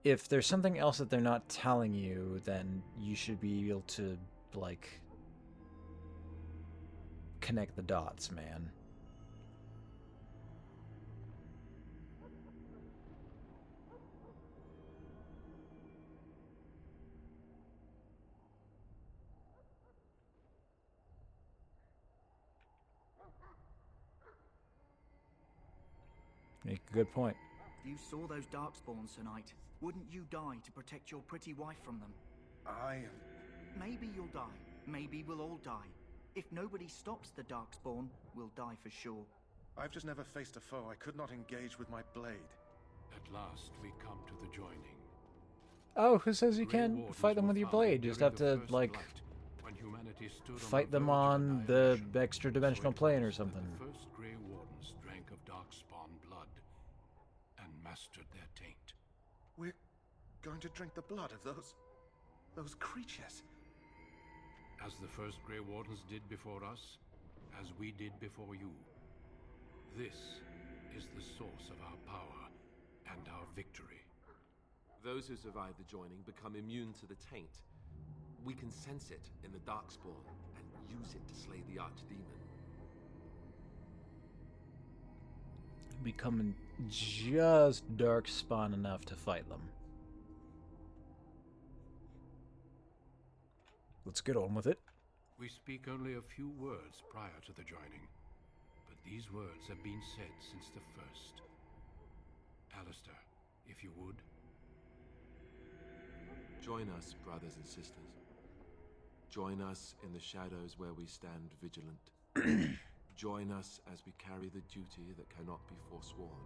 If there's something else that they're not telling you, then you should be able to, like, connect the dots, man. Make a good point. You saw those Darkspawns tonight. Wouldn't you die to protect your pretty wife from them? Maybe you'll die. Maybe we'll all die. If nobody stops the Darkspawn, we'll die for sure. I've just never faced a foe I could not engage with my blade. At last we come to the joining. Oh, who says you Grey can't Wardens fight them were with your founded blade? You just during have the to, First like, Light, when humanity stood fight the them verge of on the annihilation. extra dimensional So it plane or was that something. The first Grey Wardens drank of Darkspawn blood and mastered their taint. We're going to drink the blood of those creatures. As the first Grey Wardens did before us, as we did before you. This is the source of our power and our victory. Those who survive the joining become immune to the taint. We can sense it in the Darkspawn and use it to slay the Archdemon. Becoming just darkspawn enough to fight them. Let's get on with it. We speak only a few words prior to the joining, but these words have been said since the first. Alistair, if you would. Join us, brothers and sisters. Join us in the shadows where we stand vigilant. Join us as we carry the duty that cannot be forsworn.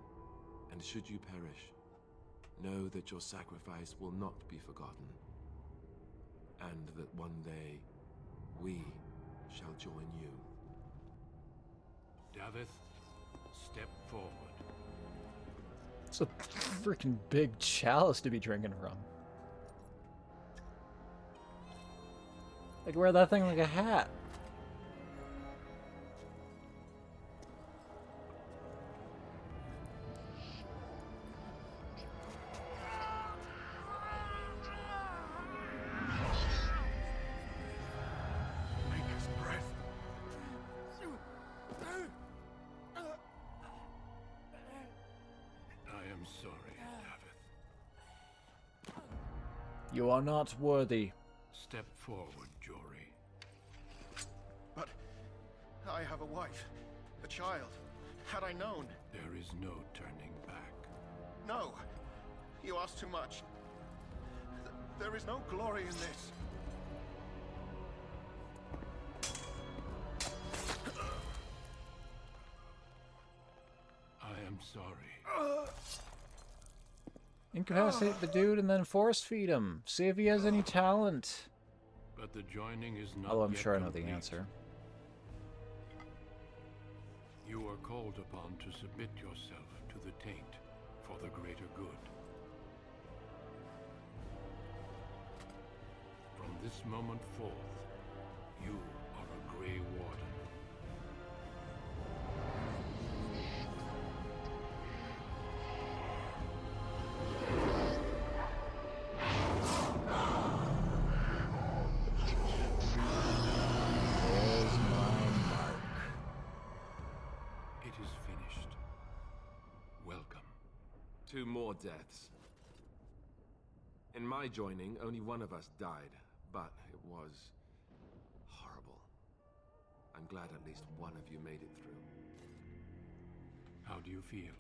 And should you perish, know that your sacrifice will not be forgotten. And that one day, we shall join you. Davith, step forward. It's a freaking big chalice to be drinking from. Like, wear that thing like a hat. I am sorry, Davith. You are not worthy. Step forward, Jory. But I have a wife, a child. Had I known... There is no turning back. No! You ask too much. There is no glory in this. I am sorry. Incapacitate the dude and then force feed him. See if he has any talent. But the joining is not Although I'm yet sure I know the complete. answer. You are called upon to submit yourself to the taint for the greater good. From this moment forth, you are a Grey Warden. There's my mark. It is finished. Welcome. 2 more deaths. In my joining, only one of us died, but it was horrible. I'm glad at least one of you made it through. How do you feel?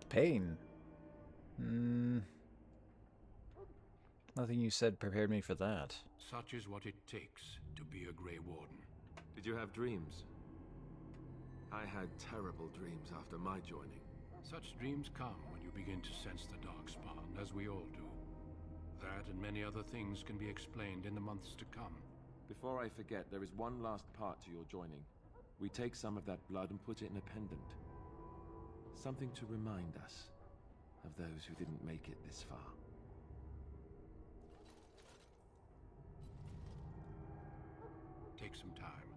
Pain. Nothing you said prepared me for that. Such is what it takes to be a Grey Warden. Did you have dreams? I had terrible dreams after my joining. Such dreams come when you begin to sense the Darkspawn, as we all do. That and many other things can be explained in the months to come. Before I forget, there is one last part to your joining. We take some of that blood and put it in a pendant. Something to remind us of those who didn't make it this far. Take some time.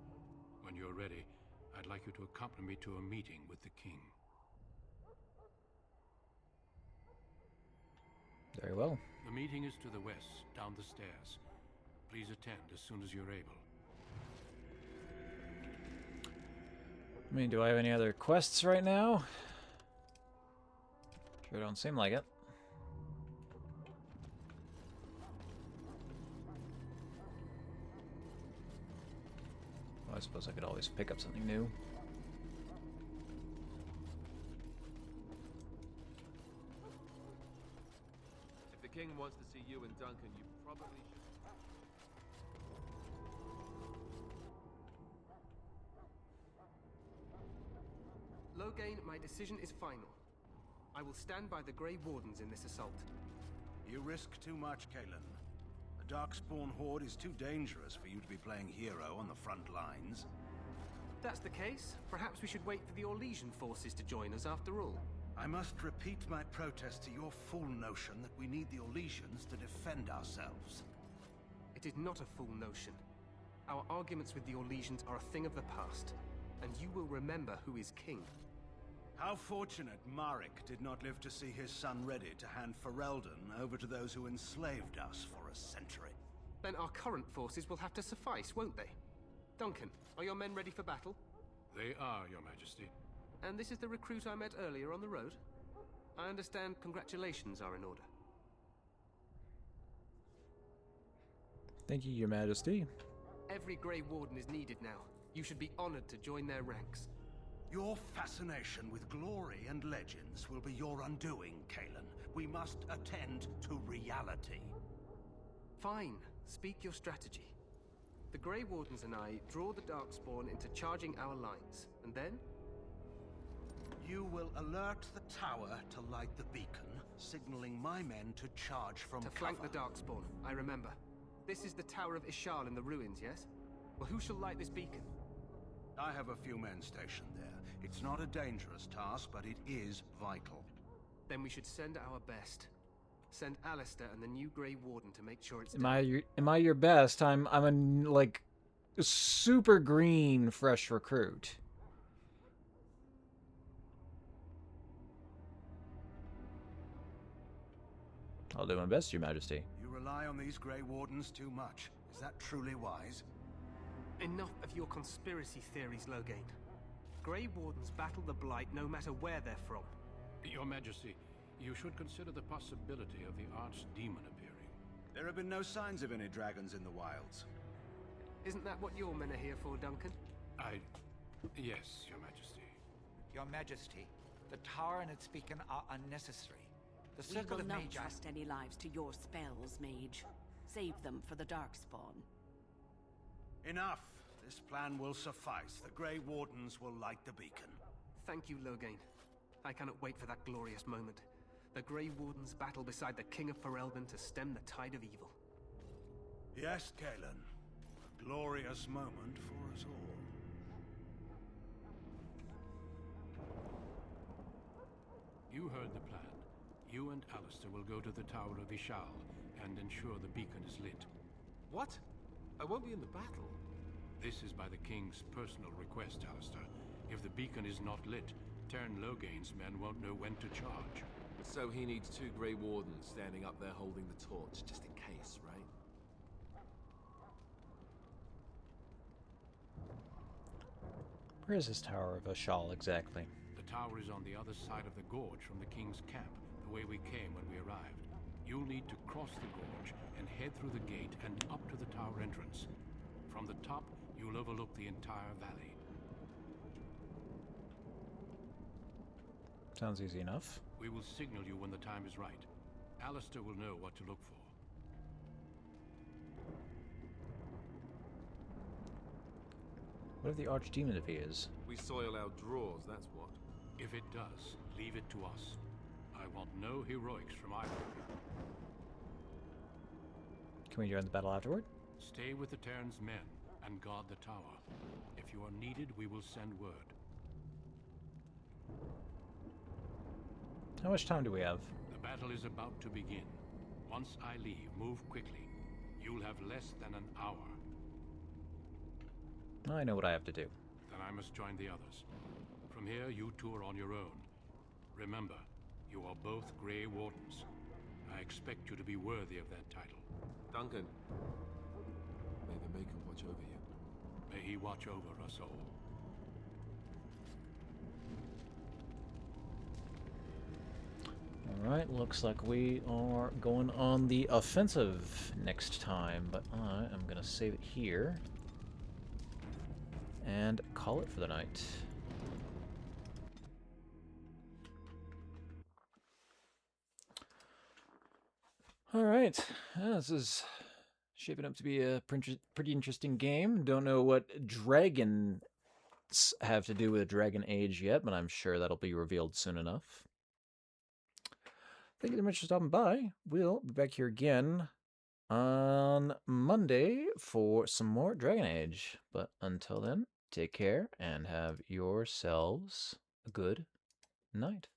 When you're ready, I'd like you to accompany me to a meeting with the king. Very well. The meeting is to the west, down the stairs. Please attend as soon as you're able. I mean, do I have any other quests right now? Sure don't seem like it. Well, I suppose I could always pick up something new. If the king wants to see you and Duncan, you probably should... Loghain, my decision is final. I will stand by the Grey Wardens in this assault. You risk too much, Kalen. The Darkspawn Horde is too dangerous for you to be playing hero on the front lines. If that's the case, perhaps we should wait for the Orlesian forces to join us after all. I must repeat my protest to your fool notion that we need the Orlesians to defend ourselves. It is not a fool notion. Our arguments with the Orlesians are a thing of the past, and you will remember who is king. How fortunate Marek did not live to see his son ready to hand Ferelden over to those who enslaved us for a century. Then our current forces will have to suffice, won't they? Duncan, are your men ready for battle? They are, Your Majesty. And this is the recruit I met earlier on the road? I understand congratulations are in order. Thank you, Your Majesty. Every Grey Warden is needed now. You should be honored to join their ranks. Your fascination with glory and legends will be your undoing, Kalen. We must attend to reality. Fine. Speak your strategy. The Grey Wardens and I draw the Darkspawn into charging our lines, and then? You will alert the tower to light the beacon, signaling my men to charge from cover. To flank the Darkspawn, I remember. This is the Tower of Ishal in the ruins, yes? Well, who shall light this beacon? I have a few men stationed there. It's not a dangerous task, but it is vital. Then we should send our best. Send Alistair and the new Grey Warden to make sure it's Am I your best? I'm a like super green fresh recruit. I'll do my best, Your Majesty. You rely on these Grey Wardens too much. Is that truly wise? Enough of your conspiracy theories, Loghain. Grey Wardens battle the Blight no matter where they're from. Your Majesty, you should consider the possibility of the Archdemon appearing. There have been no signs of any dragons in the wilds. Isn't that what your men are here for, Duncan? Yes, Your Majesty. Your Majesty, the tower and its beacon are unnecessary. The Circle We of will not Magi... trust any lives to your spells, Mage. Save them for the Darkspawn. Enough! This plan will suffice. The Grey Wardens will light the beacon. Thank you, Loghain. I cannot wait for that glorious moment. The Grey Wardens battle beside the King of Ferelden to stem the tide of evil. Yes, Kalen. A glorious moment for us all. You heard the plan. You and Alistair will go to the Tower of Ishal and ensure the beacon is lit. What? I won't be in the battle. This is by the King's personal request, Alistair. If the beacon is not lit, Teyrn Loghain's men won't know when to charge. So he needs 2 Grey Wardens standing up there holding the torch, just in case, right? Where is this Tower of Ishal exactly? The tower is on the other side of the gorge from the King's camp, the way we came when we arrived. You'll need to cross the gorge and head through the gate and up to the tower entrance. From the top, you'll overlook the entire valley. Sounds easy enough. We will signal you when the time is right. Alistair will know what to look for. What if the Archdemon if he is? We soil our drawers, that's what. If it does, leave it to us. I want no heroics from either of you. Can we join the battle afterward? Stay with the Terran's men and guard the tower. If you are needed, we will send word. How much time do we have? The battle is about to begin. Once I leave, move quickly. You'll have less than an hour. I know what I have to do. Then I must join the others. From here, you two are on your own. Remember, you are both Grey Wardens. I expect you to be worthy of that title. Duncan, may the Maker watch over you. May he watch over us all. Alright, looks like we are going on the offensive next time, but I am going to save it here and call it for the night. Alright, this is shaping up to be a pretty interesting game. Don't know what dragon have to do with Dragon Age yet, but I'm sure that'll be revealed soon enough. Thank you very much for stopping by. We'll be back here again on Monday for some more Dragon Age. But until then, take care and have yourselves a good night.